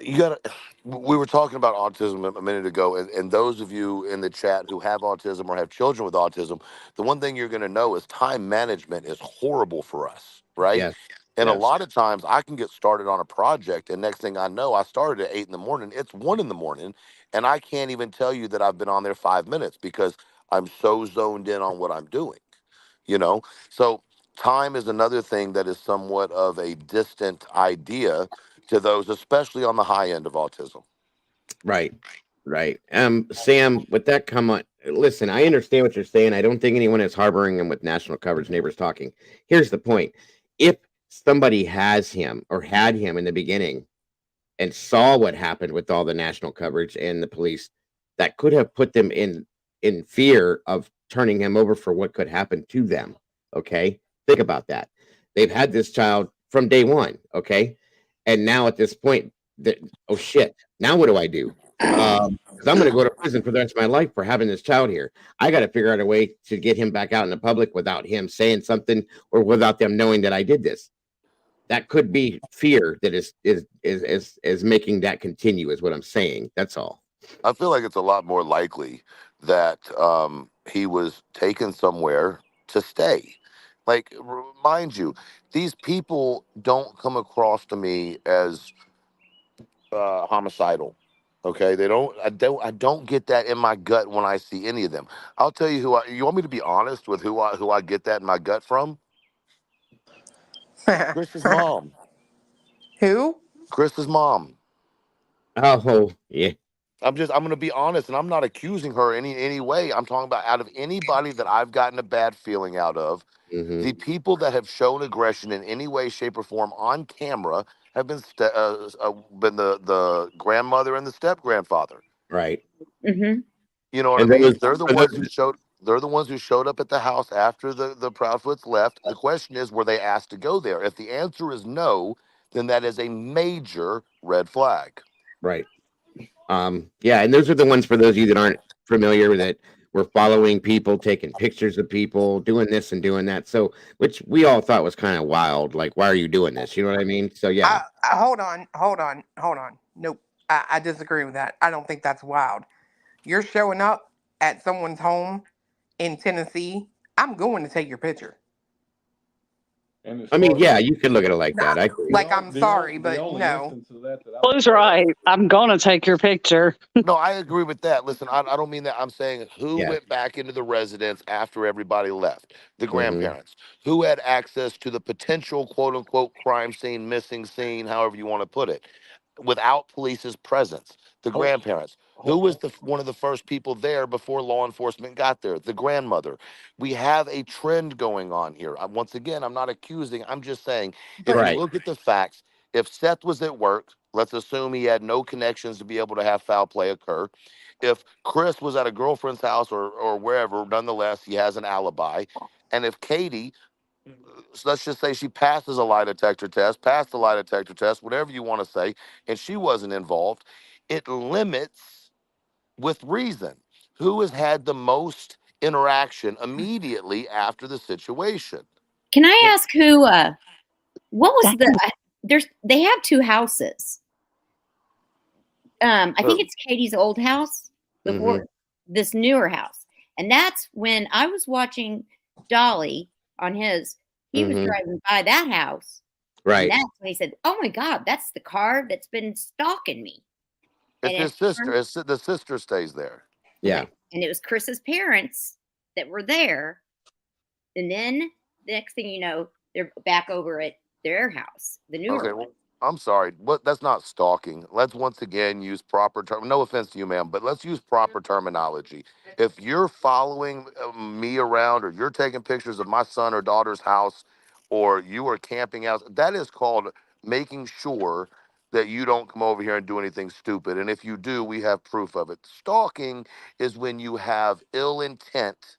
you gotta, we were talking about autism a minute ago, and those of you in the chat who have autism or have children with autism, the one thing you're going to know is time management is horrible for us, right? Yes. And a Yes. lot of times I can get started on a project, and next thing I know, I started at 8 in the morning, it's 1 in the morning, and I can't even tell you that I've been on there 5 minutes because I'm so zoned in on what I'm doing, you know? So time is another thing that is somewhat of a distant idea to those, especially on the high end of autism. Right. Right. Sam, with that come on, listen, I understand what you're saying. I don't think anyone is harboring him with national coverage neighbors talking. Here's the point. If somebody has him or had him in the beginning and saw what happened with all the national coverage and the police, that could have put them in fear of turning him over for what could happen to them. Okay? Think about that. They've had this child from day one, okay? And now at this point, oh shit, now what do I do? Because I'm going to go to prison for the rest of my life for having this child here. I got to figure out a way to get him back out in the public without him saying something or without them knowing that I did this. That could be fear that is making that continue, is what I'm saying. That's all. I feel like it's a lot more likely that he was taken somewhere to stay. Like, mind you, these people don't come across to me as homicidal. Okay, they don't. I don't get that in my gut when I see any of them. I'll tell you you want me to be honest with who I get that in my gut from? Chris's mom. Who? Chris's mom. Oh, yeah. I'm going to be honest, and I'm not accusing her any way. I'm talking about out of anybody that I've gotten a bad feeling out of, the people that have shown aggression in any way, shape, or form on camera have been the grandmother and the step grandfather. Right. Mm-hmm. You know what I mean? They're the ones who showed. They're the ones who showed up at the house after the Proudfoots left. The question is, were they asked to go there? If the answer is no, then that is a major red flag. Right. Yeah, and those are the ones, for those of you that aren't familiar, that were following people, taking pictures of people, doing this and doing that. So, which we all thought was kind of wild. Like, why are you doing this? You know what I mean? So, yeah. Hold on. Nope. I disagree with that. I don't think that's wild. You're showing up at someone's home in Tennessee. I'm going to take your picture. And I mean, yeah, you could look at it like that. I agree. Like, I'm sorry, but no. Blue's right. I'm gonna take your picture. No, I agree with that. Listen, I don't mean that. I'm saying who went back into the residence after everybody left? The grandparents. Who had access to the potential quote unquote crime scene, missing scene, however you want to put it, without police's presence? The grandparents. Who was one of the first people there before law enforcement got there? The grandmother. We have a trend going on here. Once again, I'm not accusing. I'm just saying, if you look at the facts, if Seth was at work, let's assume he had no connections to be able to have foul play occur. If Chris was at a girlfriend's house or wherever, nonetheless, he has an alibi. And if Katie, let's just say she passes a lie detector test, passed a lie detector test, whatever you want to say, and she wasn't involved, it limits with reason who has had the most interaction immediately after the situation. Can I ask who? What was they have 2 houses. I think it's Katie's old house before this newer house, and that's when I was watching Dolly on his. He was driving by that house, right? And that's when he said, "Oh my God, that's the car that's been stalking me." It's his sister. The sister stays there. Yeah. And it was Chris's parents that were there. And then the next thing you know, they're back over at their house, the newer one. Well, I'm sorry. That's not stalking. Let's once again use proper term. No offense to you, ma'am, but let's use proper terminology. If you're following me around, or you're taking pictures of my son or daughter's house, or you are camping out, that is called making sure that you don't come over here and do anything stupid. And if you do, we have proof of it. Stalking is when you have ill intent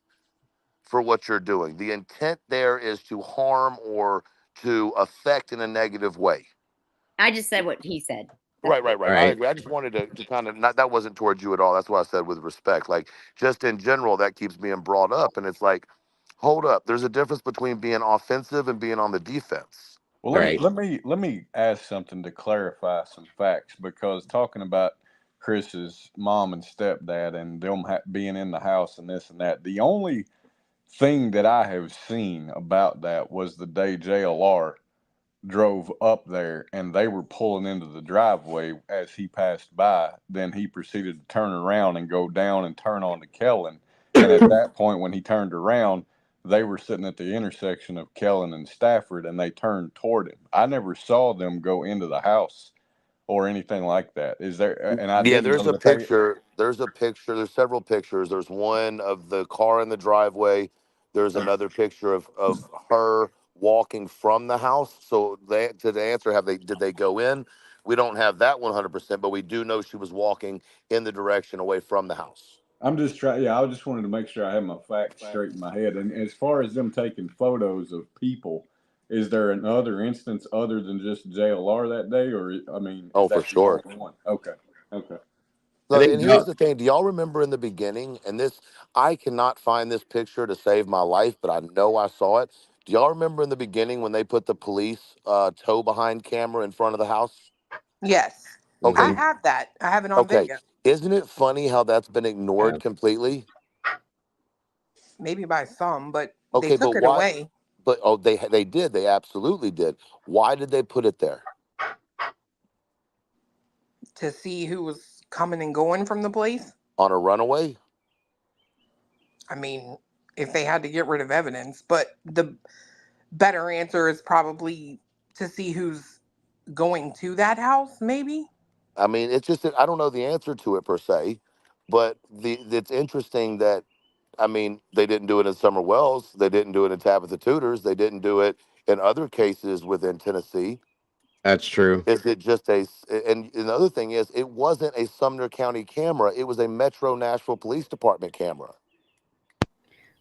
for what you're doing. The intent there is to harm or to affect in a negative way. I just said what he said. Right. I Right. agree. I just wanted to kind of not, that wasn't towards you at all. That's why I said with respect. Like just in general, that keeps being brought up, and it's like, hold up. There's a difference between being offensive and being on the defense. Well, Right. let me ask something to clarify some facts, because talking about Chris's mom and stepdad and them being in the house and this and that, the only thing that I have seen about that was the day JLR drove up there and they were pulling into the driveway as he passed by. Then he proceeded to turn around and go down and turn onto Kellen. And at that point, when he turned around, they were sitting at the intersection of Kellen and Stafford, and they turned toward him. I never saw them go into the house or anything like that. Is there? And I Yeah, didn't there's know a that they. picture. There's a picture. There's several pictures. There's one of the car in the driveway. There's another picture of her walking from the house. So they, to the answer, did they go in? We don't have that 100%, but we do know she was walking in the direction away from the house. I'm just trying. Yeah, I just wanted to make sure I had my facts straight in my head. And as far as them taking photos of people, is there another instance other than just JLR that day, or I mean, Oh, is for that the sure. only one? Okay. I No, think and here's the thing. Do y'all remember in the beginning? And this, I cannot find this picture to save my life, but I know I saw it. Do y'all remember in the beginning when they put the police tow behind camera in front of the house? Yes. I Okay. have that. I have it on Okay. video. Isn't it funny how that's been ignored completely? Maybe by some, but they Okay, but took it why? away But oh, they did. They absolutely did. Why did they put it there? to see who was coming and going from the place. On a runaway? I mean, if they had to get rid of evidence, but the better answer is probably to see who's going to that house, maybe. I mean, it's just that I don't know the answer to it per se, but it's interesting that I mean they didn't do it in Summer Wells, they didn't do it in Tabitha Tudors, they didn't do it in other cases within Tennessee. That's true. Is it just and another thing is it wasn't a Sumner County camera, it was a Metro Nashville Police Department camera.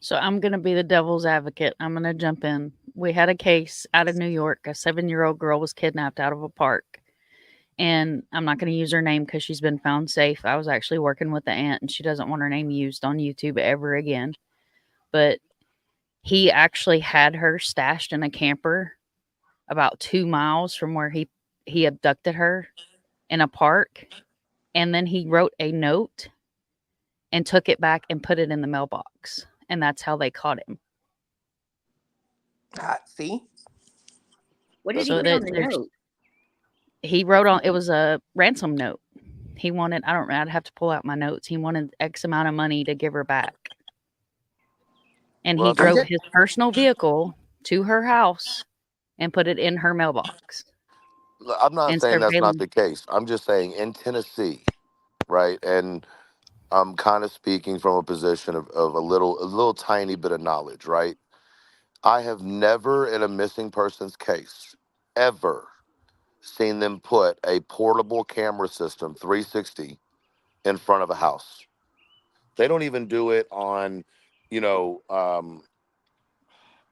So I'm going to be the devil's advocate. I'm going to jump in. We had a case out of New York. A 7-year-old girl was kidnapped out of a park. And I'm not going to use her name because she's been found safe. I was actually working with the aunt, and she doesn't want her name used on YouTube ever again. But he actually had her stashed in a camper about 2 miles from where he abducted her in a park. And then he wrote a note and took it back and put it in the mailbox. And that's how they caught him. See? What did So he put on the note? He wrote on, it was a ransom note. He wanted, I'd have to pull out my notes. He wanted X amount of money to give her back. And he drove his personal vehicle to her house and put it in her mailbox. I'm not And saying that's not surveillance. the case. I'm just saying in Tennessee, right? And I'm kind of speaking from a position of a little tiny bit of knowledge, right? I have never in a missing persons case ever seen them put a portable camera system 360 in front of a house. They don't even do it on, you know,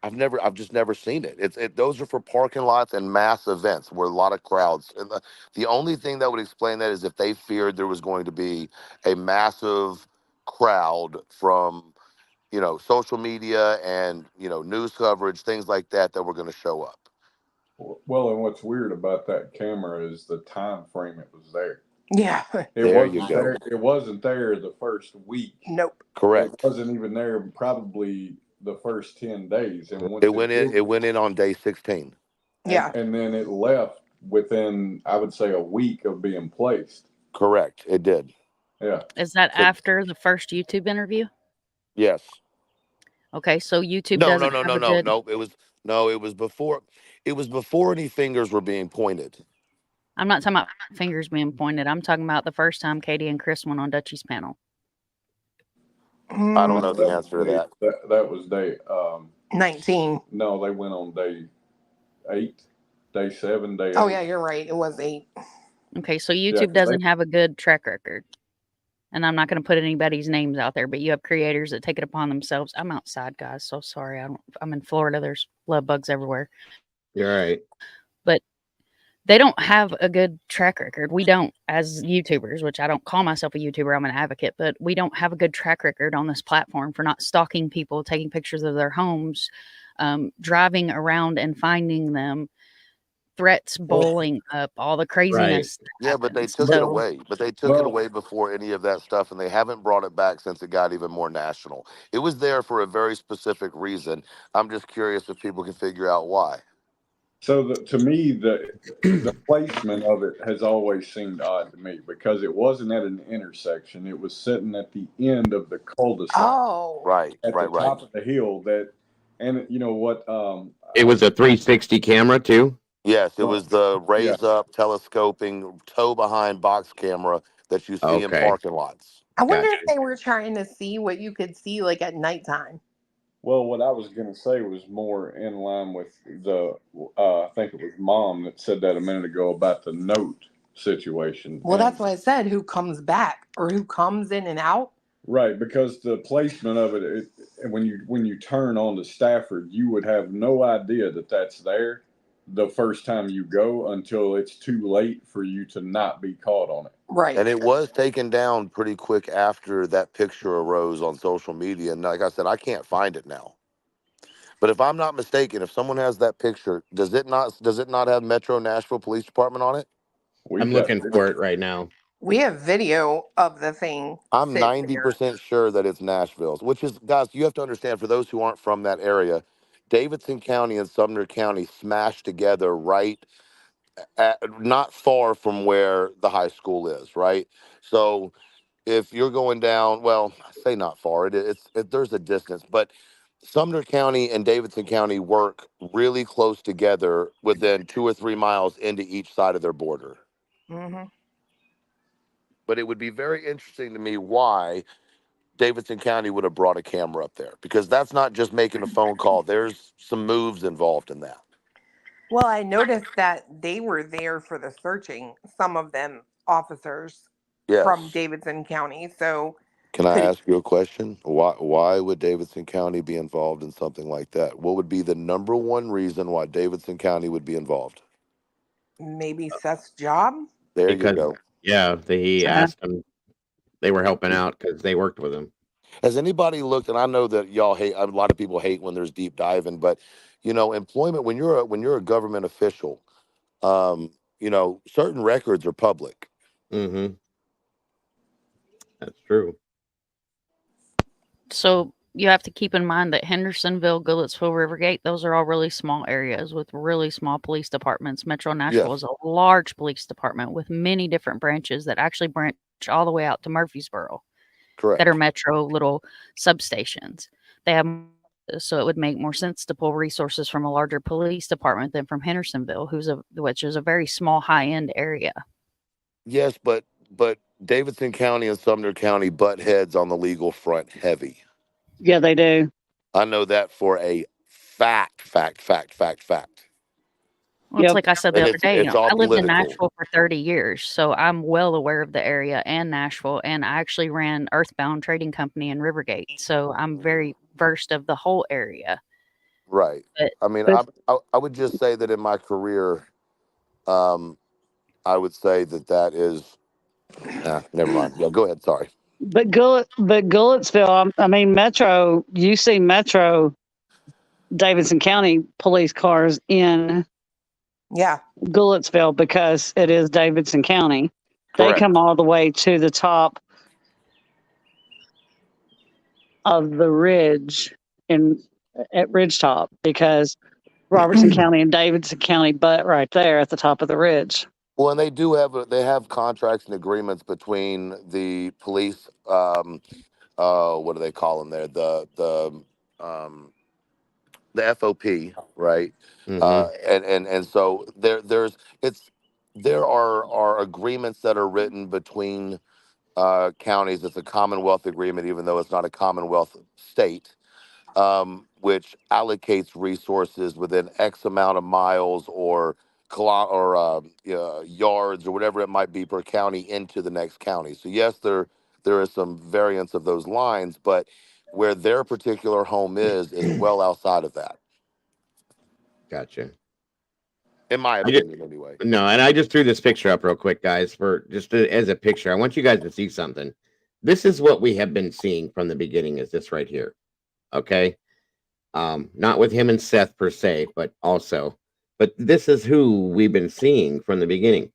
I've just never seen it. Those are for parking lots and mass events where a lot of crowds. And the only thing that would explain that is if they feared there was going to be a massive crowd from, social media and, news coverage, things like that were going to show up. Well, and what's weird about that camera is the time frame it was there. Yeah. There you go. It wasn't there the first week. Nope. Correct. It wasn't even there probably the first 10 days. And once It went in on day 16. Yeah. And then it left within, I would say, a week of being placed. Correct. It did. Yeah. Is that after the first YouTube interview? Yes. Okay, so YouTube No. doesn't have a good... It was before. It was before any fingers were being pointed. I'm not talking about fingers being pointed. I'm talking about the first time Katie and Chris went on Dutchie's panel. I don't know the answer to that. That was day 19. No, they went on day 8, day 7, day 8. Oh yeah, you're right. It was 8. Okay, so YouTube doesn't have a good track record. And I'm not going to put anybody's names out there, but you have creators that take it upon themselves. I'm outside, guys. So sorry. I'm in Florida. There's love bugs everywhere. You're right. But they don't have a good track record. We don't, as YouTubers, which I don't call myself a YouTuber, I'm an advocate, but we don't have a good track record on this platform for not stalking people, taking pictures of their homes, driving around and finding them, threats bowling up, all the craziness that Yeah, but they happens. took it So away. But they took it away before any of that stuff, and they haven't brought it back since it got even more national. It was there for a very specific reason. I'm just curious if people can figure out why. So to me, the placement of it has always seemed odd to me because it wasn't at an intersection. It was sitting at the end of the cul-de-sac. Oh, Right, at the top of the hill. And you know what? It was a 360 camera too. Yes, it was the Yeah. raise up, telescoping, tow behind box camera that you see in Okay. parking lots. I wonder Gotcha. if they were trying to see what you could see like at nighttime. Well, what I was going to say was more in line with the, I think it was Mom that said that a minute ago about the note situation. Well, And that's why I said who comes back or who comes in and out. right, because the placement of it, when you turn onto Stafford, you would have no idea that that's there the first time you go until it's too late for you to not be caught on it. Right. And it was taken down pretty quick after that picture arose on social media. And like I said, I can't find it now. But if I'm not mistaken, if someone has that picture, does it not have Metro Nashville Police Department on it? I'm looking for it right now. We have video of the thing. I'm sitting there. 90% sure that it's Nashville's, which is, guys, you have to understand, for those who aren't from that area, Davidson County and Sumner County smashed together right not far from where the high school is, right? So if you're going down, well, I say not far, there's a distance, but Sumner County and Davidson County work really close together within 2 or 3 miles into each side of their border. Mm-hmm. But it would be very interesting to me why Davidson County would have brought a camera up there, because that's not just making a phone call. There's some moves involved in that. Well, I noticed that they were there for the searching, some of them officers from Yes. Davidson County. So Can I could it ask you a question? Why would Davidson County be involved in something like that? What would be the number one reason why Davidson County would be involved? maybe Seth's job? There you Because go. he asked them. They were helping out because they worked with him. Has anybody looked, and I know that y'all hate, a lot of people hate when there's deep diving, but employment, when you're a government official, certain records are public. Mm-hmm. That's true. So you have to keep in mind that Hendersonville, Goodlettsville, Rivergate, those are all really small areas with really small police departments. Metro Nashville is a large police department with many different branches that actually branch all the way out to Murfreesboro. Correct. That are Metro little substations. They have, so it would make more sense to pull resources from a larger police department than from Hendersonville, which is a very small, high-end area. Yes, but Davidson County and Sumner County butt heads on the legal front heavy. Yeah, they do. I know that for a fact. Well, it's like I said the And other day, it's all I lived in political. Nashville for 30 years, so I'm well aware of the area and Nashville, and I actually ran Earthbound Trading Company in Rivergate, so I'm very versed of the whole area. Right. But, I mean, I would just say that in my career, I would say that is, never mind. Yeah, go ahead. Sorry. But Goodlettsville, I mean, Metro, you see Metro Davidson County police cars in Goodlettsville because it is Davidson County. Correct. They come all the way to the top of the ridge at Ridgetop because Robertson County and Davidson County butt right there at the top of the ridge. Well, and they have contracts and agreements between the police. What do they call them there? The FOP, right? And so there are agreements that are written between counties. It's a Commonwealth agreement, even though it's not a Commonwealth state, which allocates resources within X amount of miles or yards or whatever it might be per county into the next county. So yes, there is some variance of those lines, but where their particular home is well outside of that. Gotcha. in my I just, opinion, anyway. no, and I just threw this picture up real quick, guys, for just as a picture. I want you guys to see something. This is what we have been seeing from the beginning. Is this right here? Okay. Not with him and Seth per se, but also, but this is who we've been seeing from the beginning.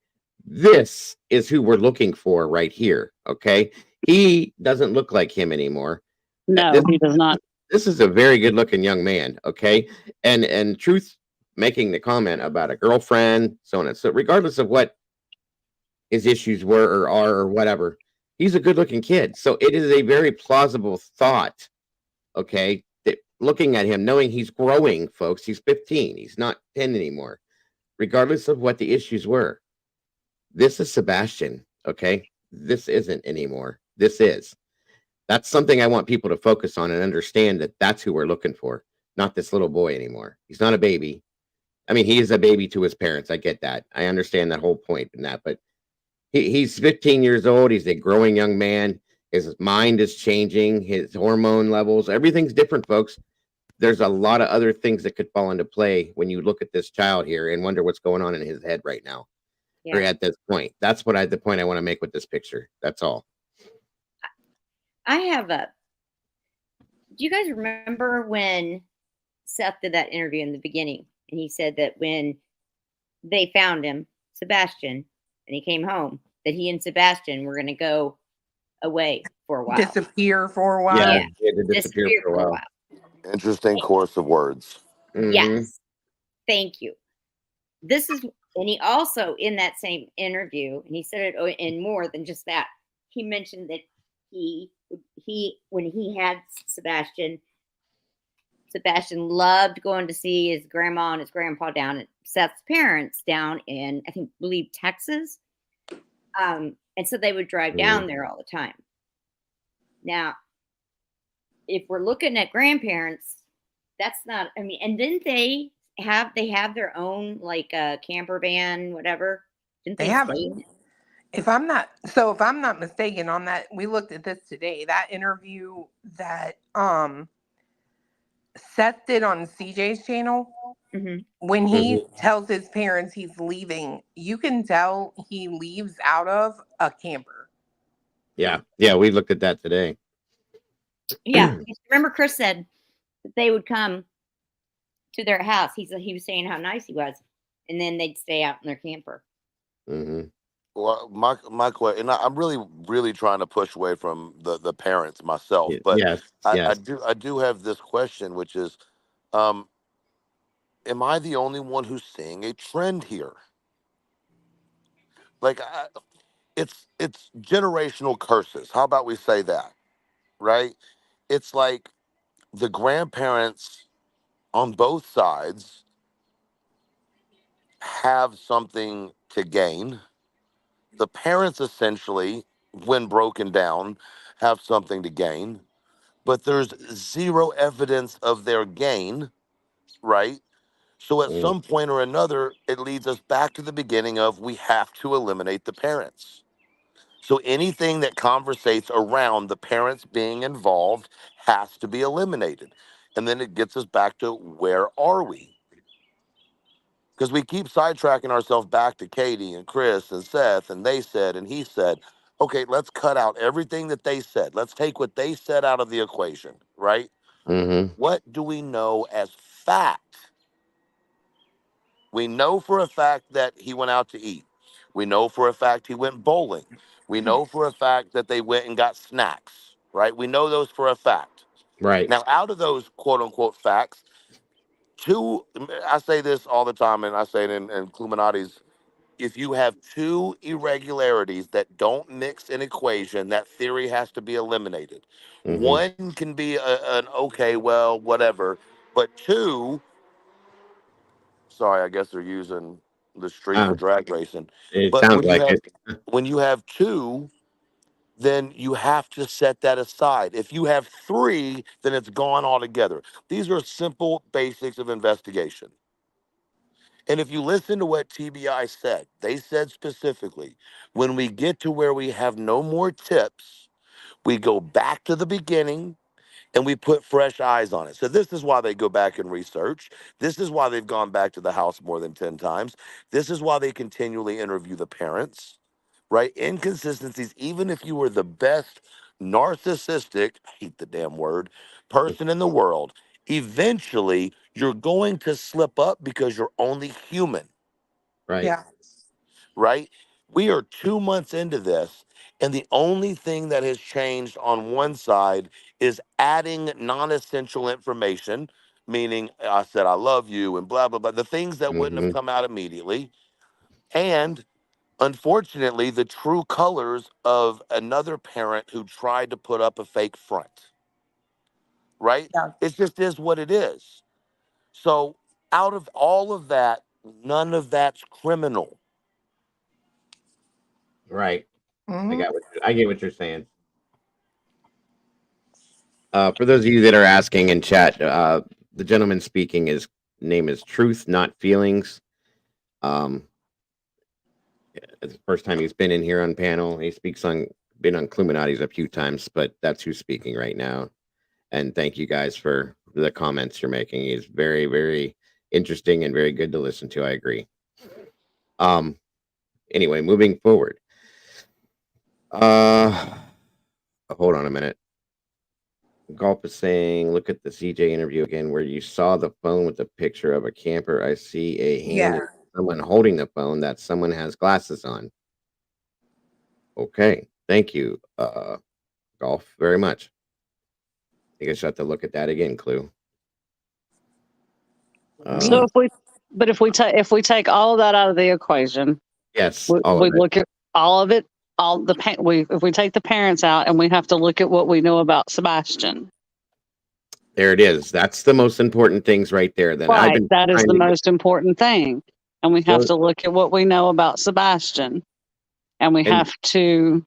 This is who we're looking for right here. Okay. He doesn't look like him anymore. No, This he does not. this is a very good looking young man. Okay. And truth making the comment about a girlfriend, so on and so, regardless of what his issues were or are or whatever, he's a good looking kid. So it is a very plausible thought. Okay. That looking at him, knowing he's growing, folks, he's 15, he's not 10 anymore, regardless of what the issues were. This is Sebastian. Okay. This isn't anymore. This is. That's something I want people to focus on and understand, that that's who we're looking for, not this little boy anymore. He's not a baby. I mean, he is a baby to his parents. I get that. I understand that whole point in that, but he's 15 years old. He's a growing young man. His mind is changing. His hormone levels, everything's different, folks. There's a lot of other things that could fall into play when you look at this child here and wonder what's going on in his head right now, or Yeah. at this point. That's what the point I want to make with this picture. That's all. I have a. Do you guys remember when Seth did that interview in the beginning? And he said that when they found him, Sebastian, and he came home, that he and Sebastian were going to go away for a while. Disappear for a while. Yeah, he had to disappear for a while. Interesting course of words. Yes. Thank you. This is, and he also, in that same interview, and he said it in more than just that, he mentioned that he when he had Sebastian loved going to see his grandma and his grandpa down at Seth's parents down in, I believe Texas. And so they would drive down there all the time. Now, if we're looking at grandparents, that's not, I mean, and didn't they have their own like camper van, whatever? Didn't They have it. If I'm not mistaken on that, we looked at this today, that interview that Seth did on CJ's channel, when he tells his parents he's leaving, you can tell he leaves out of a camper. Yeah, we looked at that today. Yeah, remember Chris said that they would come to their house. He was saying how nice he was, and then they'd stay out in their camper. Well, my question, and I'm really trying to push away from the parents myself, but Yes. I do have this question, which is, am I the only one who's seeing a trend here? Like, it's generational curses. How about we say that, right? It's like the grandparents on both sides have something to gain. The parents essentially, when broken down, have something to gain, but there's zero evidence of their gain, right? So at some point or another, it leads us back to the beginning of we have to eliminate the parents. So anything that conversates around the parents being involved has to be eliminated. And then it gets us back to where are we? Because we keep sidetracking ourselves back to Katie and Chris and Seth, and they said, and he said, okay, let's cut out everything that they said. Let's take what they said out of the equation, right? What do we know as fact? We know for a fact that he went out to eat. We know for a fact he went bowling. We know for a fact that they went and got snacks, right? We know those for a fact. Right. Now, out of those quote unquote facts, I say this all the time, and I say it in Cluminati's, if you have two irregularities that don't mix an equation, that theory has to be eliminated. One can be an okay, well, whatever, but two, sorry, I guess they're using the street for drag racing. It But sounds like it. when you have two, then you have to set that aside. If you have three, then it's gone altogether. These are simple basics of investigation. And if you listen to what TBI said, they said specifically, when we get to where we have no more tips, we go back to the beginning and we put fresh eyes on it. So this is why they go back and research. This is why they've gone back to the house more than 10 times. This is why they continually interview the parents, right? Inconsistencies, even if you were the best narcissistic, I hate the damn word, person in the world, eventually you're going to slip up because you're only human. Right. Yeah. Right? We are 2 months into this, and the only thing that has changed on one side is adding non essential information, meaning I said, I love you, and blah, blah, blah, the things that wouldn't have come out immediately. And unfortunately, the true colors of another parent who tried to put up a fake front. Right? Yeah. It just is what it is. So, out of all of that, none of that's criminal. Right. Mhm. I get what you're saying. For those of you that are asking in chat, the gentleman speaking, his name is Truth, Not Feelings. It's the first time he's been in here on panel. He been on Cluminati's a few times, but that's who's speaking right now. And thank you guys for the comments you're making. He's very, very interesting and very good to listen to. I agree. Anyway, moving forward. Hold on a minute. Golf is saying, look at the CJ interview again, where you saw the phone with the picture of a camper. I see a hand Yeah. of someone holding the phone that someone has glasses on. Okay. Thank you, Golf, very much. I guess you have to look at that again, Clue. So if we take all of that out of the equation, yes, we all of it. look at all of it, if we take the parents out and we have to look at what we know about Sebastian. There it is. That's the most important things right there. Then I've Right, been that is trying the to get most important thing. And we have to look at what we know about Sebastian. And we And- have to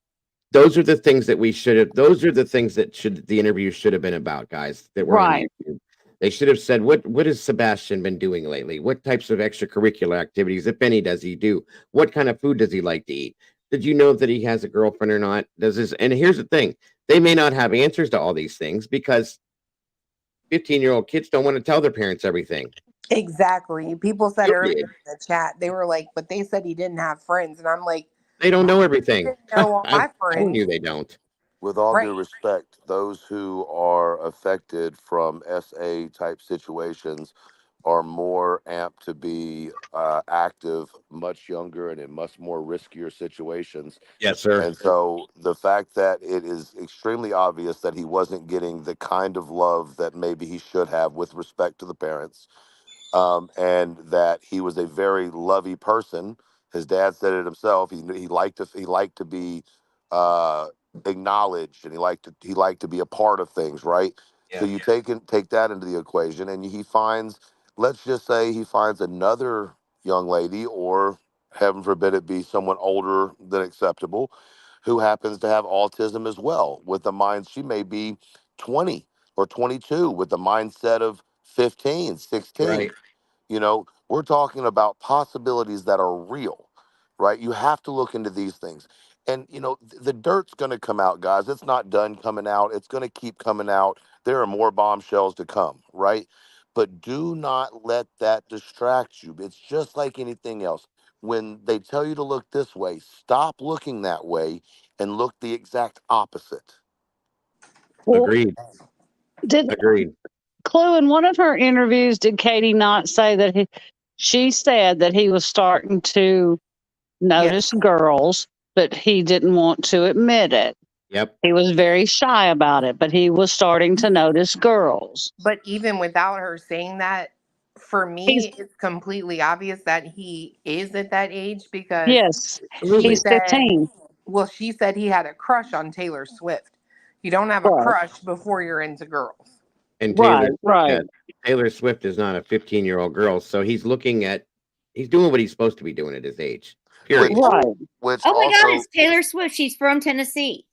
those are the things that we should have. Those are the things that the interview should have been about, guys. That were on Right. YouTube. They should have said, what has Sebastian been doing lately? What types of extracurricular activities, if any, does he do? What kind of food does he like to eat? Did you know that he has a girlfriend or not? And here's the thing: they may not have answers to all these things because 15-year-old kids don't want to tell their parents everything. Exactly. People said Period. earlier in the chat, they were like, but they said he didn't have friends. And I'm like, They don't know everything. I didn't know all my I'm telling friends. you, they don't. With all due Right. respect, those who are affected from SA type situations are more apt to be active much younger and in much more riskier situations. Yes, sir. And so the fact that it is extremely obvious that he wasn't getting the kind of love that maybe he should have with respect to the parents, and that he was a very lovey person. His dad said it himself. He liked to be uh, acknowledged, and he liked to be a part of things, right? So Yeah. you take that into the equation, and he finds, let's just say, he finds another young lady, or heaven forbid it be someone older than acceptable, who happens to have autism as well, with the mind, she may be 20 or 22 with the mindset of 15, 16. Right. You know, we're talking about possibilities that are real, right? You have to look into these things. And, you know, the dirt's going to come out, guys. It's not done coming out. It's going to keep coming out. There are more bombshells to come, right? But do not let that distract you. It's just like anything else. When they tell you to look this way, stop looking that way and look the exact opposite. Agreed. Agreed. Clue, in one of her interviews, did Katie not say that she said that he was starting to notice girls, but he didn't want to admit it. Yep. He was very shy about it, but he was starting to notice girls. But even without her saying that, for me, it's completely obvious that he is at that age because Yes, she he's said, 15. well, she said he had a crush on Taylor Swift. You don't have a Right. crush before you're into girls. And Right, right. Taylor Swift is not a 15-year-old girl, so he's doing what he's supposed to be doing at his age. Period. Which Oh my also, God, it's Taylor Swift. She's from Tennessee.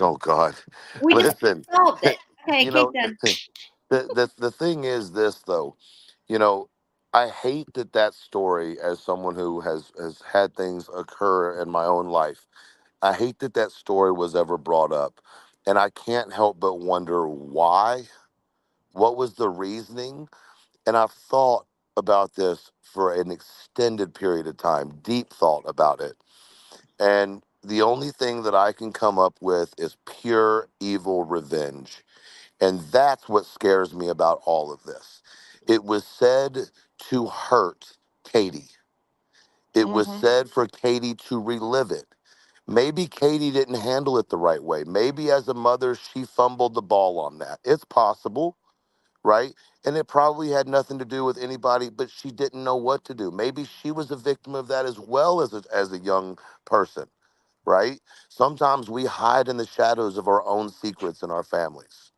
oh God, We just listen, solved it. Okay, you case know, done. the thing is this though, you know, I hate that story, as someone who has had things occur in my own life, I hate that story was ever brought up. And I can't help but wonder why. What was the reasoning? And I've thought about this for an extended period of time, deep thought about it. And the only thing that I can come up with is pure evil revenge. And that's what scares me about all of this. It was said to hurt Katie. It was said for Katie to relive it. Maybe Katie didn't handle it the right way. Maybe as a mother, she fumbled the ball on that. It's possible, right? And it probably had nothing to do with anybody, but she didn't know what to do. Maybe she was a victim of that as well as a young person, right? Sometimes we hide in the shadows of our own secrets in our families,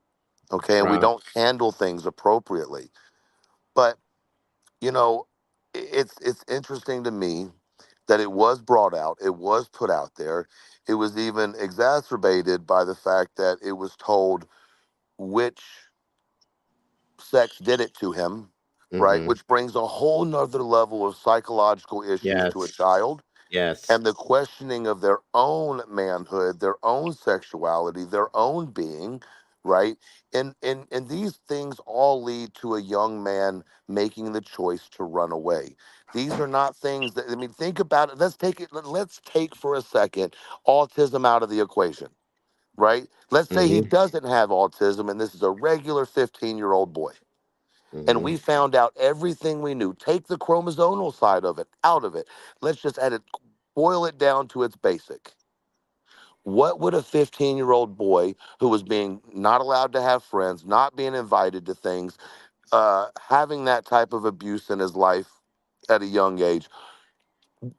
okay? And we Right. don't handle things appropriately. But, you know, it's interesting to me that it was brought out, it was put out there. It was even exacerbated by the fact that it was told which sex did it to him, right? Mm-hmm. Which brings a whole nother level of psychological issues to a Yes. child Yes. and the questioning of their own manhood, their own sexuality, their own being, right? And these things all lead to a young man making the choice to run away. These are not things that, I mean, think about it. Let's take for a second autism out of the equation, right? Let's say he Mm-hmm. doesn't have autism and this is a regular 15-year-old boy. And Mm-hmm. we found out everything we knew. Take the chromosomal side of it out of it. Let's just boil it down to its basic. What would a 15-year-old boy who was being not allowed to have friends, not being invited to things, having that type of abuse in his life at a young age,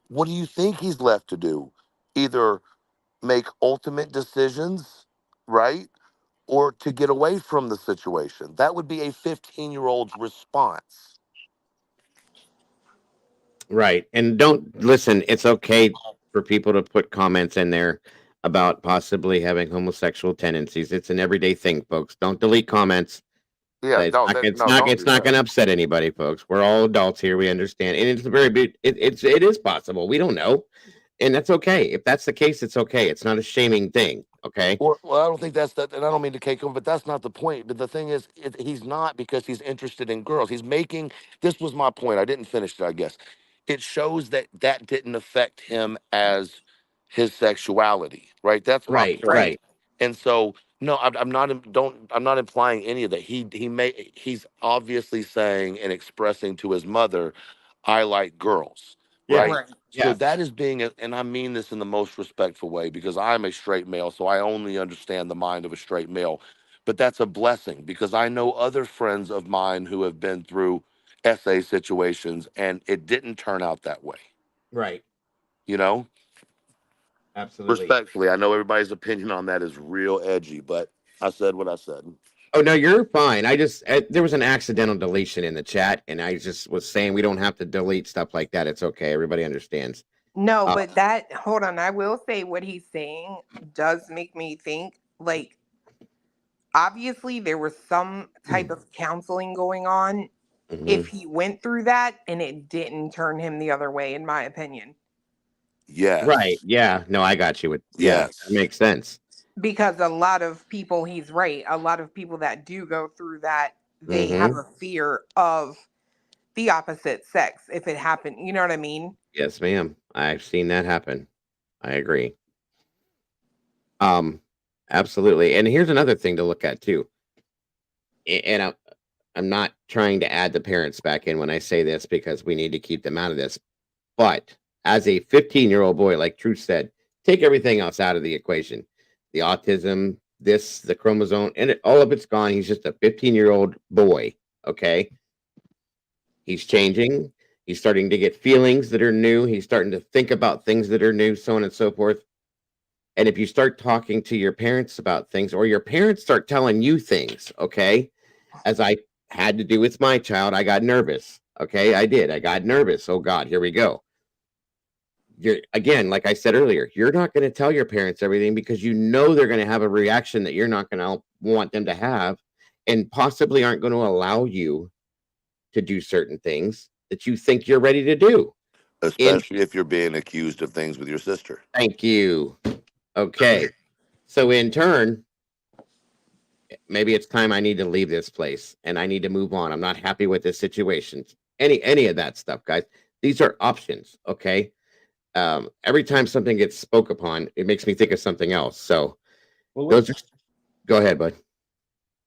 what do you think he's left to do? Either make ultimate decisions, right? Or to get away from the situation. That would be a 15-year-old's response. Right. And don't listen, it's okay for people to put comments in there about possibly having homosexual tendencies. It's an everyday thing, folks. Don't delete comments. Yeah, It's no, not it's no, not don't it's do not that. gonna upset anybody, folks. We're all adults here. We understand. And it's a very big it is possible. We don't know. And that's okay. If that's the case, it's okay. It's not a shaming thing. Okay. Well, I don't think that's that, and I don't mean to take him, but that's not the point. But the thing is, he's not because he's interested in girls. He's making. This was my point. I didn't finish it. I guess it shows that that didn't affect him as his sexuality, right? That's my Right, point. right. And so, no, I'm not. I'm not implying any of that. He's obviously saying and expressing to his mother, "I like girls." Yeah. Right. Right. So Yeah. that is being, and I mean this in the most respectful way because I'm a straight male, so I only understand the mind of a straight male. But that's a blessing because I know other friends of mine who have been through SA situations and it didn't turn out that way. Right. You know, Absolutely. respectfully, I know everybody's opinion on that is real edgy, but I said what I said. Oh no, you're fine. There was an accidental deletion in the chat, and I just was saying we don't have to delete stuff like that. It's okay. Everybody understands. No, Uh, but hold on, I will say what he's saying does make me think like obviously there was some type of counseling going on if mhm. he went through that and it didn't turn him the other way, in my opinion. Yes. Right. Yeah. No, I got you. Yeah, that Yes. makes sense. Because a lot of people, he's right, a lot of people that do go through that, they have Hmm. a fear of the opposite sex if it happened. You know what I mean? Yes, ma'am. I've seen that happen. I agree. Absolutely. And here's another thing to look at too. And I'm not trying to add the parents back in when I say this because we need to keep them out of this. But as a 15-year-old boy, like Truth said, take everything else out of the equation. The autism, the chromosome, and all of it's gone. He's just a 15-year-old boy. Okay. He's changing. He's starting to get feelings that are new. He's starting to think about things that are new, so on and so forth. And if you start talking to your parents about things, or your parents start telling you things, okay, as I had to do with my child, I got nervous. Okay, I did. I got nervous. Oh God, here we go. You're again, like I said earlier, you're not going to tell your parents everything because you know they're going to have a reaction that you're not going to want them to have, and possibly aren't going to allow you to do certain things that you think you're ready to do. Especially if you're being accused of things with your sister. Thank you. Okay. So in turn, maybe it's time I need to leave this place and I need to move on. I'm not happy with this situation. Any of that stuff, guys. These are options, okay? Every time something gets spoke upon, it makes me think of something else. So Well, go ahead, bud.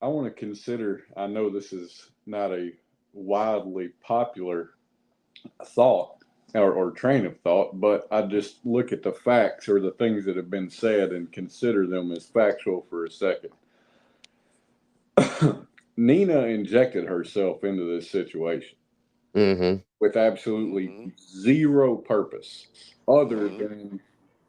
I want to consider, I know this is not a widely popular thought or train of thought, but I just look at the facts or the things that have been said and consider them as factual for a second. Nina injected herself into this situation with absolutely zero purpose other than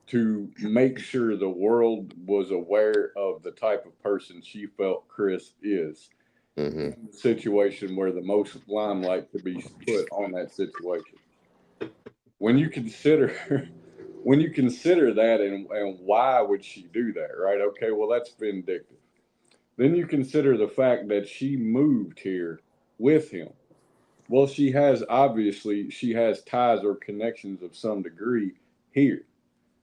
to make sure the world was aware of the type of person she felt Chris is. In the situation where the most limelight could be put on that situation. When you consider that and why would she do that, right? Okay, well, that's vindictive. Then you consider the fact that she moved here with him. Well, she has ties or connections of some degree here.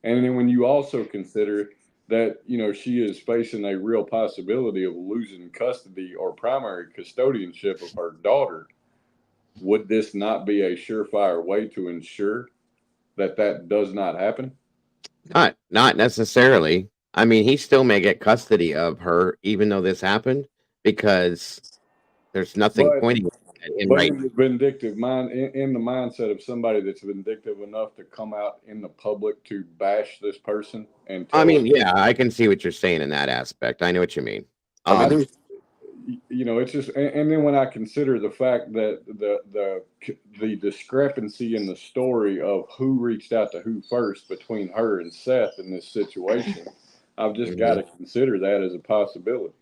And then when you also consider that, she is facing a real possibility of losing custody or primary custodianship of her daughter, would this not be a surefire way to ensure that does not happen? Not necessarily. I mean, he still may get custody of her, even though this happened, because there's nothing pointing at him right. In the vindictive mind, in the mindset of somebody that's vindictive enough to come out in the public to bash this person and I mean, yeah, I can see what you're saying in that aspect. I know what you mean. It's just, and then when I consider the fact that the discrepancy in the story of who reached out to who first between her and Seth in this situation, I've just got to consider that as a possibility.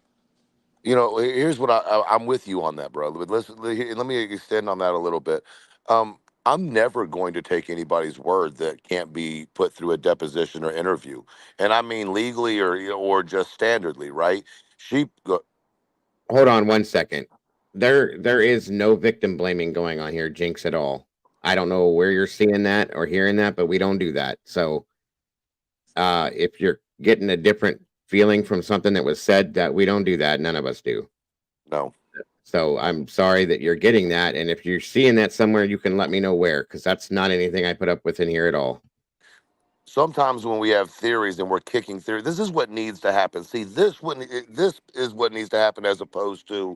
Here's what I'm with you on that, bro. But let me extend on that a little bit. I'm never going to take anybody's word that can't be put through a deposition or interview, and I mean legally or just standardly, right? Hold on 1 second. There is no victim blaming going on here, Jinx, at all. I don't know where you're seeing that or hearing that, but we don't do that. So if you're getting a different feeling from something that was said, that we don't do that, none of us do. No. So I'm sorry that you're getting that, and if you're seeing that somewhere, you can let me know where, because that's not anything I put up with in here at all. Sometimes when we have theories and we're kicking theories, this is what needs to happen. See, this is what needs to happen, as opposed to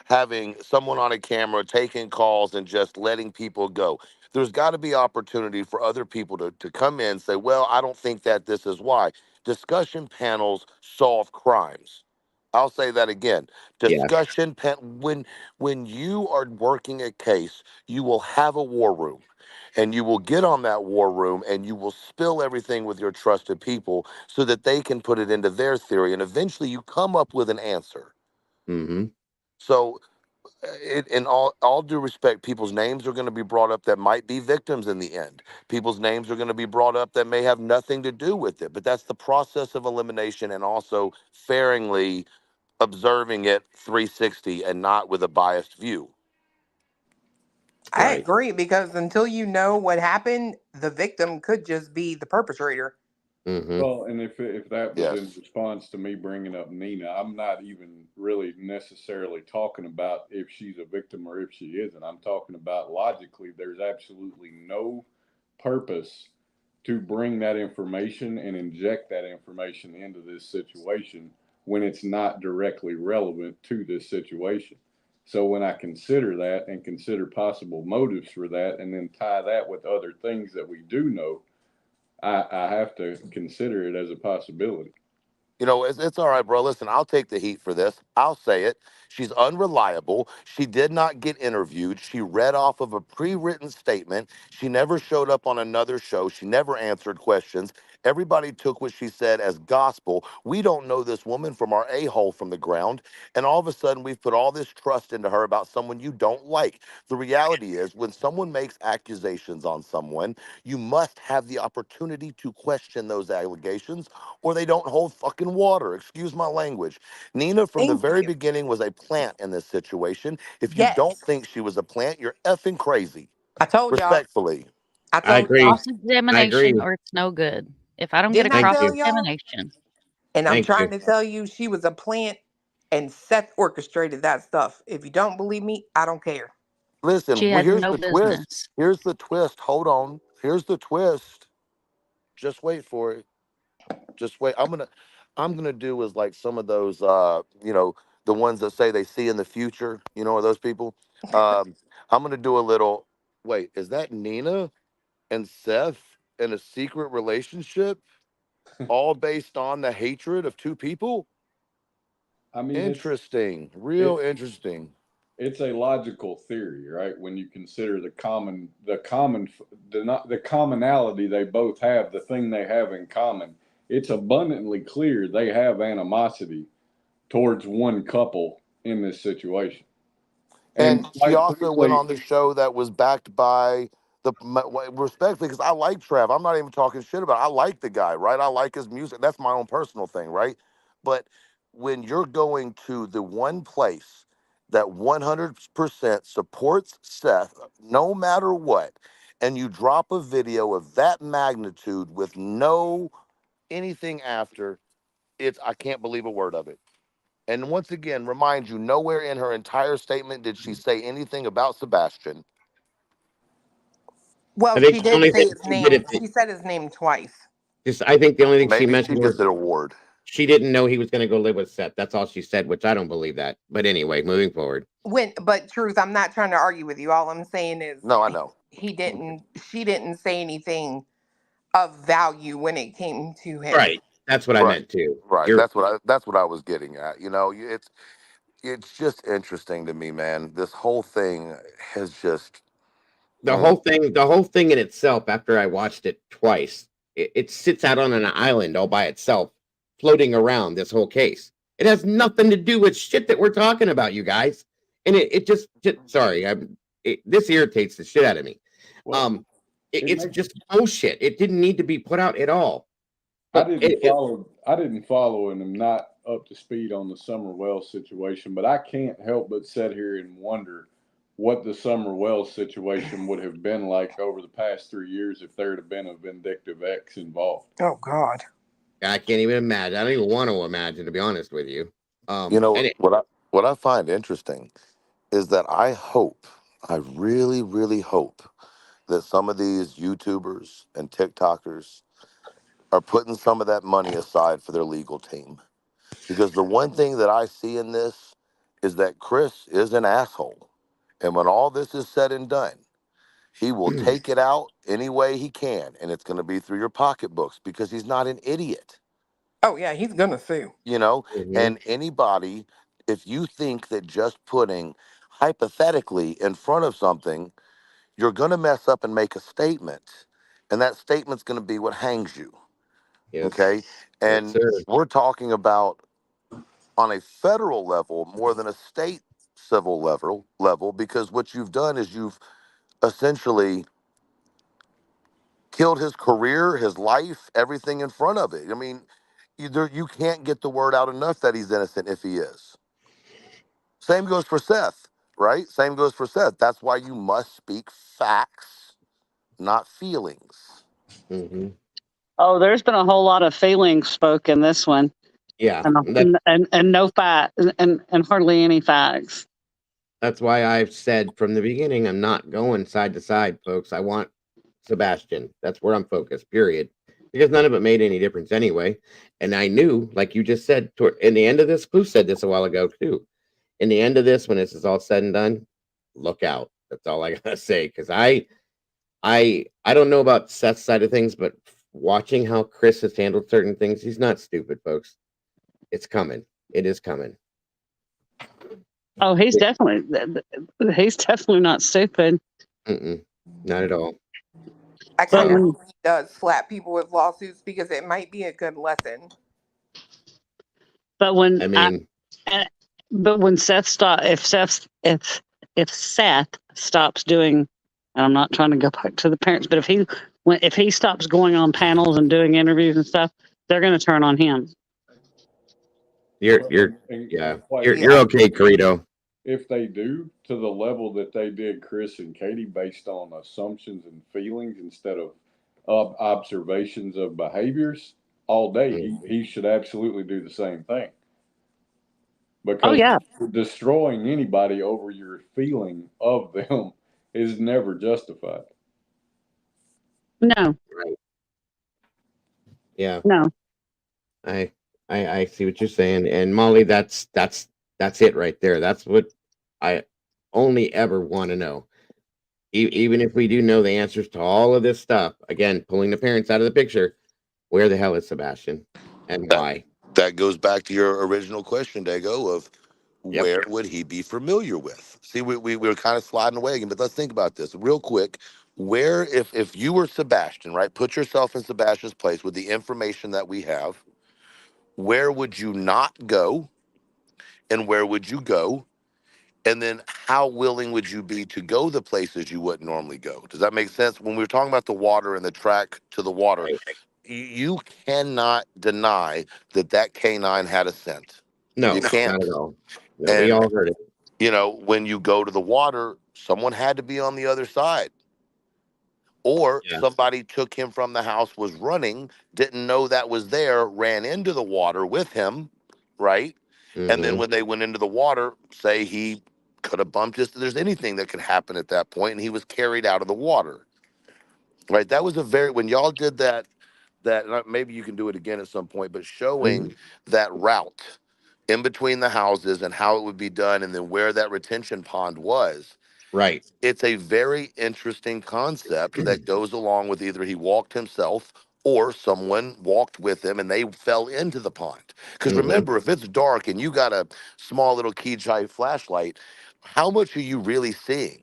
having someone on a camera taking calls and just letting people go. There's got to be opportunity for other people to come in and say, well, I don't think that this is why. Discussion panels solve crimes. I'll say that again. Discussion when you are working a case, you will have a war room. And you will get on that war room and you will spill everything with your trusted people so that they can put it into their theory. And eventually you come up with an answer. So in all due respect, people's names are going to be brought up that might be victims in the end. People's names are going to be brought up that may have nothing to do with it. But that's the process of elimination, and also fairly observing it 360 and not with a biased view. I agree, because until you know what happened, the victim could just be the perpetrator. Well, and if that was in response to me bringing up Nina, I'm not even really necessarily talking about if she's a victim or if she isn't. I'm talking about logically, there's absolutely no purpose to bring that information and inject that information into this situation when it's not directly relevant to this situation. So when I consider that and consider possible motives for that, and then tie that with other things that we do know, I have to consider it as a possibility. It's all right, bro. Listen, I'll take the heat for this. I'll say it. She's unreliable. She did not get interviewed. She read off of a pre-written statement. She never showed up on another show. She never answered questions. Everybody took what she said as gospel. We don't know this woman from our a-hole from the ground. And all of a sudden, we've put all this trust into her about someone you don't like. The reality is, when someone makes accusations on someone, you must have the opportunity to question those allegations, or they don't hold fucking water. Excuse my language. Nina, from the very beginning, was a plant in this situation. If you don't think she was a plant, you're effing crazy. I told y'all. Respectfully. I agree. Cross-examination or it's no good. If I don't get a Didn't I tell y'all? cross-examination. And I'm Thank trying you. to tell you, she was a plant And Seth orchestrated that stuff. If you don't believe me, I don't care. Listen, She had here's no the twist. business. Here's the twist. Hold on. Here's the twist. Just wait for it. Just wait. I'm gonna do is like some of those the ones that say they see in the future, are those people. I'm gonna do a little wait, is that Nina and Seth in a secret relationship? All based on the hatred of two people? I mean, Interesting. Real it's interesting. it's a logical theory, right? When you consider the commonality they both have, the thing they have in common, it's abundantly clear they have animosity towards one couple in this situation. And And she quite also went frankly, on the show that was backed by respectfully, because I like Trav. I'm not even talking shit about it. I like the guy, right? I like his music. That's my own personal thing, right? But when you're going to the one place that 100% supports Seth, no matter what, and you drop a video of that magnitude with no anything after, I can't believe a word of it. And once again, remind you, nowhere in her entire statement did she say anything about Sebastian. Well, I think she the did only say thing his she did name. it, She said his name twice. I think the only thing she Maybe she mentioned was just did a ward. she didn't know he was going to go live with Seth. That's all she said, which I don't believe that. But anyway, moving forward. But truth, I'm not trying to argue with you. All I'm saying is No, I know. she didn't say anything of value when it came to him. Right. That's what I Right. meant too. Right. You're That's what I was getting at. It's just interesting to me, man. This whole thing has just the whole thing in itself, after I watched it twice, it sits out on an island all by itself, floating around this whole case. It has nothing to do with shit that we're talking about, you guys. And it just sorry, this irritates the shit out of me. well, It's just bullshit. It didn't need to be put out at all. I But didn't follow and am not up to speed on the Summer Wells situation, but I can't help but sit here and wonder what the Summer Wells situation would have been like over the past 3 years if there had been a vindictive ex involved. Oh God. I can't even imagine. I don't even want to imagine, to be honest with you. what I find interesting is that I really, really hope that some of these YouTubers and TikTokers are putting some of that money aside for their legal team. Because the one thing that I see in this is that Chris is an asshole. And when all this is said and done, he will take it out any way he can. And it's going to be through your pocketbooks because he's not an idiot. Oh yeah, he's gonna sue. And anybody, if you think that just putting hypothetically in front of something, you're going to mess up and make a statement. And that statement's going to be what hangs you. Yes. Okay. And sir. we're talking about on a federal level more than a state civil level, because what you've done is you've essentially killed his career, his life, everything in front of it. I mean, you can't get the word out enough that he's innocent if he is. Same goes for Seth, right? Same goes for Seth. That's why you must speak facts, not feelings. Mm-hmm. Oh, there's been a whole lot of feelings spoken this one. Yeah. And no fact and hardly any facts. That's why I've said from the beginning, I'm not going side to side, folks. I want Sebastian. That's where I'm focused, period. Because none of it made any difference anyway. And I knew, like you just said, in the end of this, Clue said this a while ago too. In the end of this, when this is all said and done, look out. That's all I gotta say. Because I don't know about Seth's side of things, but watching how Chris has handled certain things, he's not stupid, folks. It's coming. It is coming. Oh, he's definitely not stupid. Not at all. I kind of hope he does slap people with lawsuits because it might be a good lesson. But when if Seth stops doing, and I'm not trying to go back to the parents, but if he stops going on panels and doing interviews and stuff, they're going to turn on him. You're okay, Carito. If they do to the level that they did Chris and Katie based on assumptions and feelings instead of observations of behaviors all day, he should absolutely do the same thing. because yeah. destroying anybody over your feeling of them is never justified. No, Right. Yeah. no. I see what you're saying. And Molly, that's it right there. That's what I only ever want to know. Even if we do know the answers to all of this stuff, again, pulling the parents out of the picture, where the hell is Sebastian and why? That goes back to your original question, Dago, of Yep. where would he be familiar with? See, we were kind of sliding away again, but let's think about this real quick. Where, if you were Sebastian, right? Put yourself in Sebastian's place with the information that we have. Where would you not go, and where would you go? And then how willing would you be to go the places you wouldn't normally go? Does that make sense? When we were talking about the water and the track to the water, you cannot deny that that canine had a scent. No, You can't. not at all. No, we And all heard it. you know, when you go to the water, someone had to be on the other side. Or Yeah. somebody took him from the house, was running, didn't know that was there, ran into the water with him, right? And then Mhm. when they went into the water, say he could have bumped his, there's anything that could happen at that point, and he was carried out of the water, right? That was a very, when y'all did that, maybe you can do it again at some point, but showing that route in between the houses and how it would be done, and then where that retention pond was. Right. It's a very interesting concept that goes along with either he walked himself or someone walked with him and they fell into the pond. Because Mhm. remember, if it's dark and you got a small little key flashlight, how much are you really seeing?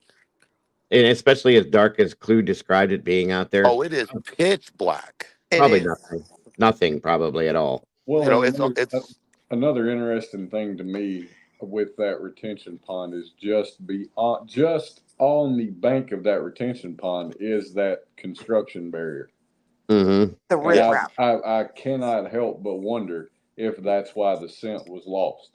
And especially as dark as Clue described it being out there, Oh, it is pitch black. It probably is. nothing. Nothing probably at all. Well, You know, and it's another interesting thing to me with that retention pond is just on the bank of that retention pond is that construction barrier. Mhm. The And riprap. I cannot help but wonder if that's why the scent was lost.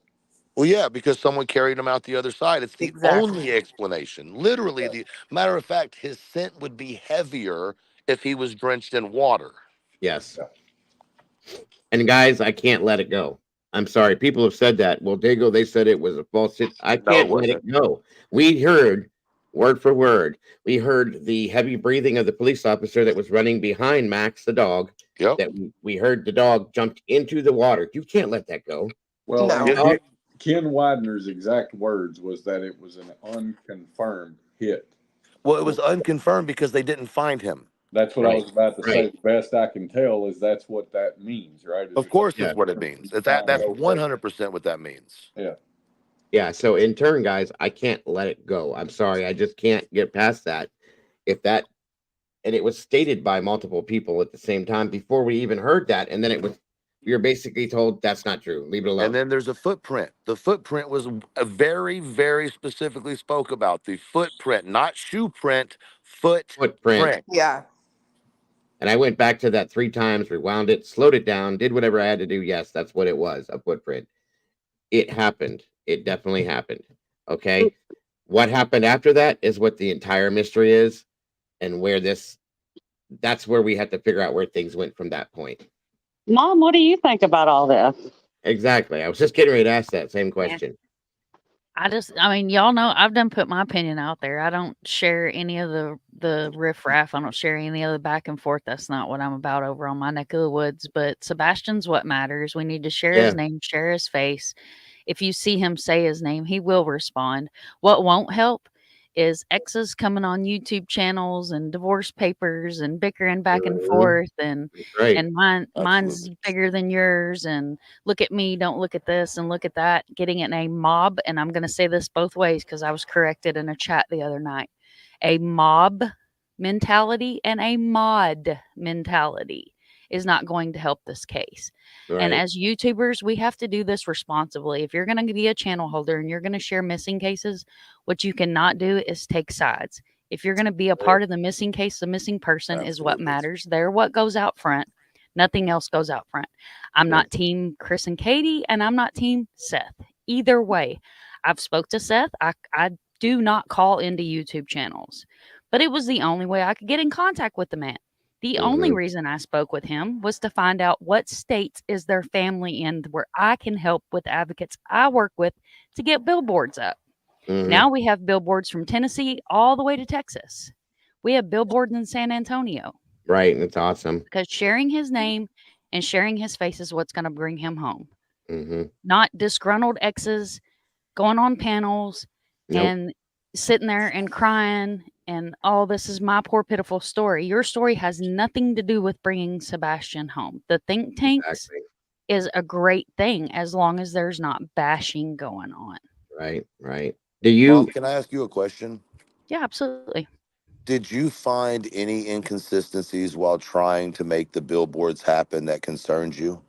well, yeah, because someone carried him out the other side. It's the Exactly. only explanation. Literally, the matter of fact, his scent would be heavier if he was drenched in water. Yes. And guys, I can't let it go. I'm sorry. People have said that. Well, Dago, they said it was a false. I No, it can't let it wasn't. go. We heard word for word. We heard the heavy breathing of the police officer that was running behind Max, the dog. Yep. That we heard the dog jumped into the water. You can't let that go. Well, No. and Ken Widener's exact words was that it was an unconfirmed hit. Well, it was unconfirmed because they didn't find him. That's what I was about to say. Right. The best I can tell is that's what that means, right? Of course, Yeah. that's what it means. That's 100% what that means. Yeah. Yeah. So in turn, guys, I can't let it go. I'm sorry. I just can't get past that. If that, and it was stated by multiple people at the same time before we even heard that, and then we were basically told that's not true. Leave it alone. And then there's a footprint. The footprint was a very, very specifically spoke about the footprint, not shoe print, footprint. Yeah. And I went back to that 3 times, rewound it, slowed it down, did whatever I had to do. Yes, that's what it was, a footprint. It happened. It definitely happened. Okay. What happened after that is what the entire mystery is, and that's where we had to figure out where things went from that point. Mom, what do you think about all this? Exactly. I was just getting ready to ask that same question. I mean, y'all know I've done put my opinion out there. I don't share any of the riffraff. I don't share any of the back and forth. That's not what I'm about over on my neck of the woods. But Sebastian's what matters. We need to share his name, share his face. If you see him say his name, he will respond. What won't help is exes coming on YouTube channels and divorce papers and bickering back and forth and mine's bigger than yours and look at me, don't look at this and look at that, getting in a mob, and I'm going to say this both ways because I was corrected in a chat the other night. A mob mentality and a mod mentality is not going to help this case. Right. And as YouTubers, we have to do this responsibly. If you're going to be a channel holder and you're going to share missing cases, what you cannot do is take sides. If you're going to be a part of the missing case, the missing person is what matters. They're what goes out front. Nothing else goes out front. I'm not team Chris and Katie, and I'm not team Seth. Either way, I've spoke to Seth. I do not call into YouTube channels, but it was the only way I could get in contact with the man. The only reason I spoke with him was to find out what states is their family in where I can help with advocates I work with to get billboards up. Now we have billboards from Tennessee all the way to Texas. We have billboards in San Antonio. Right, and it's awesome. Because sharing his name and sharing his face is what's going to bring him home. Mm-hmm. Not disgruntled exes going on panels and sitting there and crying and, oh, this is my poor pitiful story. Your story has nothing to do with bringing Sebastian home. The think tanks is a great thing as long as there's not bashing going on. Right, right. Do you? Mom, can I ask you a question? Yeah, absolutely. Did you find any inconsistencies while trying to make the billboards happen that concerned you?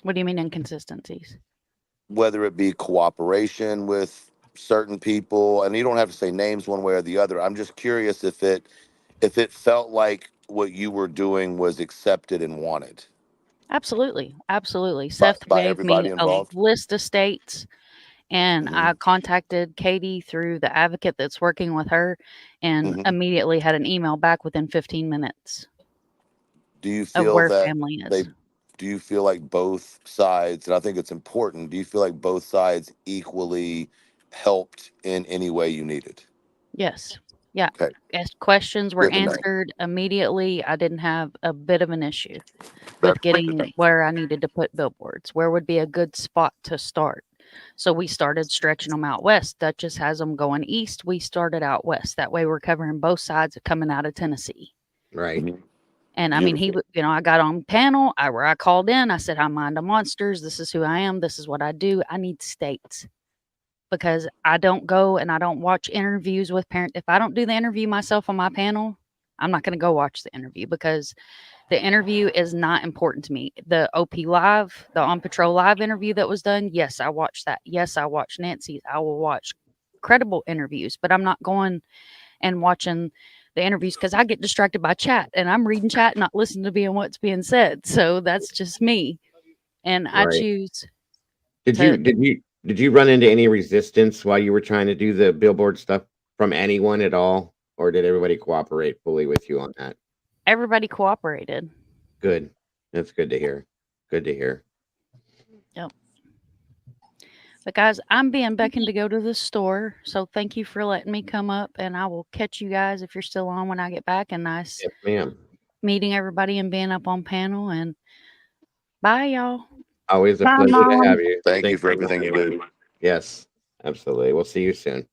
What do you mean inconsistencies? Whether it be cooperation with certain people, and you don't have to say names one way or the other. I'm just curious if it felt like what you were doing was accepted and wanted Absolutely. Absolutely. Seth by gave me everybody a involved. list of states, and I contacted Katie through the advocate that's working with her and immediately had an email back within 15 minutes Do you of feel where that family they is. do you feel like both sides, and I think it's important, do you feel like both sides equally helped in any way you needed? Yes. Yeah. Okay. Questions were Good to know. answered immediately. I didn't have a bit of an issue That's with getting where I needed to put billboards. Where would be a good spot to start? So we started stretching them out west. Duchess has them going east. We started out west. That way we're covering both sides of coming out of Tennessee. Right. And I mean, I got on panel where I called in. I said, I'm Mind of Monsters. This is who I am. This is what I do. I need states because I don't go and I don't watch interviews with parents. If I don't do the interview myself on my panel, I'm not going to go watch the interview because the interview is not important to me. The OP Live, the On Patrol Live interview that was done, yes, I watched that. Yes, I watched Nancy's. I will watch credible interviews, but I'm not going and watching the interviews because I get distracted by chat and I'm reading chat, not listening to what's being said. So that's just me. And I choose. Did you run into any resistance while you were trying to do the billboard stuff from anyone at all, or did everybody cooperate fully with you on that? Everybody cooperated. Good. That's good to hear. Good to hear. Yep. But guys, I'm being beckoned to go to the store. So thank you for letting me come up, and I will catch you guys if you're still on when I get back. And nice Yes, ma'am. meeting everybody and being up on panel. And bye, y'all. Always a Bye, pleasure to Mom. have you. Thank you for everything you do. Yes, absolutely. We'll see you soon.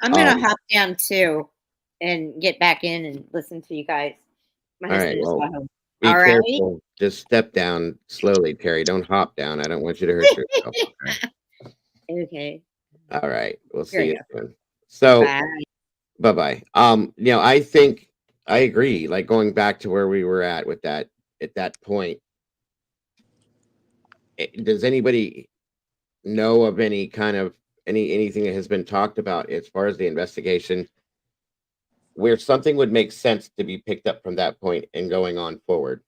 I'm gonna hop down too and get back in and listen to you guys. My All right. husband just Well, got home. be All right. careful. Just step down slowly, Terry. Don't hop down. I don't want you to hurt yourself. Okay. Okay. All right. We'll Here see we you soon. So, Bye. bye-bye. I think I agree. Like going back to where we were at with that at that point. Does anybody know of any kind of anything that has been talked about as far as the investigation where something would make sense to be picked up from that point and going on forward?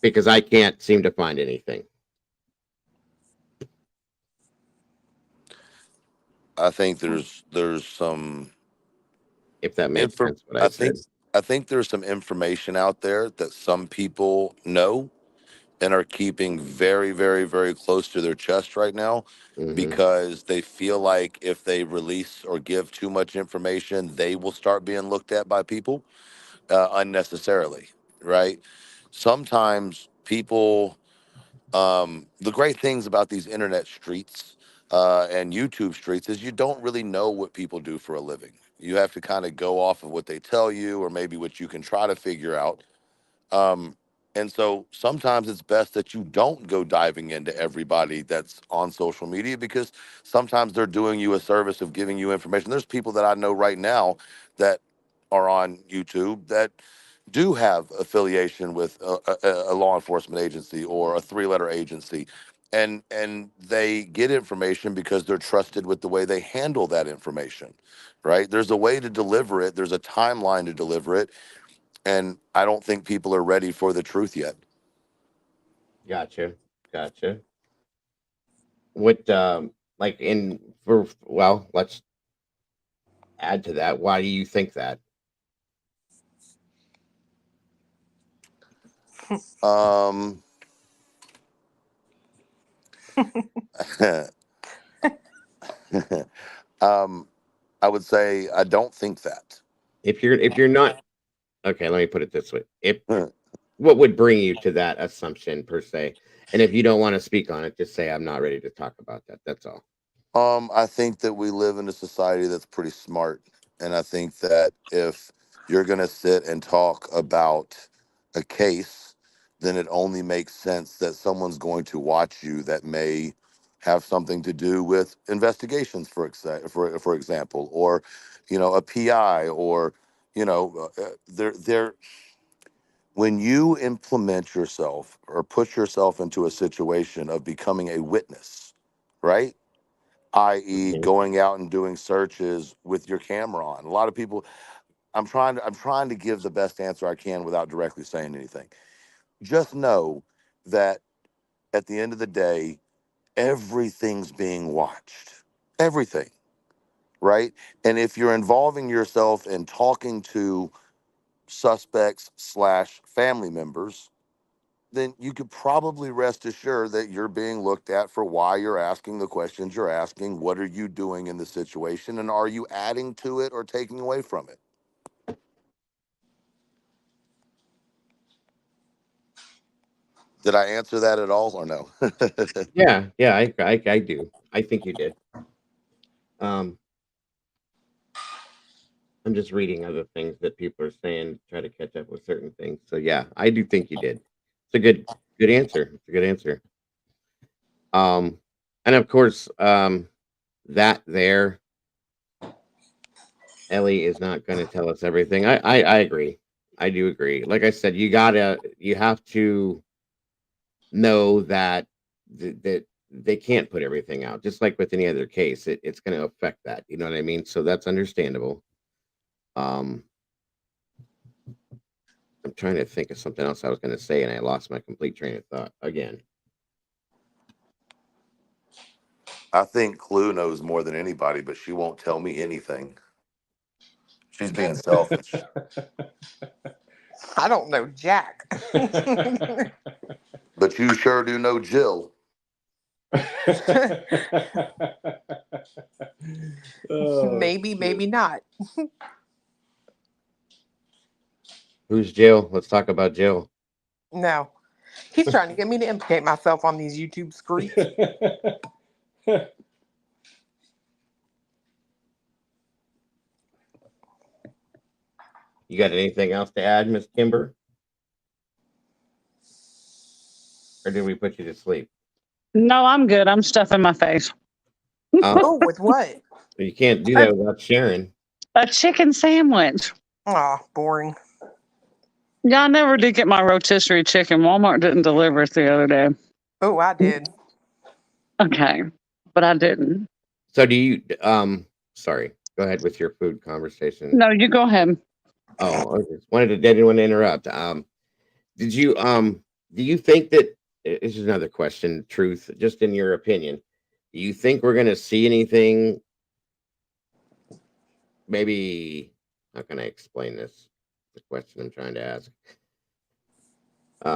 Because I can't seem to find anything. I think there's some, if that makes sense what I said. I think there's some information out there that some people know and are keeping very, very, very close to their chest right now because they feel like if they release or give too much information, they will start being looked at by people unnecessarily, right? Sometimes people, the great things about these internet streets and YouTube streets is you don't really know what people do for a living. You have to kind of go off of what they tell you or maybe what you can try to figure out. And so sometimes it's best that you don't go diving into everybody that's on social media because sometimes they're doing you a service of giving you information. There's people that I know right now that are on YouTube that do have affiliation with a law enforcement agency or a three-letter agency. And they get information because they're trusted with the way they handle that information, right? There's a way to deliver it. There's a timeline to deliver it. And I don't think people are ready for the truth yet. Gotcha. What let's add to that. Why do you think that? Um, I would say I don't think that. If you're not okay, let me put it this way. If what would bring you to that assumption per se? And if you don't want to speak on it, just say I'm not ready to talk about that. That's all. I think that we live in a society that's pretty smart. And I think that if you're going to sit and talk about a case, then it only makes sense that someone's going to watch you that may have something to do with investigations, for example, or, a PI, or, when you implement yourself or put yourself into a situation of becoming a witness, right? I.e., going out and doing searches with your camera on. A lot of people, I'm trying to give the best answer I can without directly saying anything. Just know that at the end of the day, everything's being watched. Everything, right? And if you're involving yourself in talking to suspects/family members, then you could probably rest assured that you're being looked at for why you're asking the questions you're asking. What are you doing in the situation? And are you adding to it or taking away from it? Did I answer that at all or no? Yeah, I do. I think you did. I'm just reading other things that people are saying to try to catch up with certain things. So yeah, I do think you did. It's a good answer. It's a good answer. Um, and of course, that there, Ellie is not going to tell us everything. I agree. I do agree. Like I said, you have to know that that they can't put everything out. Just like with any other case, it's going to affect that. You know what I mean? So that's understandable. Um, I'm trying to think of something else I was going to say, and I lost my complete train of thought again. I think Clue knows more than anybody, but she won't tell me anything. She's being selfish. I don't know Jack. But you sure do know Jill. Maybe, maybe not. Who's Jill? Let's talk about Jill. No. He's trying to get me to implicate myself on these YouTube streets. You got anything else to add, Miss Kimber? Or did we put you to sleep? No, I'm good. I'm stuffing my face. Oh, with what? You can't do that without sharing. A chicken sandwich. Oh, boring. Yeah, I never did get my rotisserie chicken. Walmart didn't deliver it the other day. Oh, I did. Okay, but I didn't. So do you sorry, go ahead with your food conversation. No, you go ahead. Oh, I just didn't want to interrupt. Did you do you think that this is another question, Truth, just in your opinion, do you think we're gonna see anything? Maybe how can I explain this? The question I'm trying to ask.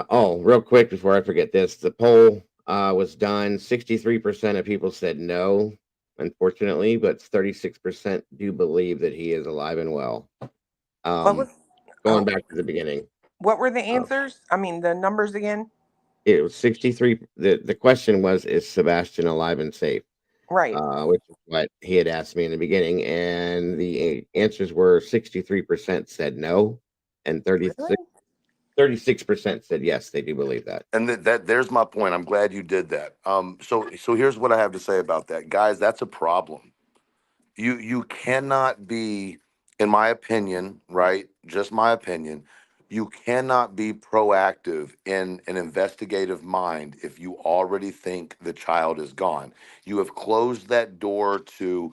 Real quick before I forget this, the poll was done. 63% of people said no, unfortunately, but 36% do believe that he is alive and well. Going back to the beginning. What were the answers? I mean, the numbers again? It was 63. The question was, is Sebastian alive and safe? Right. Which is what he had asked me in the beginning. And the answers were 63% said no, and 36% said yes, they do believe that. And there's my point. I'm glad you did that. So here's what I have to say about that. Guys, that's a problem. You cannot be, in my opinion, right? Just my opinion, you cannot be proactive in an investigative mind if you already think the child is gone. You have closed that door to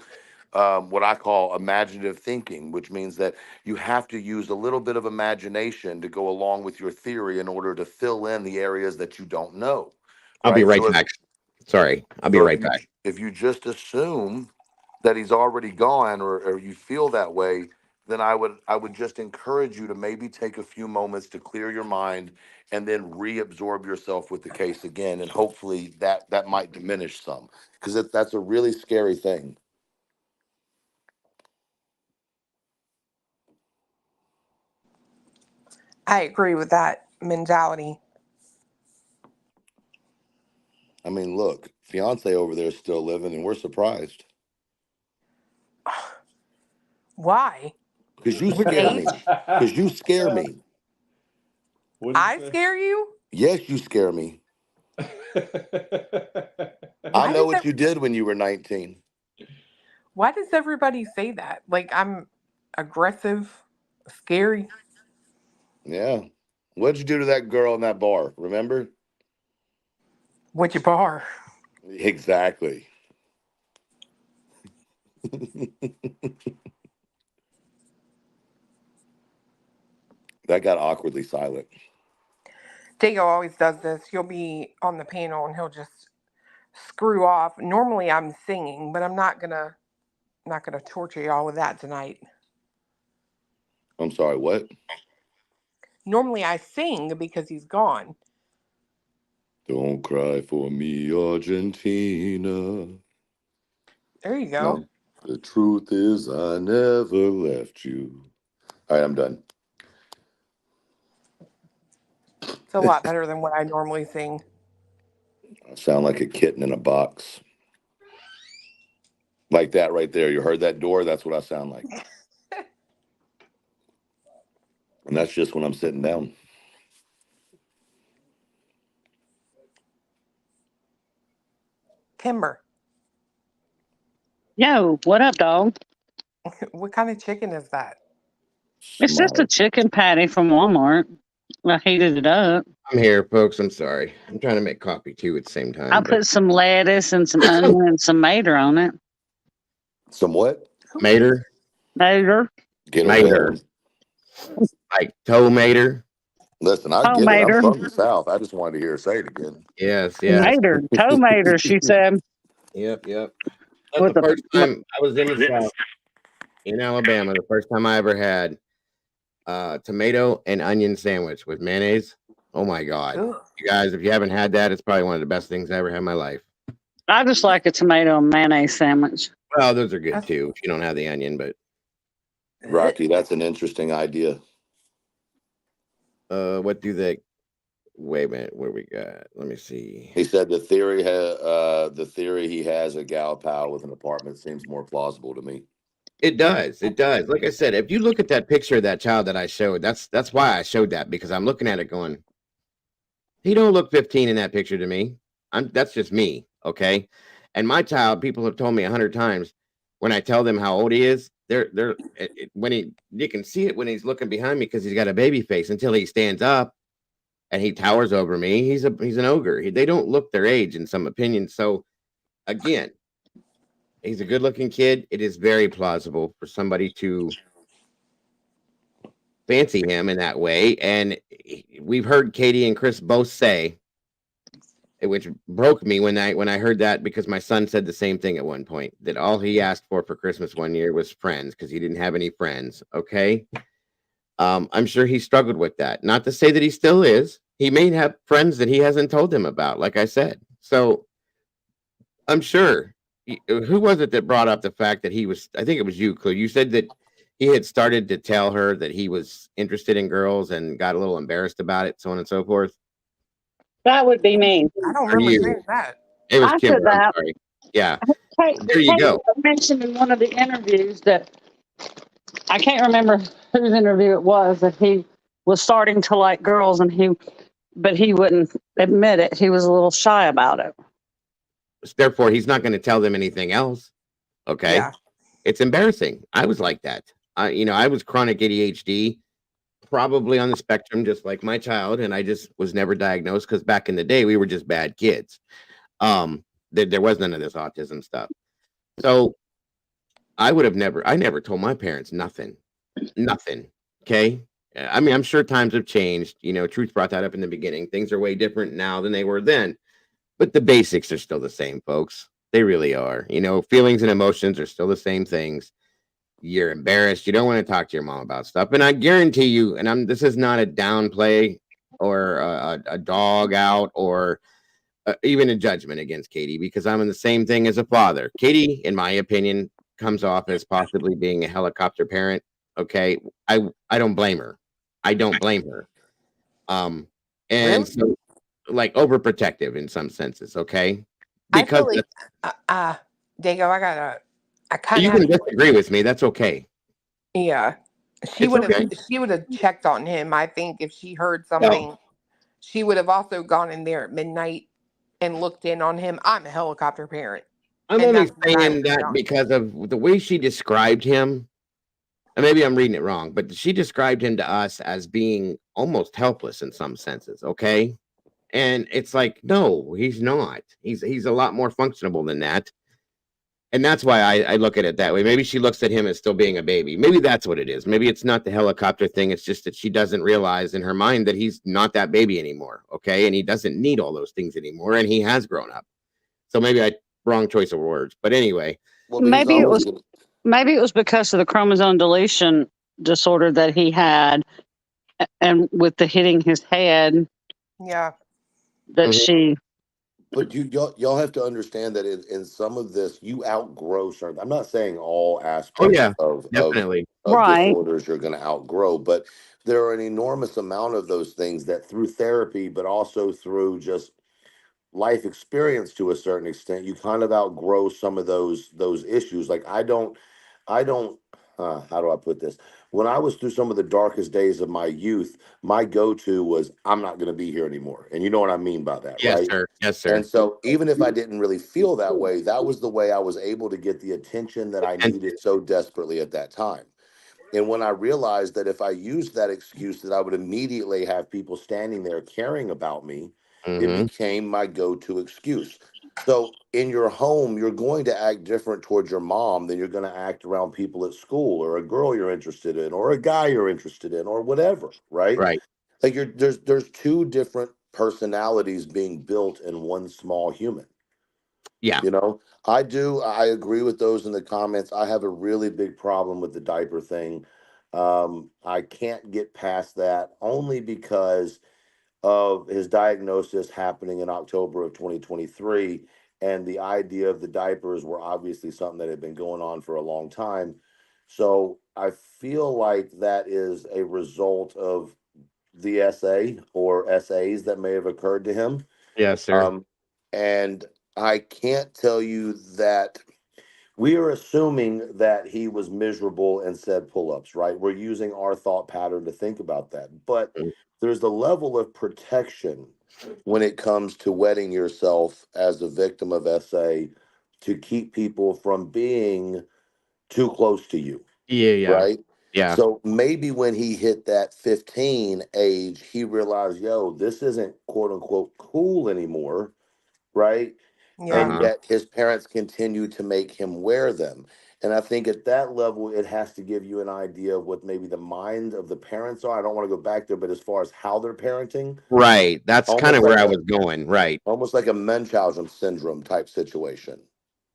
what I call imaginative thinking, which means that you have to use a little bit of imagination to go along with your theory in order to fill in the areas that you don't know. I'll be right So back. Sorry, I'll be right back. If you just assume that he's already gone, or you feel that way, then I would just encourage you to maybe take a few moments to clear your mind and then reabsorb yourself with the case again, and hopefully that might diminish some, because that's a really scary thing. I agree with that mentality. I mean, look, fiance over there is still living, and we're surprised Why? because you With scare me. age? Because you scare me. I scare you? Yes, you scare me. I know what you did when you were 19. Why does everybody say that? Like I'm aggressive, scary? Yeah. What'd you do to that girl in that bar? Remember? Which bar? Exactly. That got awkwardly silent. Diego always does this. He'll be on the panel and he'll just screw off. Normally I'm singing, but I'm not gonna torture y'all with that tonight. I'm sorry, what? Normally I sing because he's gone. Don't cry for me, Argentina. There you go. No. The truth is I never left you. All right, I'm done. It's a lot better than what I normally sing. I sound like a kitten in a box. Like that right there. You heard that door? That's what I sound like. And that's just when I'm sitting down. Timber. Yo, what up, dog? What kind of chicken is that? It's just a chicken patty from Walmart. I heated it up. I'm here, folks. I'm sorry. I'm trying to make coffee too at the same time. I put some lettuce and some onion and some mater on it. Some what? Mater? Mater. Get Mater. Like tomater? Listen, I get it. I'm from the South. I just wanted to hear her say it again. Yes, yes. Mater. Tomater, she said. Yep. That's the first time I was in the South, in Alabama. The first time I ever had tomato and onion sandwich with mayonnaise. Oh my God. Ugh. You guys, if you haven't had that, it's probably one of the best things I ever had in my life. I just like a tomato and mayonnaise sandwich. Well, those are good too if you don't have the onion, but Rocky, that's an interesting idea. what do they wait a minute, what we got? Let me see. He said the theory he has a gal pal with an apartment seems more plausible to me. It does. Like I said, if you look at that picture of that child that I showed, that's why I showed that, because I'm looking at it going, he don't look 15 in that picture to me. That's just me, okay? And my child, people have told me 100 times, when I tell them how old he is, you can see it when he's looking behind me because he's got a baby face until he stands up and he towers over me. He's an ogre. They don't look their age in some opinions. So again, he's a good-looking kid. It is very plausible for somebody to fancy him in that way. And we've heard Katie and Chris both say, which broke me when I heard that, because my son said the same thing at one point, that all he asked for Christmas one year was friends because he didn't have any friends. Okay. I'm sure he struggled with that. Not to say that he still is. He may have friends that he hasn't told them about, like I said. So I'm sure. Who was it that brought up the fact that he was, I think it was you, Clue. You said that he had started to tell her that he was interested in girls and got a little embarrassed about it, so on and so forth. That would be me. I don't remember saying that. It was I Kimber. said that. I'm sorry. Yeah. There you go. mentioned in one of the interviews that I can't remember whose interview it was, that he was starting to like girls but he wouldn't admit it. He was a little shy about it. Therefore, he's not going to tell them anything else. Okay. Yeah. It's embarrassing. I was like that. I was chronic ADHD, probably on the spectrum, just like my child. And I just was never diagnosed because back in the day, we were just bad kids. There was none of this autism stuff. So I never told my parents nothing. Okay. I mean, I'm sure times have changed. Truth brought that up in the beginning. Things are way different now than they were then. But the basics are still the same, folks. They really are. Feelings and emotions are still the same things. you're embarrassed. You don't want to talk to your mom about stuff. And I guarantee you, and this is not a downplay or a dog out or even a judgment against Katie, because I'm in the same thing as a father. Katie, in my opinion, comes off as possibly being a helicopter parent. Okay. I don't blame her. I don't blame her. And Really? so like overprotective in some senses. Okay. I feel Because like, Dago, I kind you of have can to. disagree with me. That's okay. Yeah, she It's would have. okay. She would have checked on him. I think if she heard Well, something, she would have also gone in there at midnight and looked in on him. I'm a helicopter parent, I'm and only that's what I saying would have that done. because of the way she described him. And maybe I'm reading it wrong, but she described him to us as being almost helpless in some senses. Okay. And it's like, no, he's not. He's a lot more functionable than that. And that's why I look at it that way. Maybe she looks at him as still being a baby. Maybe that's what it is. Maybe it's not the helicopter thing. It's just that she doesn't realize in her mind that he's not that baby anymore. Okay. And he doesn't need all those things anymore. And he has grown up. So maybe wrong choice of words. But anyway. Well, but he's Maybe it always was gonna, maybe it was because of the chromosome deletion disorder that he had, and with the hitting his head Yeah. that she. but y'all have to understand that in some of this, you outgrow certain. I'm not saying all Oh aspects yeah, definitely. of Right. disorders you're going to outgrow, but there are an enormous amount of those things that through therapy, but also through just life experience to a certain extent, you kind of outgrow some of those issues. Like I don't how do I put this? When I was through some of the darkest days of my youth, my go-to was I'm not going to be here anymore. And you know what I mean by that, Yes, right? sir. Yes, And sir. so even if I didn't really feel that way, that was the way I was able to get the attention that I And needed so desperately at that time. And when I realized that if I used that excuse, that I would immediately have people standing there caring about me, it mm-hmm. became my go-to excuse. So in your home, you're going to act different towards your mom than you're going to act around people at school or a girl you're interested in or a guy you're interested in or whatever, right? Right. Like there's two different personalities being built in one small human. Yeah. You know, I agree with those in the comments. I have a really big problem with the diaper thing. I can't get past that only because of his diagnosis happening in October of 2023. And the idea of the diapers were obviously something that had been going on for a long time. So I feel like that is a result of the essay or essays that may have occurred to him. Yes, sir. And I can't tell you that we are assuming that he was miserable and said pull-ups, right? We're using our thought pattern to think about that. But there's a level of protection when it comes to wedding yourself as a victim of SA to keep people from being too close to you, Yeah. right? Yeah. So maybe when he hit that 15 age, he realized, yo, this isn't quote unquote cool anymore, right? Yeah. And yet his parents continue to make him wear them. And I think at that level, it has to give you an idea of what maybe the mind of the parents are. I don't want to go back there, but as far as how they're parenting, Right. That's kind almost of where like I a was going. Right. almost like a Munchausen syndrome type situation.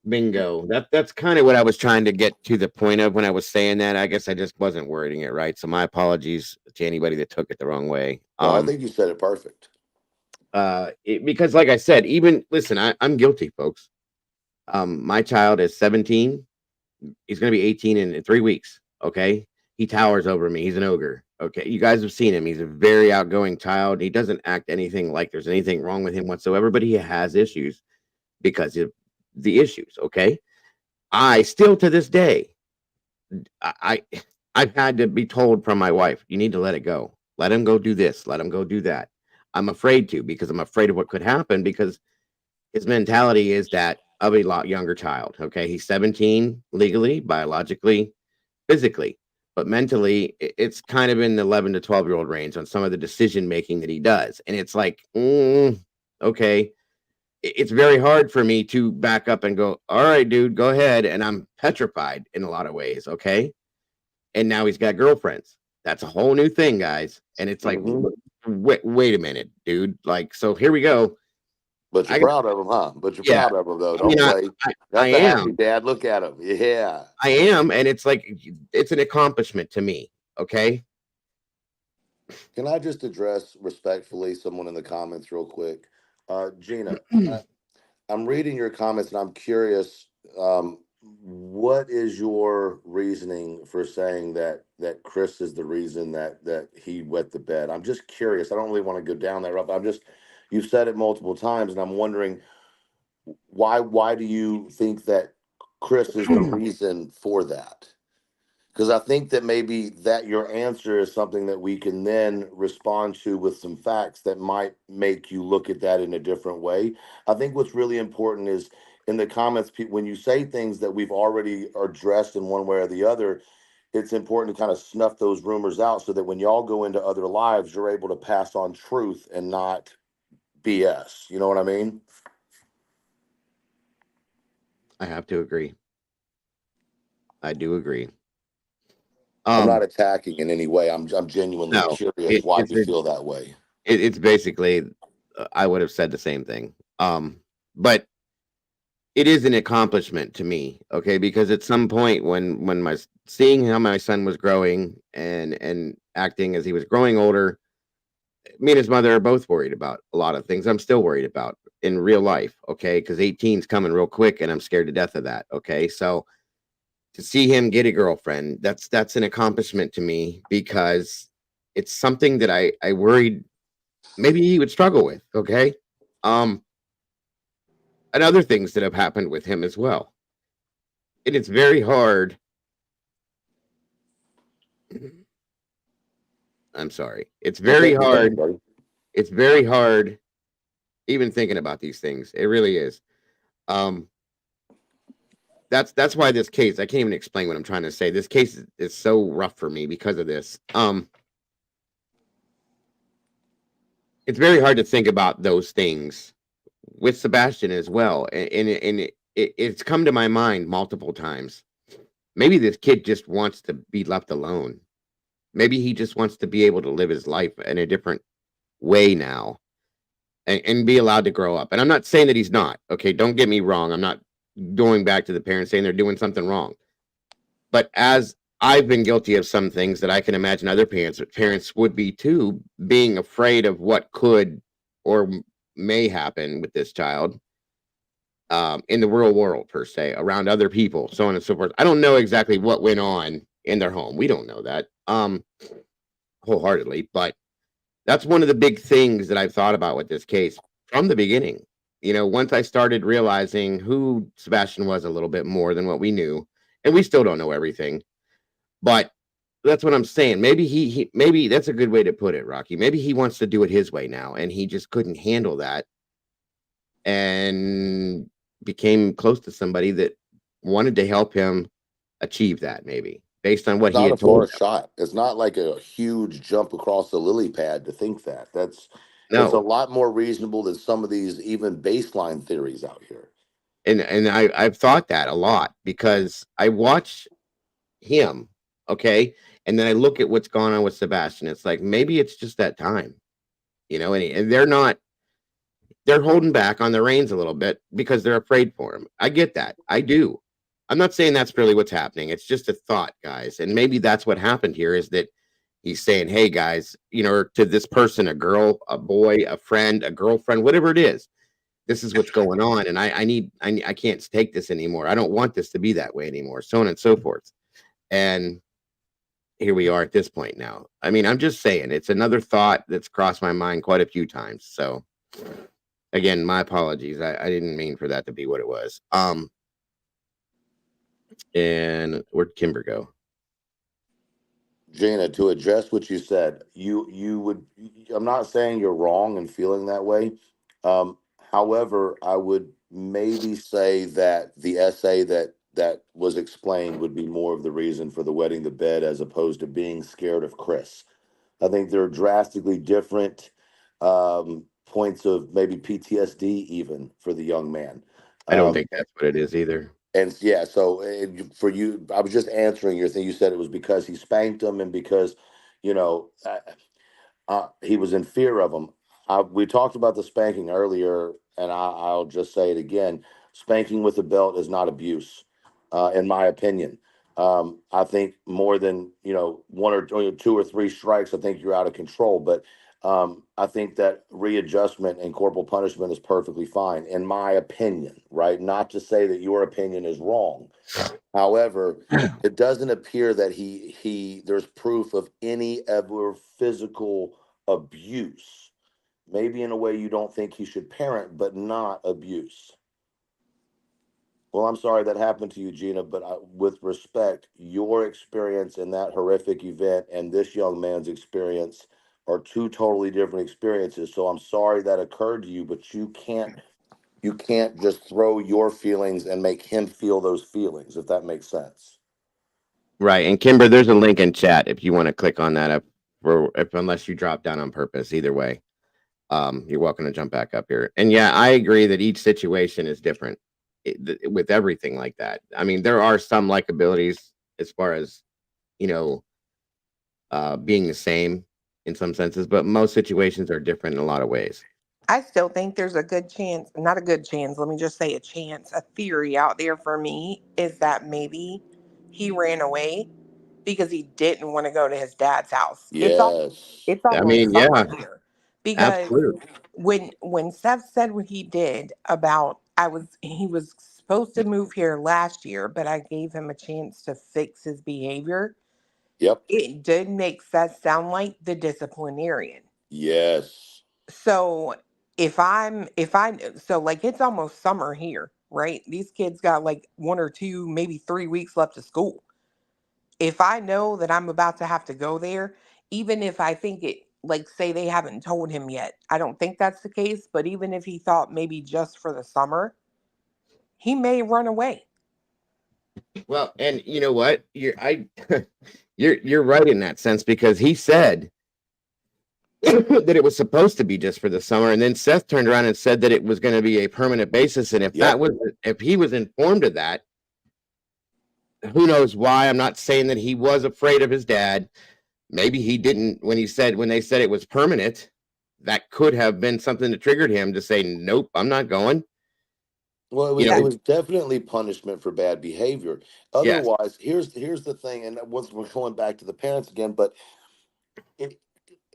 Bingo. That's kind of what I was trying to get to the point of when I was saying that. I guess I just wasn't wording it right. So my apologies to anybody that took it the wrong way. No, I think you said it perfect. Because like I said, even listen, I'm guilty, folks. My child is 17. He's going to be 18 in 3 weeks. Okay. He towers over me. He's an ogre. Okay. You guys have seen him. He's a very outgoing child. He doesn't act anything like there's anything wrong with him whatsoever, but he has issues because of the issues. Okay. I still to this day, I've had to be told from my wife, you need to let it go. Let him go do this. Let him go do that. I'm afraid to because I'm afraid of what could happen because his mentality is that of a lot younger child. Okay. He's 17 legally, biologically, physically, but mentally, it's kind of in the 11 to 12-year-old range on some of the decision making that he does. And it's like, okay. It's very hard for me to back up and go, all right, dude, go ahead. And I'm petrified in a lot of ways. Okay. And now he's got girlfriends. That's a whole new thing, guys. And it's like, wait a minute, dude. Like, so here we go. But you're proud of him, huh? But you're Yeah. proud of him, though. I mean, Don't play. I That's a happy am. dad. Look at him. Yeah. I am, and it's like it's an accomplishment to me. Okay. Can I just address respectfully someone in the comments real quick? Gina, I'm reading your comments and I'm curious. What is your reasoning for saying that Chris is the reason that he wet the bed? I'm just curious. I don't really want to go down that road, but you've said it multiple times, and I'm wondering why do you think that Chris is the reason for that? Because I think that maybe that your answer is something that we can then respond to with some facts that might make you look at that in a different way. I think what's really important is in the comments, when you say things that we've already addressed in one way or the other, it's important to kind of snuff those rumors out so that when y'all go into other lives, you're able to pass on truth and not BS. You know what I mean? I have to agree. I do agree. I'm not attacking in any way. I'm genuinely No, curious why you feel that way. It's basically, I would have said the same thing. But it is an accomplishment to me, okay? Because at some point when my seeing how my son was growing and acting as he was growing older, me and his mother are both worried about a lot of things. I'm still worried about in real life, okay? Because 18's coming real quick, and I'm scared to death of that, okay? So to see him get a girlfriend, that's an accomplishment to me because it's something that I worried maybe he would struggle with, okay? And other things that have happened with him as well. And it's very hard. I'm sorry. It's very hard. It's very hard even thinking about these things. It really is. That's why this case, I can't even explain what I'm trying to say. This case is so rough for me because of this. It's very hard to think about those things with Sebastian as well. And it's come to my mind multiple times. Maybe this kid just wants to be left alone. Maybe he just wants to be able to live his life in a different way now and be allowed to grow up. And I'm not saying that he's not. Okay, don't get me wrong. I'm not going back to the parents saying they're doing something wrong. But as I've been guilty of some things that I can imagine other parents would be too, being afraid of what could or may happen with this child in the real world, per se, around other people, so on and so forth. I don't know exactly what went on in their home. We don't know that wholeheartedly, but that's one of the big things that I've thought about with this case from the beginning. You know, once I started realizing who Sebastian was a little bit more than what we knew, and we still don't know everything, but that's what I'm saying. Maybe maybe that's a good way to put it, Rocky. Maybe he wants to do it his way now, and he just couldn't handle that and became close to somebody that wanted to help him achieve that, maybe based on what It's he not had a told far him. shot. It's not like a huge jump across the lily pad to think that. It's a No, lot more reasonable than some of these even baseline theories out here. and I've thought that a lot because I watch him, okay, and then I look at what's gone on with Sebastian. It's like maybe it's just that time, you know, and they're holding back on the reins a little bit because they're afraid for him. I get that. I do. I'm not saying that's really what's happening. It's just a thought, guys. And maybe that's what happened here is that he's saying, hey, guys, you know, to this person, a girl, a boy, a friend, a girlfriend, whatever it is, this is what's going on. And I can't take this anymore. I don't want this to be that way anymore, so on and so forth. And here we are at this point now. I mean, I'm just saying it's another thought that's crossed my mind quite a few times. So again, my apologies. I didn't mean for that to be what it was. And where'd Kimber go? Gina, to address what you said, you would. I'm not saying you're wrong in feeling that way. However, I would maybe say that the essay that was explained would be more of the reason for the wetting the bed as opposed to being scared of Chris. I think they're drastically different points of maybe PTSD even for the young man. I don't think that's what it is either. And yeah, so for you, I was just answering your thing. You said it was because he spanked him and because, you know, he was in fear of him. We talked about the spanking earlier and I'll just say it again, spanking with a belt is not abuse, in my opinion. I think more than, one or two or three strikes, I think you're out of control. But I think that readjustment and corporal punishment is perfectly fine, in my opinion, right? Not to say that your opinion is wrong. However, it doesn't appear that there's proof of any ever physical abuse. Maybe in a way you don't think he should parent, but not abuse. Well, I'm sorry that happened to you, Gina, but with respect, your experience in that horrific event and this young man's experience are two totally different experiences. So I'm sorry that occurred to you, but you can't just throw your feelings and make him feel those feelings, if that makes sense. Right. And Kimber, there's a link in chat if you want to click on that unless you drop down on purpose. Either way, you're welcome to jump back up here. And yeah, I agree that each situation is different with everything like that. I mean, there are some likabilities as far as, being the same in some senses, but most situations are different in a lot of ways. I still think there's a good chance, not a good chance, let me just say a chance, a theory out there for me is that maybe he ran away because he didn't want to go to his dad's house. Yes. It's I almost mean, yeah, summer here. Because absolutely. when Seth said what he did about he was supposed to move here last year, but I gave him a chance to fix his behavior. Yep. It did make Seth sound like the disciplinarian. Yes. So so like it's almost summer here, right? These kids got like 1 or 2, maybe 3 weeks left of school. If I know that I'm about to have to go there, even if I think it, like say they haven't told him yet, I don't think that's the case, but even if he thought maybe just for the summer, he may run away. Well, and you know what? You're right in that sense because he said that it was supposed to be just for the summer, and then Seth turned around and said that it was going to be a permanent basis. And if he was informed of that, who knows why? I'm not saying that he was afraid of his dad. Maybe he didn't when they said it was permanent. That could have been something that triggered him to say, "Nope, I'm not going." Well, it was definitely punishment for bad behavior. Yes. Otherwise, here's the thing, and once we're going back to the parents again, but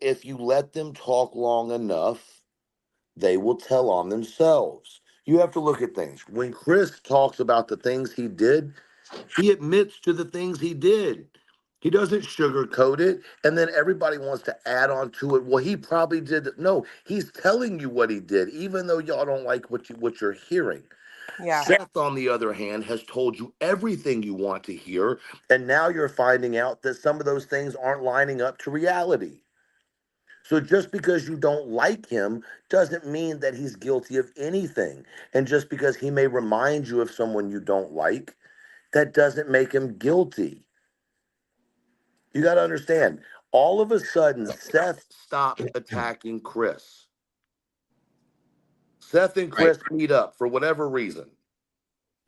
if you let them talk long enough, they will tell on themselves. You have to look at things. When Chris talks about the things he did, he admits to the things he did. He doesn't sugarcoat it, and then everybody wants to add on to it. Well, he probably did. No, he's telling you what he did, even though y'all don't like what you're hearing. Yeah. Seth, on the other hand, has told you everything you want to hear, and now you're finding out that some of those things aren't lining up to reality. So just because you don't like him doesn't mean that he's guilty of anything. And just because he may remind you of someone you don't like, that doesn't make him guilty. You got to understand, all of a sudden, Seth stopped attacking Chris. Seth and Chris meet up for whatever reason.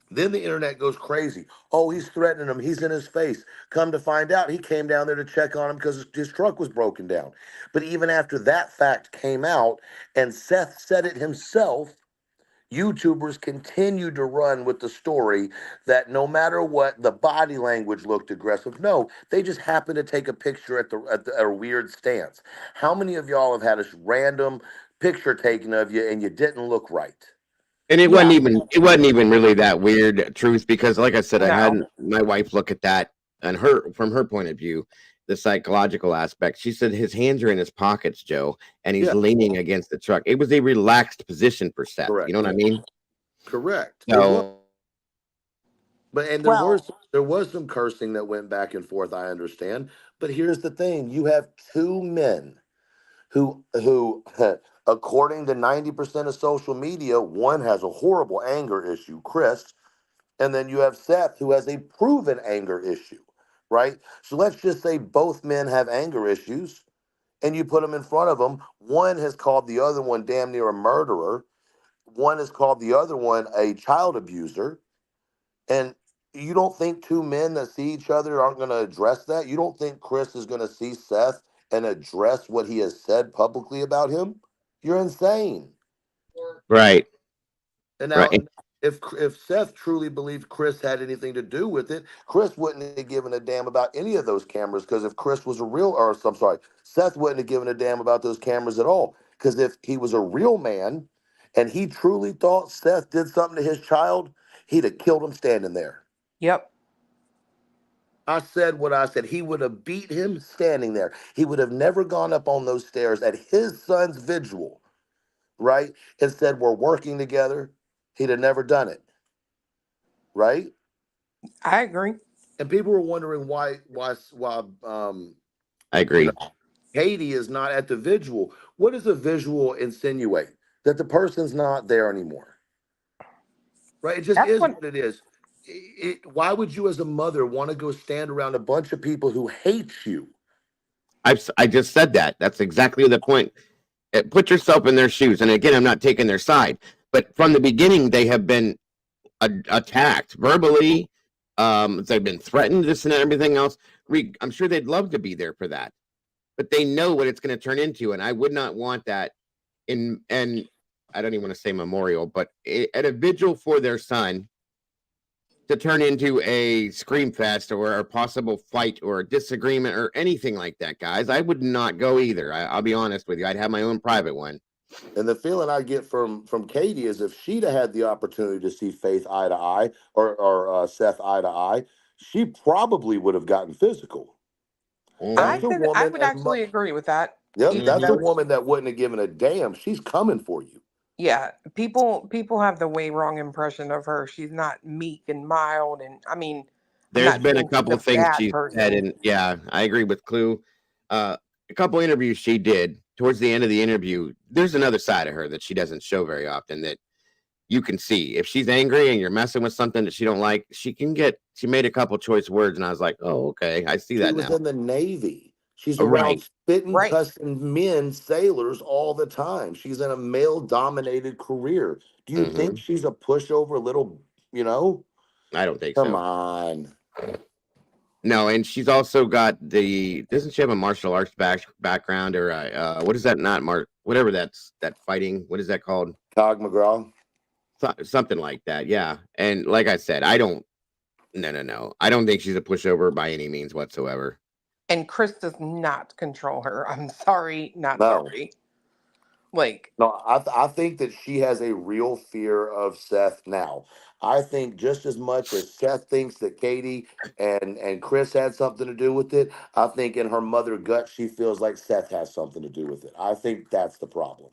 Then the internet goes crazy. Oh, he's threatening him. He's in his face. Come to find out, he came down there to check on him because his truck was broken down. But even after that fact came out, and Seth said it himself, YouTubers continued to run with the story that no matter what, the body language looked aggressive. No, they just happened to take a picture at a weird stance. How many of y'all have had a random picture taken of you and you didn't look right? And it wasn't even really that weird, truth, because like I said, I had my wife look at that and from her point of view, the psychological aspect. She said his hands are in his pockets, Joe, and he's leaning against the truck. It was a relaxed position for Seth. Correct. You know what I mean? Correct. So, There was some cursing that went back and forth, I understand. But here's the thing. You have two men who according to 90% of social media, one has a horrible anger issue, Chris, and then you have Seth, who has a proven anger issue, right? So let's just say both men have anger issues, and you put them in front of them. One has called the other one damn near a murderer. One has called the other one a child abuser. And you don't think two men that see each other aren't going to address that? You don't think Chris is going to see Seth and address what he has said publicly about him? You're insane. Right. And now, if Seth truly believed Chris had anything to do with it, Chris wouldn't have given a damn about any of those cameras, because if Chris was a real, or I'm sorry, Seth wouldn't have given a damn about those cameras at all. Because if he was a real man and he truly thought Seth did something to his child, he'd have killed him standing there. Yep. I said what I said. He would have beat him standing there. He would have never gone up on those stairs at his son's vigil, right? And said, we're working together. He'd have never done it. Right? I agree. And people were wondering why I agree. Katie is not at the visual. What does a visual insinuate? That the person's not there anymore. Right? It just is what it is. Why would you as a mother want to go stand around a bunch of people who hate you? I just said that. That's exactly the point. Put yourself in their shoes. And again, I'm not taking their side, but from the beginning, they have been attacked verbally. They've been threatened, this and everything else. I'm sure they'd love to be there for that, but they know what it's going to turn into. And I would not want that and I don't even want to say memorial, but at a vigil for their son to turn into a scream fest or a possible fight or a disagreement or anything like that, guys. I would not go either. I'll be honest with you. I'd have my own private one. And the feeling I get from Katie is if she'd have had the opportunity to see Faith eye to eye or Seth eye to eye, she probably would have gotten physical. I would actually agree with that. Yep, that's a woman that wouldn't have given a damn. She's coming for you. Yeah, people have the way wrong impression of her. She's not meek and mild, and I mean, there's been a couple of things she's said, and yeah, I agree with Clue. A couple interviews she did towards the end of the interview. There's another side of her that she doesn't show very often that you can see. If she's angry and you're messing with something that she don't like, she made a couple choice words, and I was like, oh, okay, I see that now. She was in the Navy. She's around spitting, cussing men, sailors all the time. She's in a male-dominated career. Do you think she's a pushover little, I don't think Come so. on. No, and she's also got doesn't she have a martial arts background or what is that? Whatever that fighting. What is that called? Cog McGraw. Something like that. Yeah. And like I said, I don't think she's a pushover by any means whatsoever. And Chris does not control her. I'm sorry, sorry. No, I think that she has a real fear of Seth now. I think just as much as Seth thinks that Katie and Chris had something to do with it, I think in her mother gut she feels like Seth has something to do with it. I think that's the problem.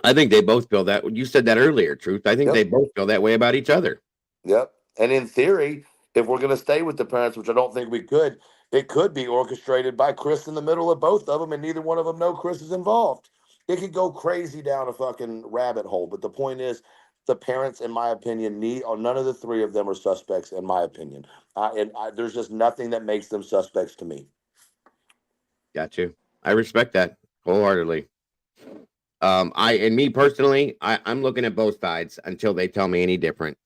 I think they both feel that. You said that earlier, Truth. I think they both feel that way about each other. Yep. And in theory, if we're going to stay with the parents, which I don't think we could, it could be orchestrated by Chris in the middle of both of them, and neither one of them know Chris is involved. It could go crazy down a fucking rabbit hole. But the point is, the parents, in my opinion, none of the three of them are suspects, in my opinion. There's just nothing that makes them suspects to me. Got you. I respect that wholeheartedly. Me personally, I'm looking at both sides until they tell me any different.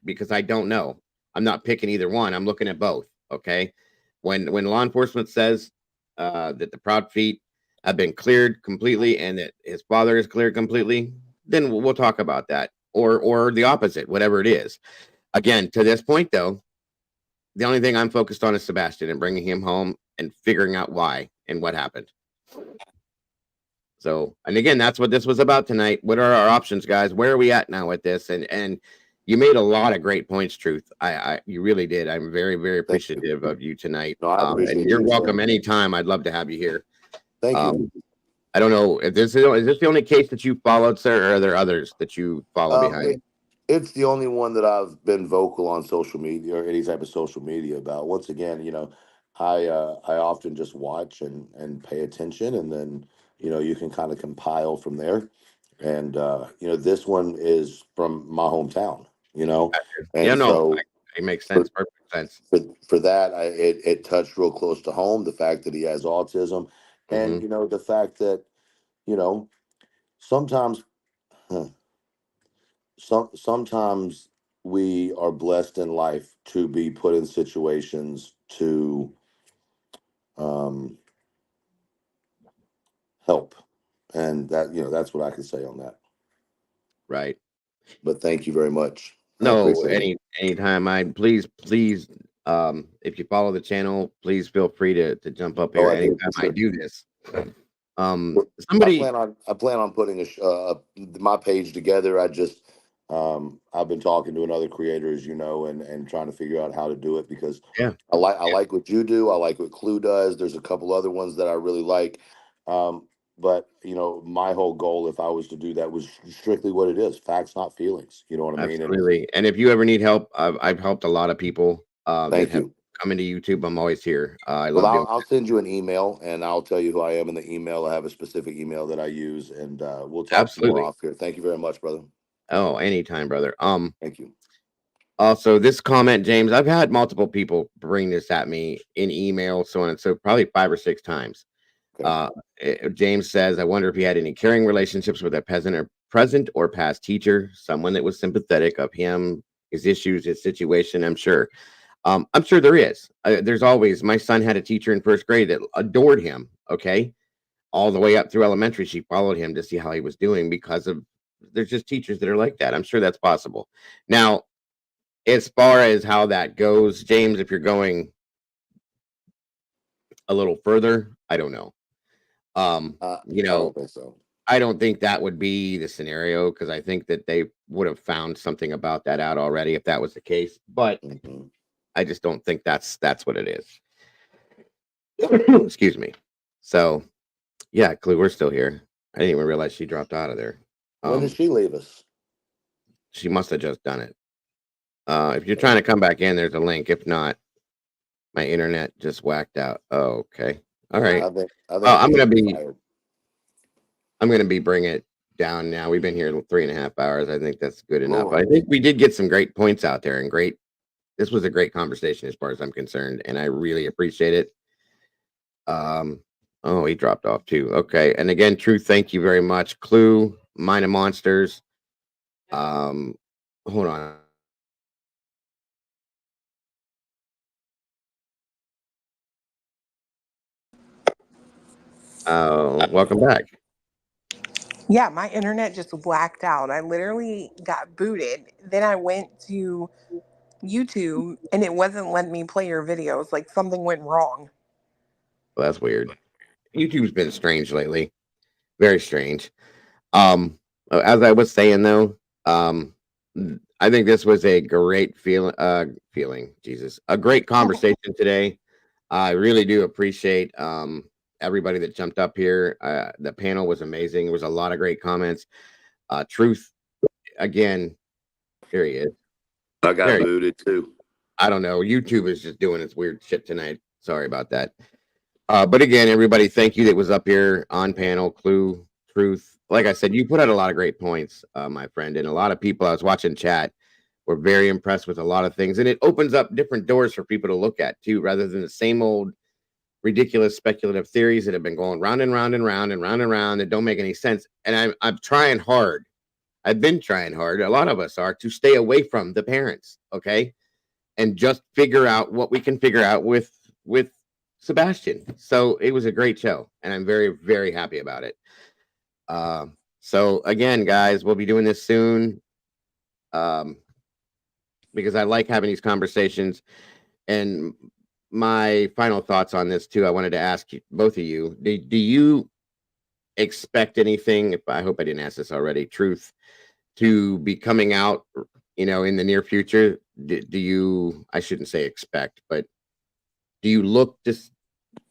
Because I don't know. I'm not picking either one. I'm looking at both. Okay. When law enforcement says that the Proud Feet have been cleared completely and that his father is cleared completely, then we'll talk about that. Or the opposite, whatever it is. Again, to this point, though, the only thing I'm focused on is Sebastian and bringing him home and figuring out why and what happened. So, and again, that's what this was about tonight. What are our options, guys? Where are we at now with this? And you made a lot of great points, Truth. You really did. I'm very, very appreciative of you tonight. And you're welcome anytime. I'd love to have you here. Thank you. I don't know if is this the only case that you followed, sir, or are there others that you follow behind? It's the only one that I've been vocal on social media or any type of social media about. Once again, I often just watch and pay attention, and then you can kind of compile from there. And this one is from my hometown. And so it makes sense. Perfect sense. For that, it touched real close to home. The fact that he has autism, and the fact that sometimes. Sometimes we are blessed in life to be put in situations to help, and that's what I can say on that. Right. But thank you very much. I No, appreciate it. anytime. Please, if you follow the channel, please feel free to jump up Oh, here I do anytime for I sure. do this. Well, Somebody, I plan on putting my page together. I've been talking to another creator, as you know, and trying to figure out how to do it, because yeah, I like what you do. I like what Clue does. There's a couple other ones that I really like. But my whole goal, if I was to do that, was strictly what it is: facts, not feelings. You know what I mean? And absolutely. And if you ever need help, I've helped a lot of people that thank have you. come into YouTube. I'm always here. I Well, love doing I'll send you an email, and I'll tell you who I am in the email. I have a specific email that I use, and we'll it. talk some more Absolutely. off here. Thank you very much, brother. Oh, anytime, brother. Thank you. Also, this comment, James, I've had multiple people bring this at me in email, so on and so, probably 5 or 6 times. James says, I wonder if he had any caring relationships with a present or past teacher, someone that was sympathetic of him, his issues, his situation. I'm sure there is. There's always. My son had a teacher in first grade that adored him. Okay, all the way up through elementary, she followed him to see how he was doing because of. There's just teachers that are like that. I'm sure that's possible. Now, as far as how that goes, James, if you're going a little further, I don't know. I don't think so. I don't think that would be the scenario, because I think that they would have found something about that out already if that was the case. But I just don't think that's what it is. Excuse me. So, yeah, Clue, we're still here. I didn't even realize she dropped out of there. When did she leave us? She must have just done it. If you're trying to come back in, there's a link. If not, my internet just whacked out. Oh, okay. All right. I think I'm she's gonna be fired. bringing it down now. We've been here 3.5 hours. I think that's good enough. Lord. I think we did get some great points out there, and this was a great conversation as far as I'm concerned, and I really appreciate it. Oh, he dropped off too. Okay. And again, Truth, thank you very much. Clue, Mine of Monsters. Hold on. Welcome back. Yeah, my internet just blacked out. I literally got booted. Then I went to YouTube and it wasn't letting me play your videos. Like something went wrong. Well, that's weird. YouTube's been strange lately. Very strange. As I was saying though, I think this was a great feeling. Jesus, a great conversation today. I really do appreciate everybody that jumped up here. The panel was amazing. There was a lot of great comments. Truth, again, here he is. I got booted too. I don't know. YouTube is just doing its weird shit tonight. Sorry about that. But again, everybody, thank you that was up here on panel. Clue, Truth. Like I said, you put out a lot of great points, my friend, and a lot of people I was watching chat were very impressed with a lot of things, and it opens up different doors for people to look at too, rather than the same old ridiculous speculative theories that have been going round and round and round and round and round that don't make any sense. And I'm trying hard. I've been trying hard. A lot of us are, to stay away from the parents, okay, and just figure out what we can figure out with Sebastian. So it was a great show, and I'm very, very happy about it. So again, guys, we'll be doing this soon, because I like having these conversations. And my final thoughts on this too, I wanted to ask both of you: do you expect anything? I hope I didn't ask this already. Truth, to be coming out, in the near future? Do you? I shouldn't say expect, but do you look just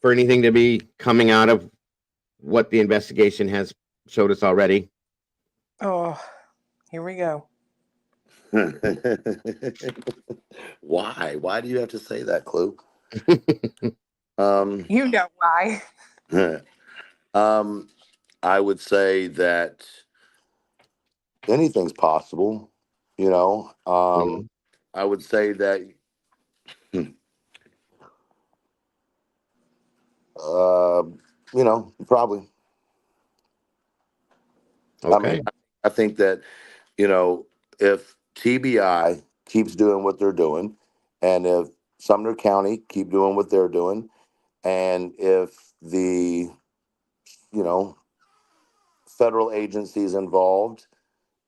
for anything to be coming out of what the investigation has showed us already? Oh, here we go. Why? Why do you have to say that, Clue? You know why. I would say that anything's possible. I would say that probably. Okay. I think that, if TBI keeps doing what they're doing, and if Sumner County keep doing what they're doing, and if the, federal agencies involved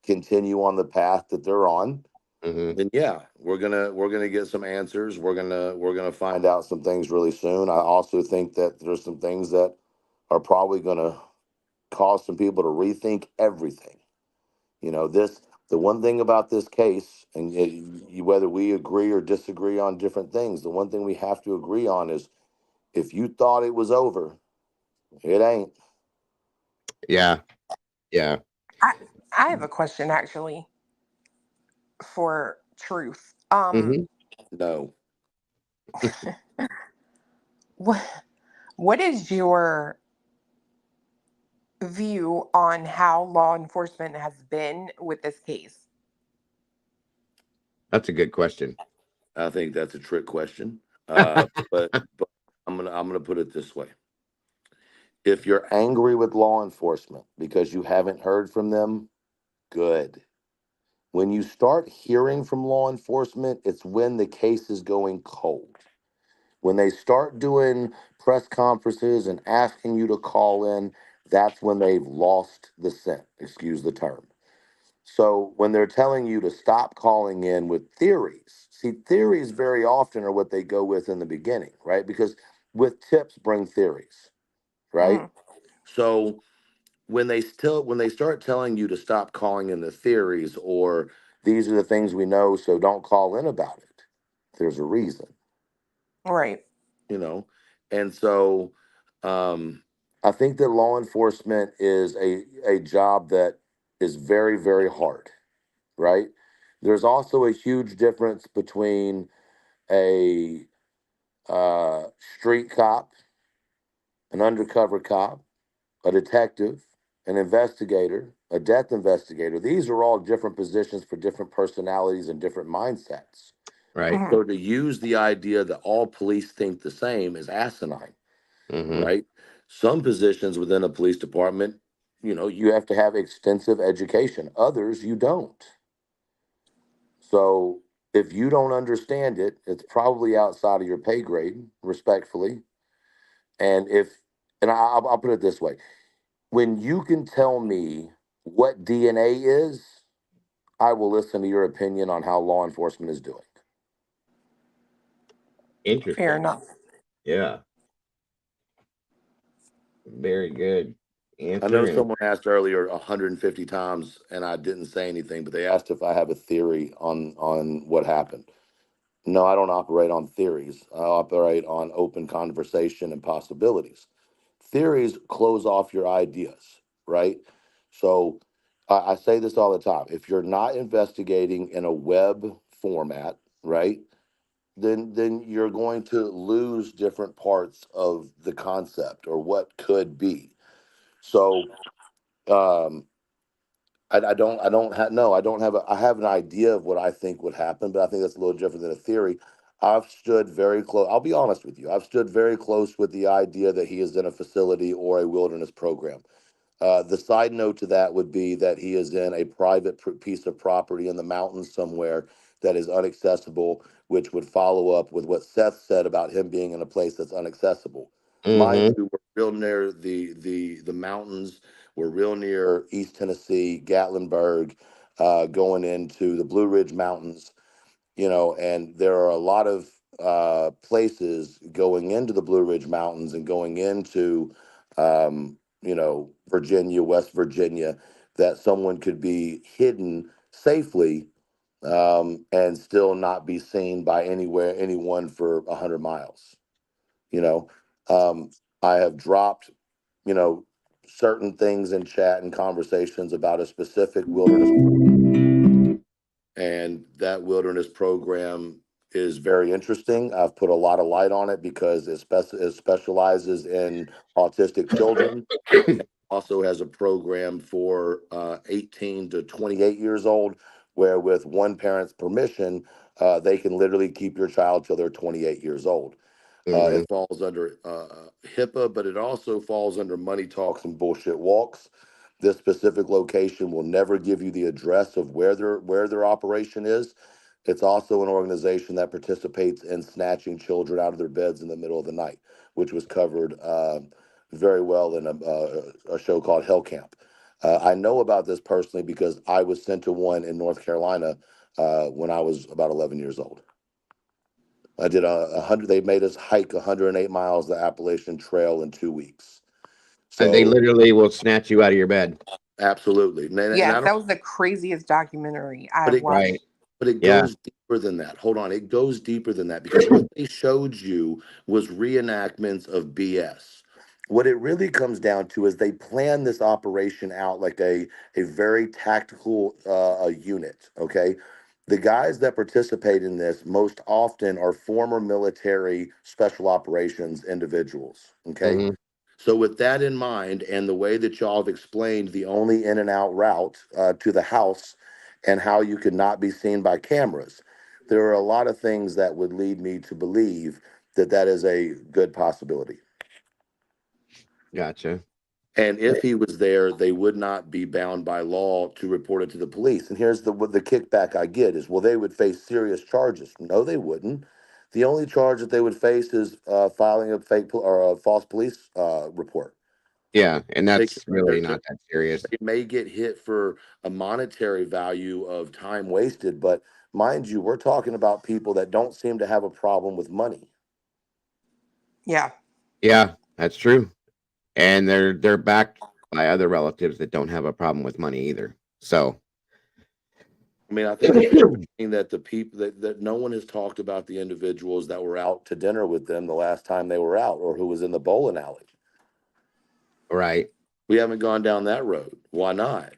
continue on the path that they're on, Mm-hmm. then yeah, we're gonna get some answers. We're gonna find out some things really soon. I also think that there's some things that are probably gonna cause some people to rethink everything. You know, the one thing about this case, and whether we agree or disagree on different things, the one thing we have to agree on is if you thought it was over, it ain't. Yeah. Yeah. I have a question actually for Truth. Mm-hmm. No. What is your view on how law enforcement has been with this case? That's a good question. I think that's a trick question. But I'm gonna put it this way. If you're angry with law enforcement because you haven't heard from them, good. When you start hearing from law enforcement, it's when the case is going cold. When they start doing press conferences and asking you to call in, that's when they've lost the scent, excuse the term. So when they're telling you to stop calling in with theories, see, theories very often are what they go with in the beginning, right? Because with tips bring theories, right? So when they start telling you to stop calling in the theories, or these are the things we know, so don't call in about it, there's a reason. Right. You know, and so I think that law enforcement is a job that is very, very hard, right? There's also a huge difference between a street cop, an undercover cop, a detective, an investigator, a death investigator. These are all different positions for different personalities and different mindsets. Right. So to use the idea that all police think the same is asinine, Mm-hmm. right? Some positions within a police department, you have to have extensive education. Others, you don't. So if you don't understand it, it's probably outside of your pay grade, respectfully. And I'll put it this way: when you can tell me what DNA is, I will listen to your opinion on how law enforcement is doing. Interesting. Fair enough. Yeah. Very good answer. I know someone asked earlier 150 times, and I didn't say anything, but they asked if I have a theory on what happened. No, I don't operate on theories. I operate on open conversation and possibilities. Theories close off your ideas, right? So I say this all the time. If you're not investigating in a web format, right, then you're going to lose different parts of the concept or what could be. So um, I have an idea of what I think would happen, but I think that's a little different than a theory. I've stood very close. I'll be honest with you. I've stood very close with the idea that he is in a facility or a wilderness program. The side note to that would be that he is in a private piece of property in the mountains somewhere that is inaccessible, which would follow up with what Seth said about him being in a place that's inaccessible. Mind you, we're real near the mountains. We're real near East Tennessee, Gatlinburg, going into the Blue Ridge Mountains, and there are a lot of places going into the Blue Ridge Mountains and going into, Virginia, West Virginia, that someone could be hidden safely and still not be seen by anyone for 100 miles. You know, I have dropped, certain things in chat and conversations about a specific wilderness, and that wilderness program is very interesting. I've put a lot of light on it because it specializes in autistic children. Also has a program for 18 to 28 years old, where with one parent's permission, they can literally keep your child till they're 28 years old. It falls under HIPAA, but it also falls under money talks and bullshit walks. This specific location will never give you the address of where their operation is. It's also an organization that participates in snatching children out of their beds in the middle of the night, which was covered very well in a show called Hell Camp. I know about this personally because I was sent to one in North Carolina when I was about 11 years old. I did 100. They made us hike 108 miles the Appalachian Trail in 2 weeks. And they So literally will snatch you out of your bed. absolutely, and I Yes, don't. that was the craziest documentary But I've it watched. Right. but it Yeah. goes deeper than that. Hold on, it goes deeper than that because what they showed you was reenactments of BS. What it really comes down to is they plan this operation out like a very tactical unit. Okay, the guys that participate in this most often are former military special operations individuals. Okay, Hmm. so with that in mind, and the way that y'all have explained the only in and out route to the house and how you could not be seen by cameras, there are a lot of things that would lead me to believe that that is a good possibility. Gotcha. And if he was there, they would not be bound by law to report it to the police. And here's the kickback I get is, well, they would face serious charges. No, they wouldn't. The only charge that they would face is filing a or a false police report. Yeah, and They, that's really they not that serious. may get hit for a monetary value of time wasted, but mind you, we're talking about people that don't seem to have a problem with money. Yeah. Yeah, that's true. And they're backed by other relatives that don't have a problem with money either. So I mean, I think it's interesting that the people that no one has talked about the individuals that were out to dinner with them the last time they were out, or who was in the bowling alley. Right. We haven't gone down that road. Why not?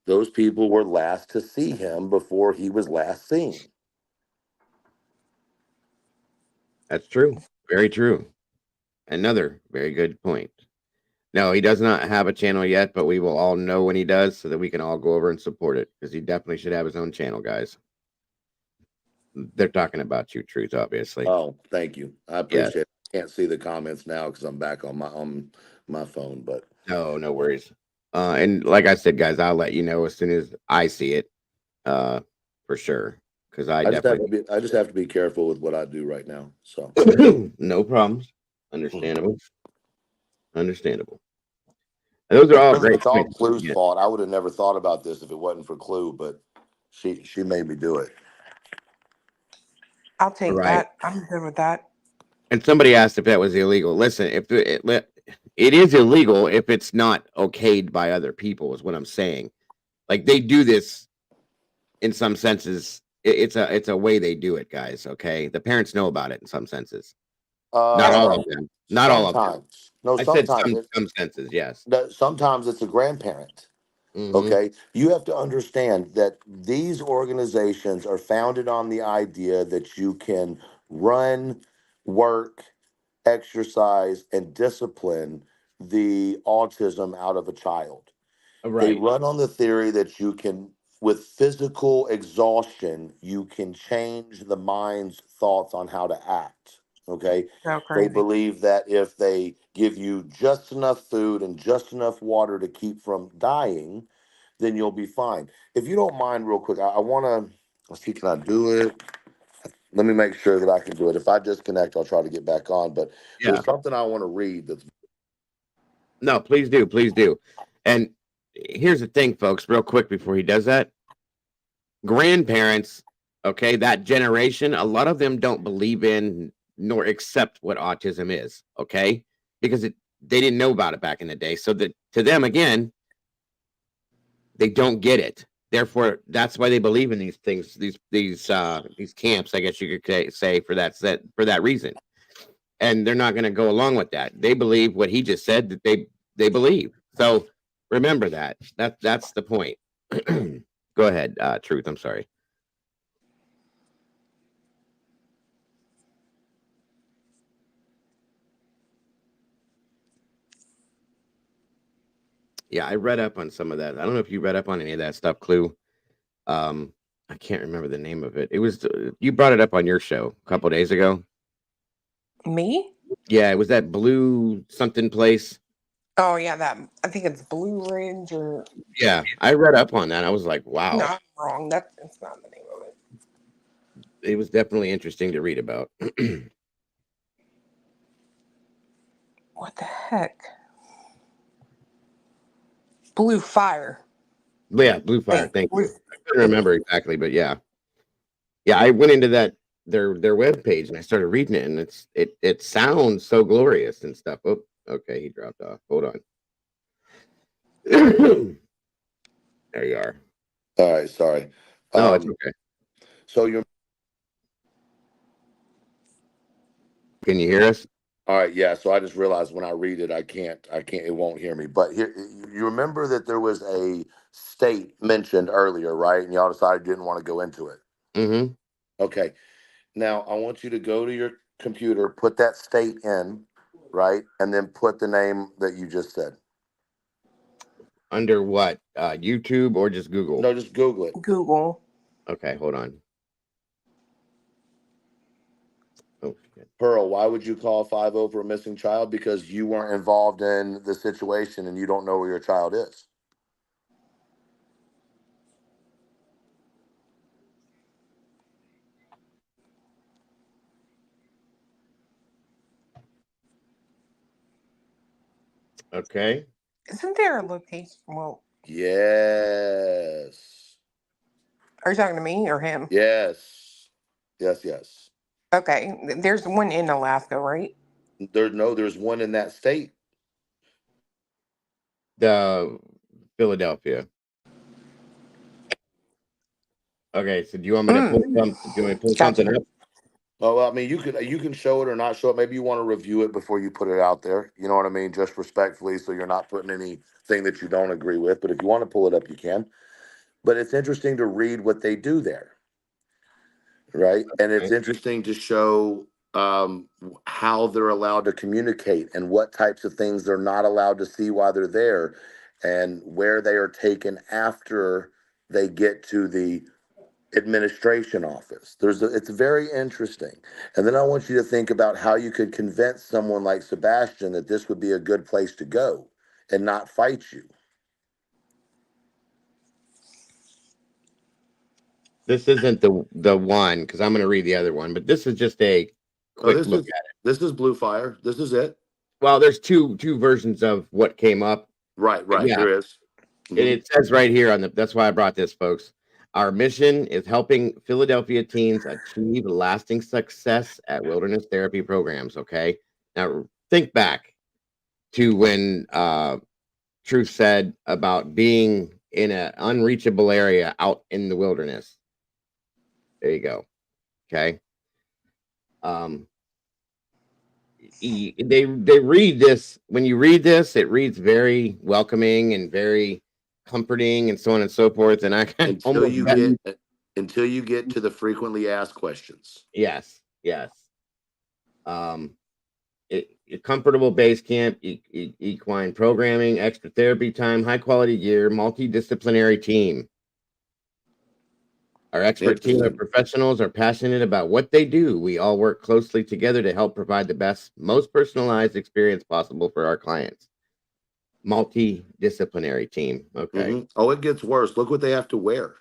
Those people were last to see him before he was last seen. That's true. Very true. Another very good point. No, he does not have a channel yet, but we will all know when he does so that we can all go over and support it because he definitely should have his own channel, guys. They're talking about you, Truth, obviously. Oh, thank you. I Yes. appreciate it. I can't see the comments now because I'm back on my phone, but No worries. And like I said, guys, I'll let you know as soon as I see it, for sure. Because I I definitely just have to be careful with what I do right now. So no problems. Understandable. Understandable. And those are all great it's all points. Clue's Yeah. fault. I would have never thought about this if it wasn't for Clue, but she made me do it. I'll take Right. that. I'm good with that. And somebody asked if that was illegal. Listen, if it is illegal if it's not okayed by other people, is what I'm saying. Like they do this in some senses. It's a way they do it, guys. Okay, the parents know about it in some senses. Not all of them. Not all of them. Sometimes. No, I said sometimes. some senses. Yes. Sometimes it's a grandparent. Mm-hmm. Okay. You have to understand that these organizations are founded on the idea that you can run, work, exercise, and discipline the autism out of a child. They Right. run on the theory that you can, with physical exhaustion, you can change the mind's thoughts on how to act. Okay. So They crazy. believe that if they give you just enough food and just enough water to keep from dying, then you'll be fine. If you don't mind, real quick, I want to, let's see, can I do it? Let me make sure that I can do it. If I disconnect, I'll try to get back on. But Yeah. there's something I want to read that's. No, please do. Please do. And here's the thing, folks, real quick before he does that. Grandparents, okay, that generation, a lot of them don't believe in nor accept what autism is, okay? Because they didn't know about it back in the day. So that to them, again, they don't get it. Therefore, that's why they believe in these things, these camps, I guess you could say, for that reason. And they're not going to go along with that. They believe what he just said that they believe. So remember that. That's the point. Go ahead, Truth. I'm sorry. Yeah, I read up on some of that. I don't know if you read up on any of that stuff, Clue. I can't remember the name of it. It was you brought it up on your show a couple days ago. Me? Yeah, it was that blue something place. Oh yeah, that I think it's Blue Ridge or Yeah, I read up on that. I was like, no, wow. I'm wrong. That's not the name of it. It was definitely interesting to read about. What the heck? Blue Fire. Yeah, Blue Fire. Thank you. I couldn't remember exactly, but yeah. Yeah, I went into their web page and I started reading it, and it sounds so glorious and stuff. Oh, okay, he dropped off. Hold on. There you are. All right, sorry. No, it's okay. So you're. Can you hear us? All right, yeah. So I just realized when I read it, I can't. It won't hear me. But here, you remember that there was a state mentioned earlier, right? And y'all decided you didn't want to go into it. Mm-hmm. Okay. Now I want you to go to your computer, put that state in, right, and then put the name that you just said. Under what? YouTube or just Google? No, just Google it. Google. Okay, hold on. Oh, Pearl, why would you call 5-0 for a missing child? Because you weren't involved in the situation and you don't know where your child is. okay. Isn't there a location? Well, Yes. are you talking to me or him? Yes. Yes. Okay, there's one in Alaska, right? There's one in that state. The Philadelphia. Okay, so do you want me to pull something up? Oh, well, I mean, you can show it or not show it. Maybe you want to review it before you put it out there. You know what I mean? Just respectfully, so you're not putting anything that you don't agree with. But if you want to pull it up, you can. But it's interesting to read what they do there, right? And it's interesting to show how they're allowed to communicate and what types of things they're not allowed to see while they're there, and where they are taken after they get to the administration office. It's very interesting. And then I want you to think about how you could convince someone like Sebastian that this would be a good place to go and not fight you. This isn't the one, because I'm going to read the other one, but this is just a quick look at it. This is Blue Fire. This is it. Well, there's two versions of what came up. Right. Yeah. There is. And it says right here that's why I brought this, folks. Our mission is helping Philadelphia teens achieve lasting success at wilderness therapy programs. Okay. Now think back to when Truth said about being in an unreachable area out in the wilderness. There you go. Okay. They read this. When you read this, it reads very welcoming and very comforting and so on and so forth. And I kind of until you get to the frequently asked questions. Yes. Comfortable base camp, equine programming, extra therapy time, high quality gear, multidisciplinary team. Our expert team of professionals are passionate about what they do. We all work closely together to help provide the best, most personalized experience possible for our clients. Multidisciplinary team. Okay. Mm-hmm. Oh, it gets worse. Look what they have to wear.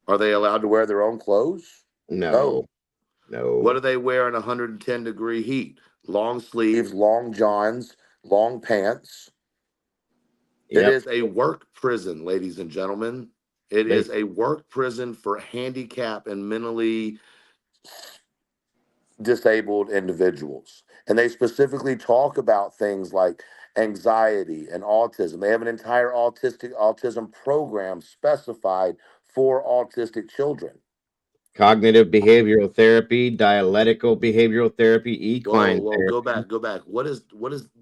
Are they allowed to wear their own clothes? No. What do they wear in 110-degree heat? Long sleeves, long johns, long pants. It is a work prison, ladies and gentlemen. It is a work prison for handicapped and mentally disabled individuals. And they specifically talk about things like anxiety and autism. They have an entire autism program specified for autistic children. Cognitive behavioral therapy, dialectical behavioral therapy, equine therapy. Go back. What is?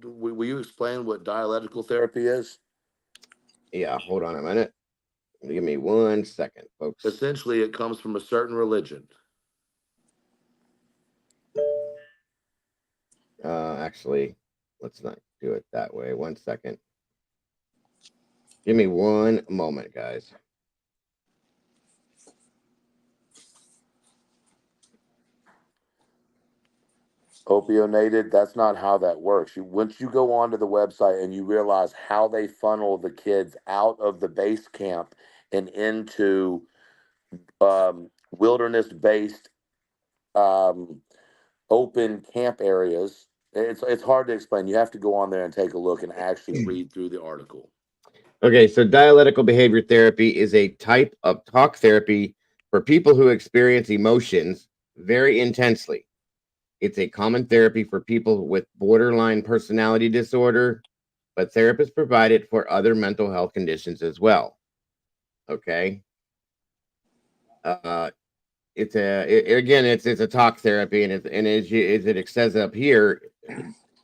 Will you explain what dialectical therapy is? Yeah, hold on a minute. Give me 1 second, folks. Essentially, it comes from a certain religion. Actually, let's not do it that way. 1 second. Give me 1 moment, guys. Opionated, that's not how that works. Once you go onto the website and you realize how they funnel the kids out of the base camp and into wilderness-based open camp areas, it's hard to explain. You have to go on there and take a look and actually read through the article. Okay, so dialectical behavior therapy is a type of talk therapy for people who experience emotions very intensely. It's a common therapy for people with borderline personality disorder, but therapists provide it for other mental health conditions as well. Okay. It's again, it's a talk therapy, and as it says up here,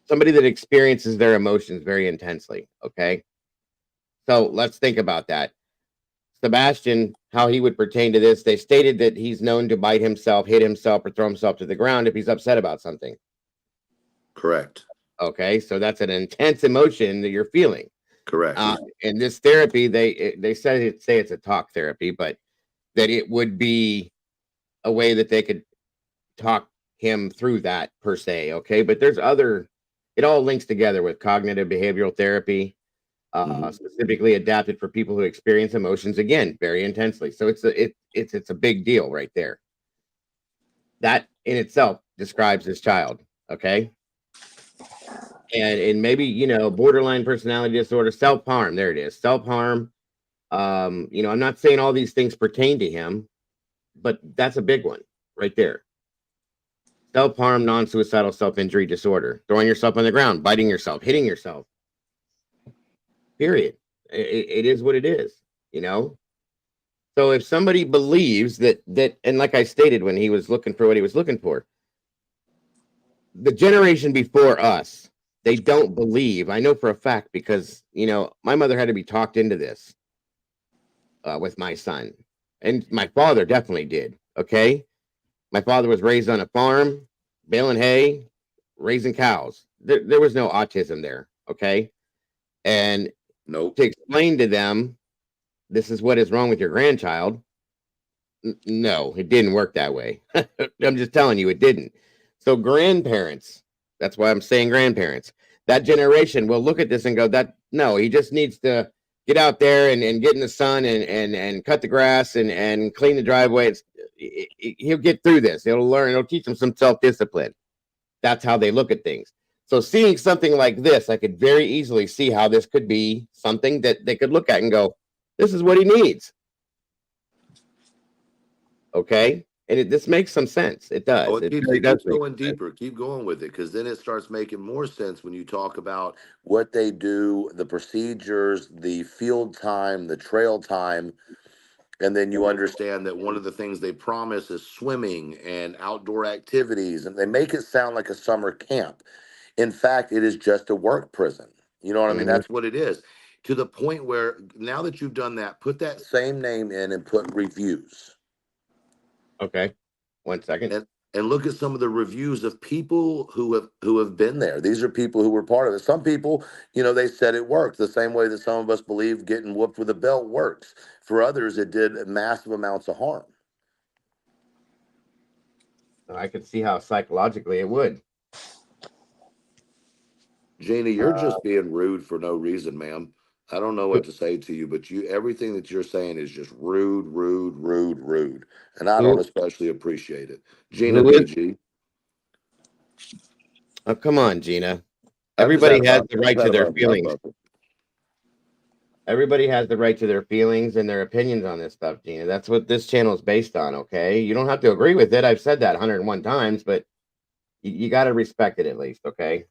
somebody that experiences their emotions very intensely. Okay. So let's think about that. Sebastian, how he would pertain to this, they stated that he's known to bite himself, hit himself, or throw himself to the ground if he's upset about something. Correct. Okay, so that's an intense emotion that you're feeling. Correct. In this therapy, they say it's a talk therapy, but that it would be a way that they could talk him through that per se. Okay, but there's other. It all links together with cognitive behavioral therapy. Specifically adapted for people who experience emotions again very intensely. So it's a big deal right there. That in itself describes this child, okay? And maybe borderline personality disorder, self-harm. There it is, self-harm. I'm not saying all these things pertain to him, but that's a big one right there. Self-harm, non-suicidal self-injury disorder, throwing yourself on the ground, biting yourself, hitting yourself. Period. It is what it is, So if somebody believes that, and like I stated when he was looking for what he was looking for, the generation before us, they don't believe. I know for a fact because my mother had to be talked into this with my son, and my father definitely did. Okay, my father was raised on a farm, baling hay, raising cows. There was no autism there. Okay, and to explain to them this is what is wrong with your grandchild. No, it didn't work that way. I'm just telling you, it didn't. So grandparents, that's why I'm saying grandparents, that generation will look at this and go, no, he just needs to get out there and get in the sun and cut the grass and clean the driveway. He'll get through this. He'll learn. It'll teach him some self-discipline. That's how they look at things. So seeing something like this, I could very easily see how this could be something that they could look at and go, this is what he needs. Okay, and this makes some sense. It does. Oh, it keeps really does make going sense. deeper. Keep going with it, because then it starts making more sense when you talk about what they do, the procedures, the field time, the trail time, and then you understand that one of the things they promise is swimming and outdoor activities, and they make it sound like a summer camp. In fact, it is just a work prison. You know what I mean? That's what it is. To the point where now that you've done that, put that same name in and put reviews. Okay, 1 second. And look at some of the reviews of people who have been there. These are people who were part of it. Some people, they said it worked the same way that some of us believe getting whooped with a belt works. For others, it did massive amounts of harm. I could see how psychologically it would. Gina, you're just being rude for no reason, ma'am. I don't know what to say to you, but everything that you're saying is just rude, and I don't especially appreciate it. Gina PG. Oh, come on, Gina. Everybody has the right to their feelings. Everybody has the right to their feelings and their opinions on this stuff, Gina. That's what this channel is based on, okay? You don't have to agree with it. I've said that 101 times, but you got to respect it at least, okay?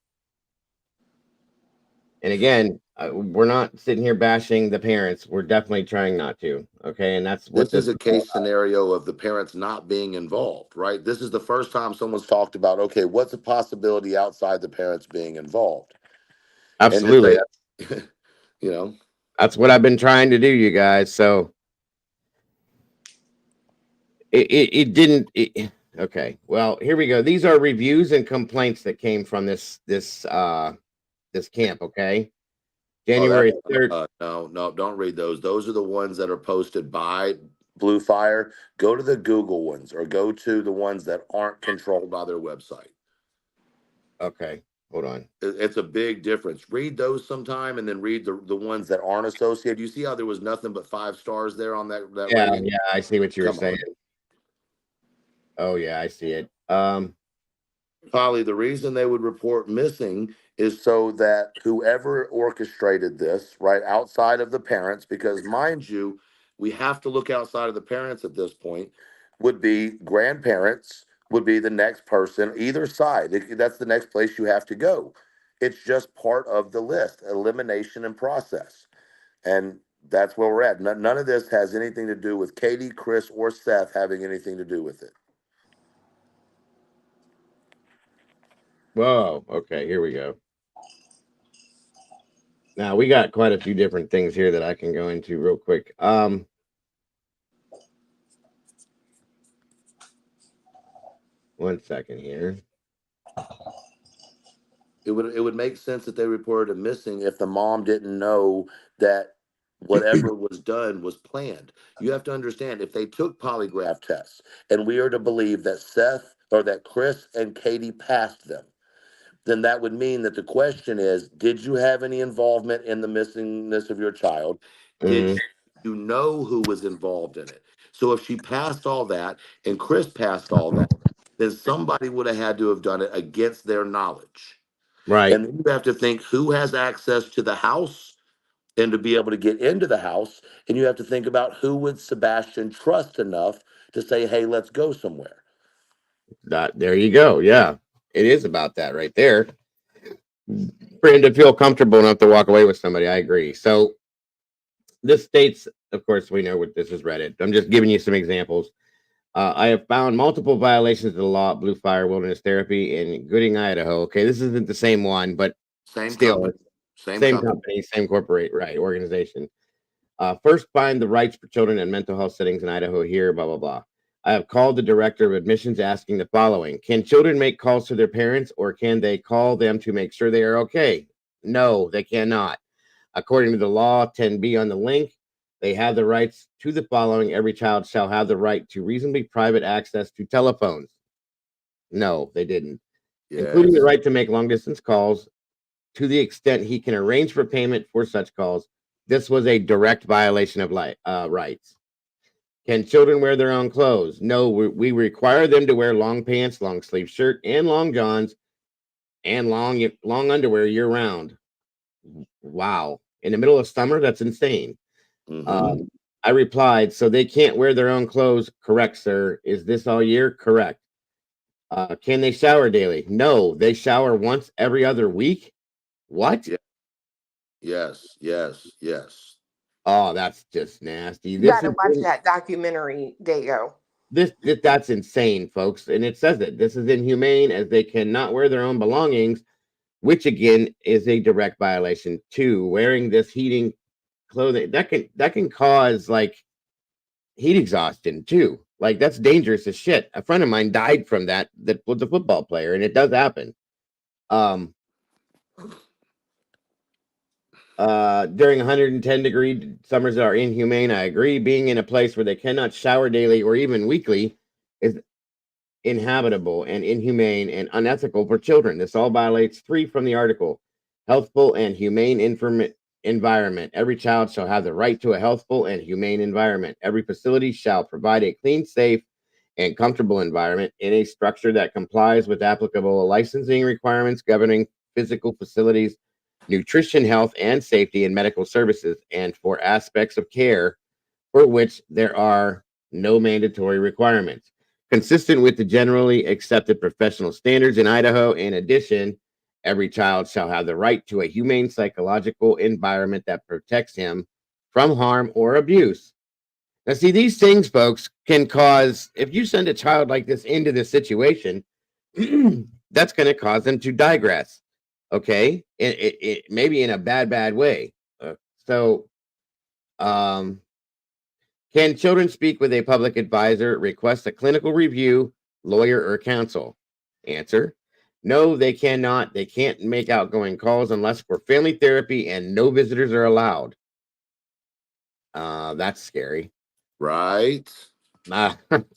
And again, we're not sitting here bashing the parents. We're definitely trying not to, okay? And that's what this is a case scenario of the parents not being involved, right? This is the first time someone's talked about, okay, what's a possibility outside the parents being involved? Absolutely. And that's what I've been trying to do, you guys. So it didn't. Okay, well, here we go. These are reviews and complaints that came from this camp. Okay, January 3rd. No, don't read those. Those are the ones that are posted by Blue Fire. Go to the Google ones or go to the ones that aren't controlled by their website. Okay, hold on. It's a big difference. Read those sometime and then read the ones that aren't associated. You see how there was nothing but 5 stars there on that rating? Yeah, I see what you were saying. Oh yeah, I see it. Polly, the reason they would report missing is so that whoever orchestrated this, right, outside of the parents, because mind you, we have to look outside of the parents at this point, would be grandparents, would be the next person, either side. That's the next place you have to go. It's just part of the list, elimination and process. And that's where we're at. None of this has anything to do with Katie, Chris, or Seth having anything to do with it. Whoa. Okay, here we go. Now we got quite a few different things here that I can go into real quick. One second here. It would make sense that they reported a missing if the mom didn't know that whatever was done was planned. You have to understand, if they took polygraph tests and we are to believe that Seth or that Chris and Katie passed them, then that would mean that the question is, did you have any involvement in the missingness of your child? Did you know who was involved in it? So if she passed all that and Chris passed all that, then somebody would have had to have done it against their knowledge. Right. And then you have to think who has access to the house and to be able to get into the house. And you have to think about who would Sebastian trust enough to say, hey, let's go somewhere. There you go. Yeah, it is about that right there. For him to feel comfortable enough to walk away with somebody. I agree. So this states, of course, we know what this is Reddit. I'm just giving you some examples. I have found multiple violations of the law at Blue Fire Wilderness Therapy in Gooding, Idaho. Okay, this isn't the same one, but same still, company. Same company, same corporate, right, organization. First, find the rights for children in mental health settings in Idaho here, blah, blah, blah. I have called the director of admissions asking the following. Can children make calls to their parents, or can they call them to make sure they are okay? No, they cannot. According to the law 10B on the link, they have the rights to the following. Every child shall have the right to reasonably private access to telephones. No, they didn't. Including the right to make long distance calls to the extent he can arrange for payment for such calls. This was a direct violation of rights. Can children wear their own clothes? No, we require them to wear long pants, long sleeve shirt, and long johns, and long underwear year round. Wow. In the middle of summer? That's insane. I replied, so they can't wear their own clothes? Correct, sir. Is this all year? Correct. Can they shower daily? No, they shower once every other week. What? Yes. Oh, that's just nasty. You gotta watch that documentary, Dago. That's insane, folks. And it says it. This is inhumane as they cannot wear their own belongings, which again is a direct violation too. Wearing this heating clothing that can cause like heat exhaustion too. Like that's dangerous as shit. A friend of mine died from that was a football player, and it does happen. During 110-degree summers are inhumane. I agree. Being in a place where they cannot shower daily or even weekly is inhabitable and inhumane and unethical for children. This all violates 3 from the article. Healthful and humane environment. Every child shall have the right to a healthful and humane environment. Every facility shall provide a clean, safe, and comfortable environment in a structure that complies with applicable licensing requirements governing physical facilities, nutrition, health, and safety, and medical services, and for aspects of care for which there are no mandatory requirements. Consistent with the generally accepted professional standards in Idaho, in addition, every child shall have the right to a humane psychological environment that protects him from harm or abuse. Now, see, these things, folks, can cause, if you send a child like this into this situation, that's going to cause them to digress. Okay, it maybe in a bad way. Can children speak with a public advisor, request a clinical review, lawyer, or counsel? Answer: no, they cannot. They can't make outgoing calls unless for family therapy, and no visitors are allowed. That's scary, right?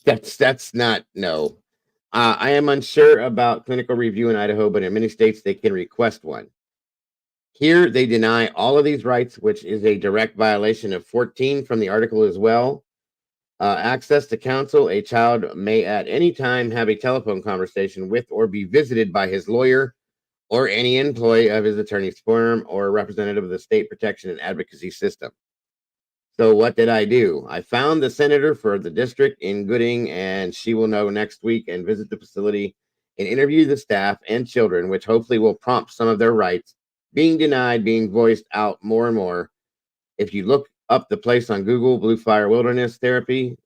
That's not no. I am unsure about clinical review in Idaho, but in many states they can request one. Here, they deny all of these rights, which is a direct violation of 14 from the article as well. Access to counsel. A child may at any time have a telephone conversation with or be visited by his lawyer or any employee of his attorney's firm or a representative of the state protection and advocacy system. So what did I do? I found the senator for the district in Gooding, and she will know next week and visit the facility and interview the staff and children, which hopefully will prompt some of their rights being denied, being voiced out more and more. If you look up the place on Google, Blue Fire Wilderness Therapy,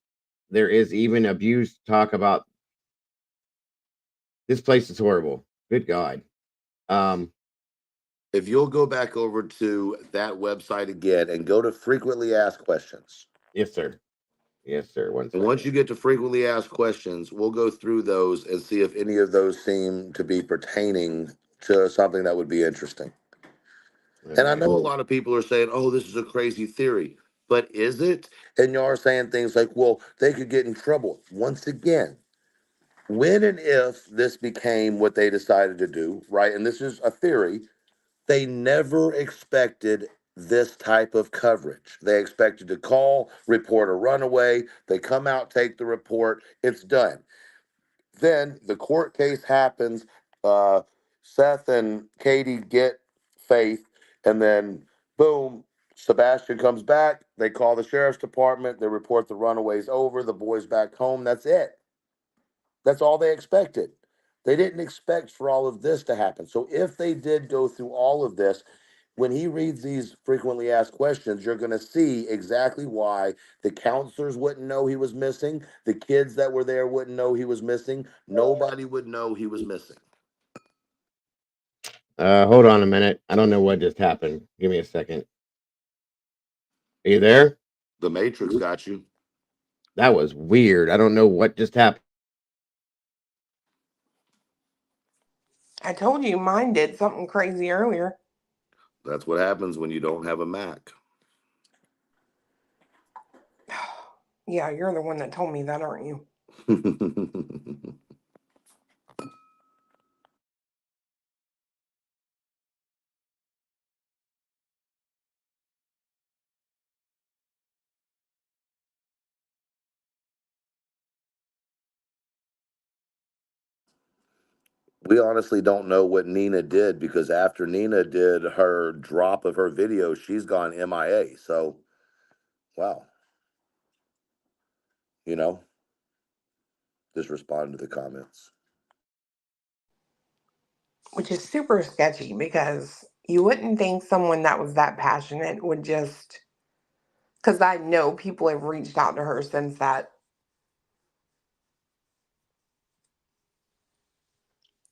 there is even abused talk about this place is horrible. Good God. If you'll go back over to that website again and go to frequently asked questions. Yes, sir. Yes, sir. And once you get to frequently asked questions, we'll go through those and see if any of those seem to be pertaining to something that would be interesting. And I know a lot of people are saying, oh, this is a crazy theory. But is it? And y'all are saying things like, well, they could get in trouble. Once again, when and if this became what they decided to do, right? And this is a theory. They never expected this type of coverage. They expected to call, report a runaway. They come out, take the report. It's done. Then the court case happens. Seth and Katie get Faith, and then boom, Sebastian comes back. They call the sheriff's department. They report the runaways over. The boys back home. That's it. That's all they expected. They didn't expect for all of this to happen. So if they did go through all of this, when he reads these frequently asked questions, you're going to see exactly why the counselors wouldn't know he was missing. The kids that were there wouldn't know he was missing. Nobody would know he was missing. Hold on a minute. I don't know what just happened. Give me a second. Are you there? The Matrix got you. That was weird. I don't know what just happened. I told you mine did something crazy earlier. That's what happens when you don't have a Mac. Yeah, you're the one that told me that, aren't you? We honestly don't know what Nina did, because after Nina did her drop of her video, she's gone MIA. So, wow. You know, just respond to the comments. Which is super sketchy, because you wouldn't think someone that was that passionate would just, because I know people have reached out to her since that.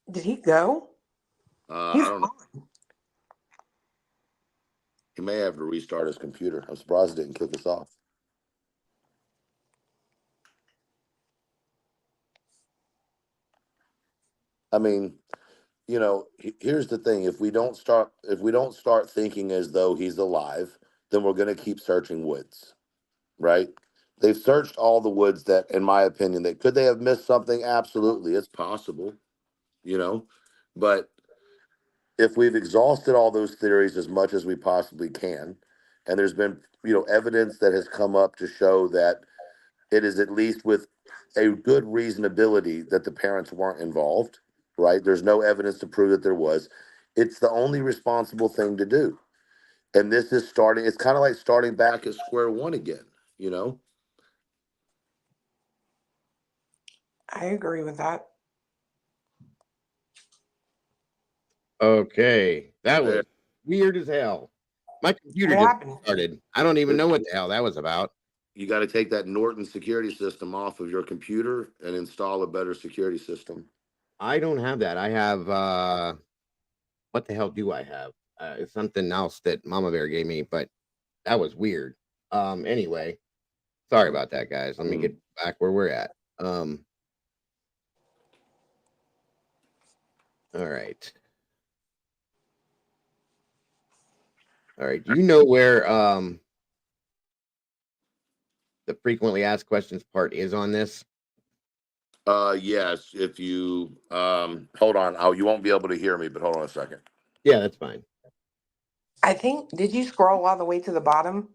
Did he go? I don't know. He may have to restart his computer. I'm surprised it didn't kick us off. I mean, you know, here's the thing: if we don't start thinking as though he's alive, then we're going to keep searching woods, right? They've searched all the woods that, in my opinion, that could they have missed something? Absolutely, it's possible, you know. But if we've exhausted all those theories as much as we possibly can, and there's been, you know, evidence that has come up to show that it is at least with a good reasonability that the parents weren't involved, right? There's no evidence to prove that there was. It's the only responsible thing to do. And this is starting, it's kind of like starting back at square one again, you know? I agree with that. Okay. That was weird as hell. My computer just started. I don't even know what the hell that was about. You got to take that Norton security system off of your computer and install a better security system. I don't have that. I have, what the hell do I have? It's something else that Mama Bear gave me, but that was weird. Anyway, sorry about that, guys. Let me get back where we're at. All right. All right. Do you know where the frequently asked questions part is on this? Yes, if you hold on. Oh, you won't be able to hear me, but hold on a second. Yeah, that's fine. I think, did you scroll all the way to the bottom?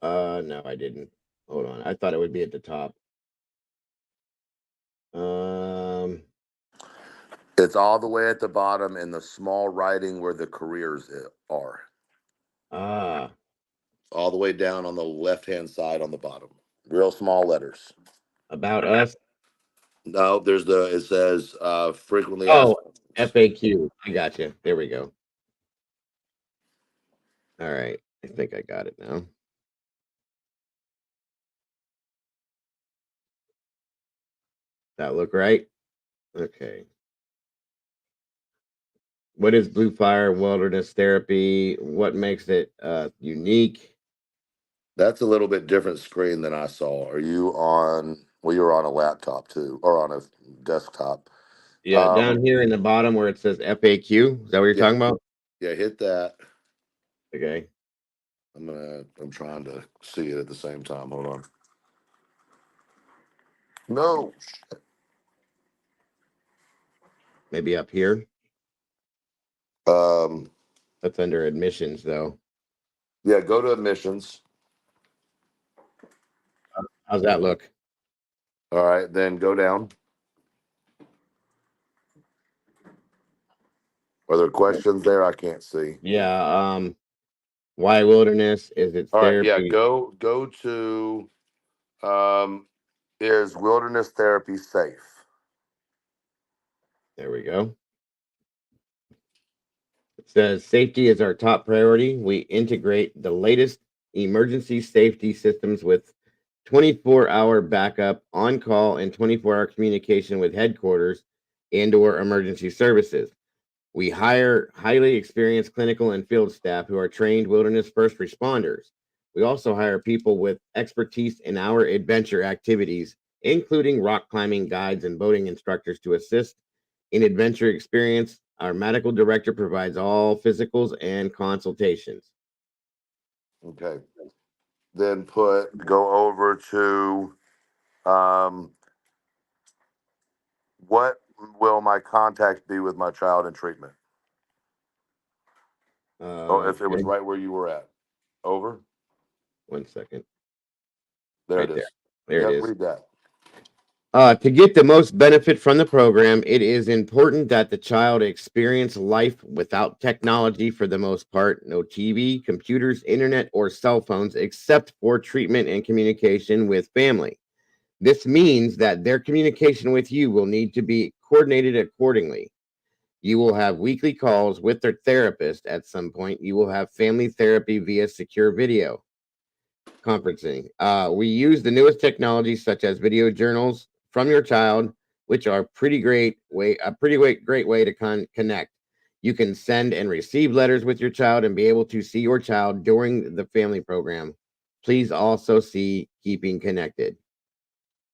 No, I didn't. Hold on. I thought it would be at the top. It's all the way at the bottom in the small writing where the careers are. All the way down on the left-hand side on the bottom. Real small letters. About us? No, it says frequently Oh, asked. FAQ. I got you. There we go. All right. I think I got it now. That look right? Okay. What is Blue Fire Wilderness Therapy? What makes it unique? That's a little bit different screen than I saw. Are you on? Well, you're on a laptop too, or on a desktop. Yeah, down here in the bottom where it says FAQ. Is that what you're talking about? Yeah, hit that. Okay. I'm trying to see it at the same time. Hold on. No. Maybe up here. That's under admissions though. Yeah, go to admissions. How's that look? All right, then go down. Are there questions there? I can't see. Yeah. Why wilderness? Is it All right, therapy? yeah, go to is wilderness therapy safe? There we go. It says safety is our top priority. We integrate the latest emergency safety systems with 24-hour backup, on call, and 24-hour communication with headquarters and/or emergency services. We hire highly experienced clinical and field staff who are trained wilderness first responders. We also hire people with expertise in our adventure activities, including rock climbing guides and boating instructors to assist in adventure experience. Our medical director provides all physicals and consultations. Okay. Then go over to what will my contact be with my child in treatment? If it was right where you were at. Over. 1 second. There Right it is. There it is. Read that. To get the most benefit from the program, it is important that the child experience life without technology for the most part. No TV, computers, internet, or cell phones, except for treatment and communication with family. This means that their communication with you will need to be coordinated accordingly. You will have weekly calls with their therapist at some point. You will have family therapy via secure video conferencing. We use the newest technologies such as video journals from your child, which are a pretty great way to connect. You can send and receive letters with your child and be able to see your child during the family program. Please also see Keeping Connected.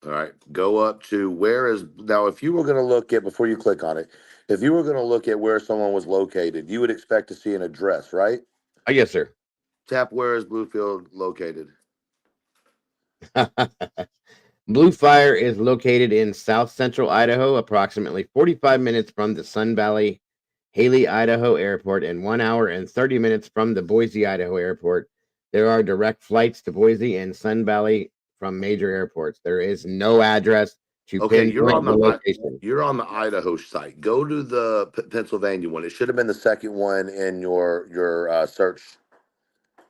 All right, go up to where is now. If you were going to look at before you click on it, if you were going to look at where someone was located, you would expect to see an address, right? Yes, sir. Tap where is Bluefield located? Blue Fire is located in south central Idaho, approximately 45 minutes from the Sun Valley Haley, Idaho airport, and 1 hour and 30 minutes from the Boise, Idaho airport. There are direct flights to Boise and Sun Valley from major airports. There is no address to pinpoint the location. You're on the Idaho site. Go to the Pennsylvania one. It should have been the second one in your search.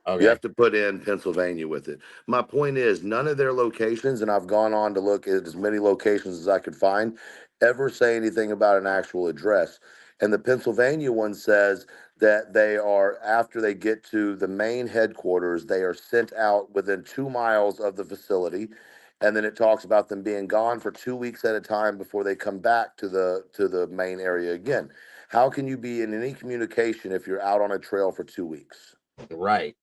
Okay. You have to put in Pennsylvania with it. My point is, none of their locations, and I've gone on to look at as many locations as I could find, ever say anything about an actual address. And the Pennsylvania one says that they are, after they get to the main headquarters, they are sent out within 2 miles of the facility. And then it talks about them being gone for 2 weeks at a time before they come back to the main area again. How can you be in any communication if you're out on a trail for 2 weeks? Right.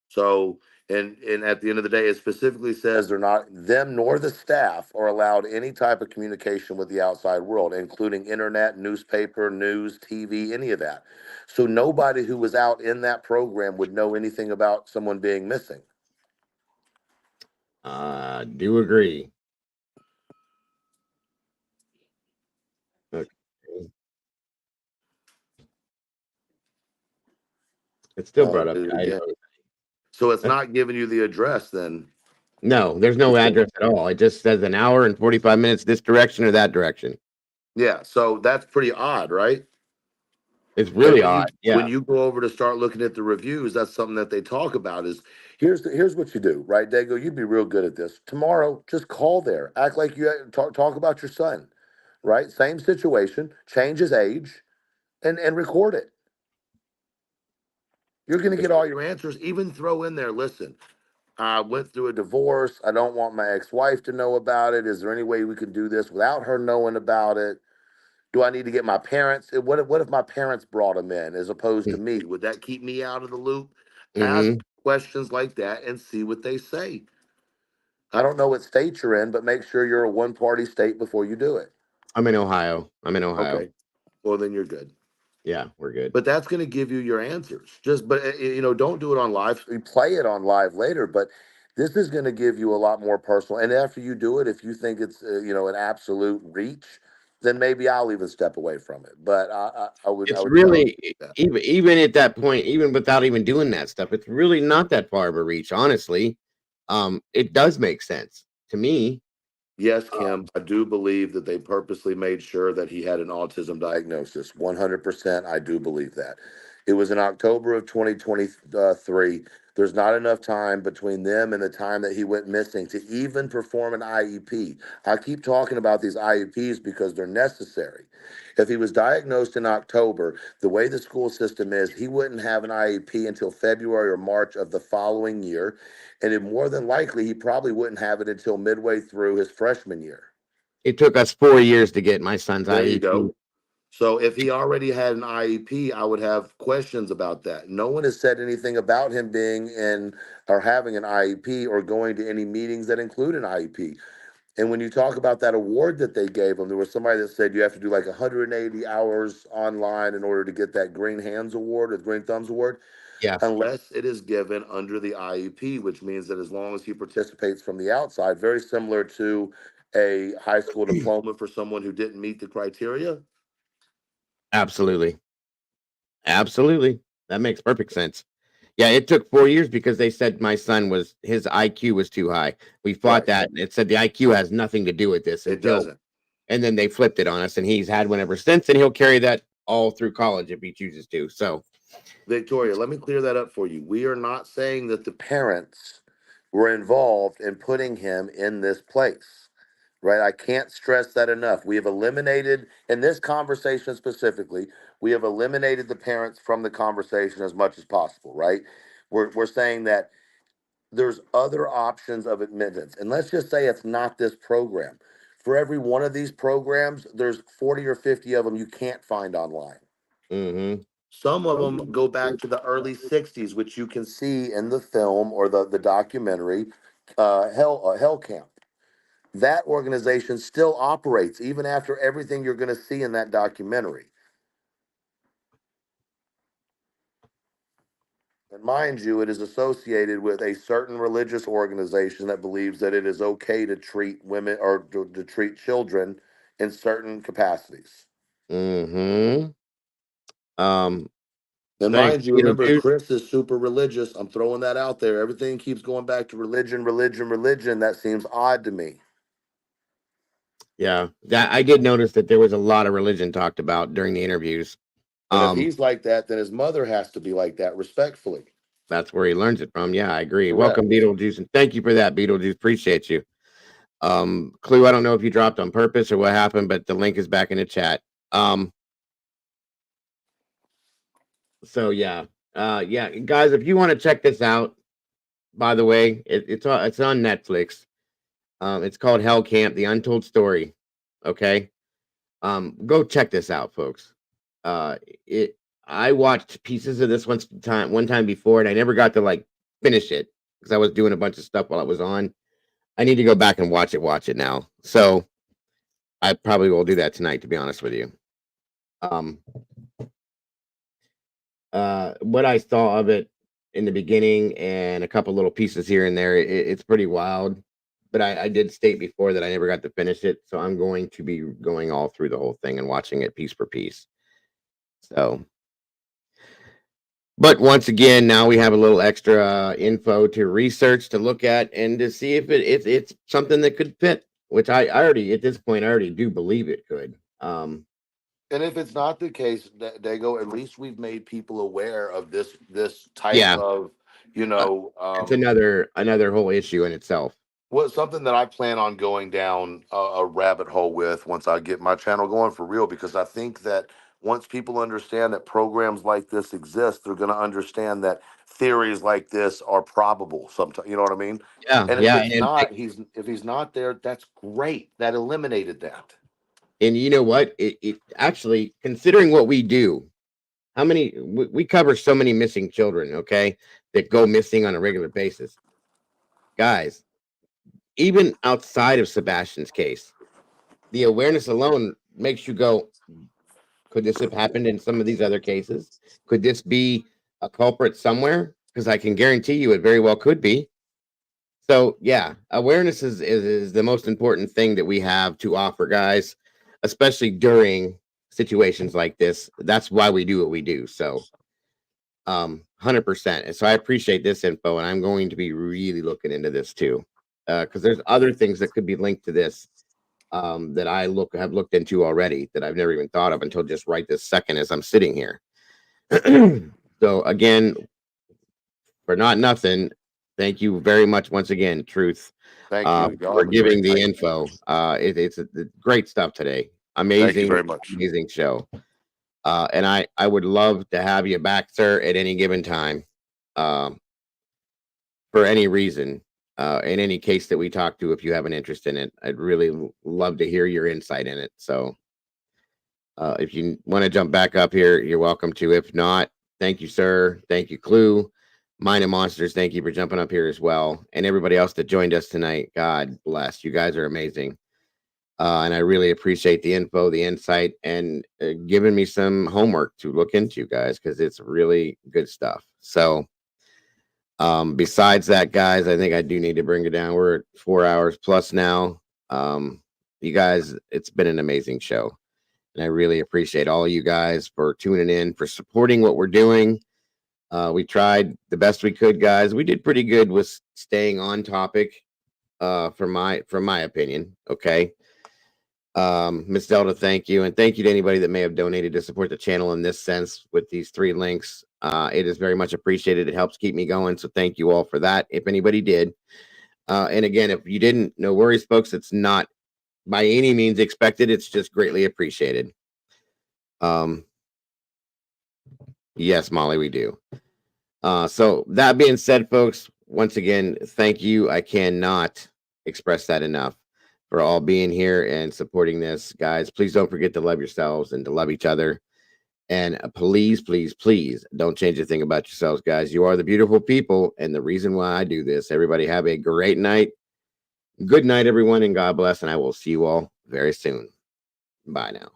So, and at the end of the day, it specifically says they're not, them nor the staff are allowed any type of communication with the outside world, including internet, newspaper, news, TV, any of that. So nobody who was out in that program would know anything about someone being missing. Do agree. Okay. It still brought up Did it Idaho. again. So it's not giving you the address then. No, there's no address at all. It just says an hour and 45 minutes this direction or that direction. Yeah, so that's pretty odd, right? It's And really when you odd. Yeah. when you go over to start looking at the reviews, that's something that they talk about is here's what you do, right, Dago? You'd be real good at this. Tomorrow, just call there. Act like you talk about your son, right? Same situation, change his age, and record it. You're gonna get all your answers. Even throw in there, listen, I went through a divorce. I don't want my ex-wife to know about it. Is there any way we can do this without her knowing about it? Do I need to get my parents? What if my parents brought him in as opposed to me? Would that keep me out of the loop? Ask Mm-hmm. questions like that and see what they say. I don't know what state you're in, but make sure you're a one-party state before you do it. I'm in Ohio. Okay. Well, then you're good. Yeah, we're good. But that's going to give you your answers. Don't do it on live. Play it on live later, but this is going to give you a lot more personal. And after you do it, if you think it's an absolute reach, then maybe I'll even step away from it. But I would It's tell really you that. even at that point, even without even doing that stuff, it's really not that far of a reach, honestly. It does make sense to me. Yes, Kim, I do believe that they purposely made sure that he had an autism diagnosis. 100%, I do believe that. It was in October of 2023. There's not enough time between them and the time that he went missing to even perform an IEP. I keep talking about these IEPs because they're necessary. If he was diagnosed in October, the way the school system is, he wouldn't have an IEP until February or March of the following year. And more than likely, he probably wouldn't have it until midway through his freshman year. It took us 4 years to get my son's There you IEP. go. So if he already had an IEP, I would have questions about that. No one has said anything about him being in or having an IEP or going to any meetings that include an IEP. And when you talk about that award that they gave him, there was somebody that said you have to do like 180 hours online in order to get that Green Hands Award or the Green Thumbs Award. Yeah. Unless it is given under the IEP, which means that as long as he participates from the outside, very similar to a high school diploma for someone who didn't meet the criteria. Absolutely. Absolutely. That makes perfect sense. Yeah, it took 4 years because they said his IQ was too high. We fought that. And it said the IQ has nothing to do with this. It doesn't. And then they flipped it on us, and he's had one ever since, and he'll carry that all through college if he chooses to. So, Victoria, let me clear that up for you. We are not saying that the parents were involved in putting him in this place, right? I can't stress that enough. We have eliminated, in this conversation specifically, we have eliminated the parents from the conversation as much as possible, right? We're saying that there's other options of admittance. And let's just say it's not this program. For every one of these programs, there's 40 or 50 of them you can't find online. Some of them go back to the early 60s, which you can see in the film or the documentary, Hell Camp. That organization still operates even after everything you're going to see in that documentary. And mind you, it is associated with a certain religious organization that believes that it is okay to treat women or to treat children in certain capacities. and And mind you, remember, Chris is super religious. I'm throwing that out there. Everything keeps going back to religion, religion, religion. That seems odd to me. Yeah, that I did notice that there was a lot of religion talked about during the interviews. And if he's like that, then his mother has to be like that, respectfully. That's where he learns it from. Yeah, I agree. Correct. Welcome, Beetlejuice, and thank you for that, Beetlejuice. Appreciate you. Clue, I don't know if you dropped on purpose or what happened, but the link is back in the chat. So yeah, guys, if you want to check this out, by the way, it's on Netflix. It's called Hell Camp: The Untold Story. Okay, go check this out, folks. I watched pieces of this one time before, and I never got to finish it because I was doing a bunch of stuff while it was on. I need to go back and watch it now. So I probably will do that tonight, to be honest with you. What I saw of it in the beginning and a couple little pieces here and there, it's pretty wild. But I did state before that I never got to finish it, so I'm going to be going all through the whole thing and watching it piece per piece. So But once again, now we have a little extra info to research, to look at, and to see if it's something that could fit. Which I already, at this point, I already do believe it could. And if it's not the case, Dago, at least we've made people aware of this type Yeah. of, It's another whole issue in itself. well, something that I plan on going down a rabbit hole with once I get my channel going for real, because I think that once people understand that programs like this exist, they're going to understand that theories like this are probable sometimes. You know what I mean? Yeah, And yeah. if it's not, if he's not there, that's great. That eliminated that. And you know what? It actually, considering what we do, how many we cover so many missing children, okay, that go missing on a regular basis. Guys, even outside of Sebastian's case, the awareness alone makes you go, could this have happened in some of these other cases? Could this be a culprit somewhere? Because I can guarantee you it very well could be. So yeah, awareness is the most important thing that we have to offer, guys, especially during situations like this. That's why we do what we do. So 100%. And so I appreciate this info, and I'm going to be really looking into this too, because there's other things that could be linked to this that I have looked into already that I've never even thought of until just right this second as I'm sitting here. So again, for not nothing, thank you very much once again, Truth, Thank you for giving the info. It's great stuff today. Amazing, Thank you very much. Amazing show. And I would love to have you back, sir, at any given time, for any reason, in any case that we talk to. If you have an interest in it, I'd really love to hear your insight in it. So, if you want to jump back up here, you're welcome to. If not, thank you, sir. Thank you, Clue. Mine and Monsters, thank you for jumping up here as well. And everybody else that joined us tonight, God bless. You guys are amazing. And I really appreciate the info, the insight, and giving me some homework to look into, guys, because it's really good stuff. So besides that, guys, I think I do need to bring it down. We're at 4 hours plus now. You guys, it's been an amazing show. And I really appreciate all of you guys for tuning in, for supporting what we're doing. We tried the best we could, guys. We did pretty good with staying on topic, from my opinion. Okay. Miss Delta, thank you. And thank you to anybody that may have donated to support the channel in this sense with these 3 links. It is very much appreciated. It helps keep me going. So thank you all for that. If anybody did. And again, if you didn't, no worries, folks. It's not by any means expected. It's just greatly appreciated. Yes, Molly, we do. So that being said, folks, once again, thank you. I cannot express that enough for all being here and supporting this, guys. Please don't forget to love yourselves and to love each other. And please, please, please don't change a thing about yourselves, guys. You are the beautiful people and the reason why I do this. Everybody have a great night. Good night, everyone, and God bless. And I will see you all very soon. Bye now.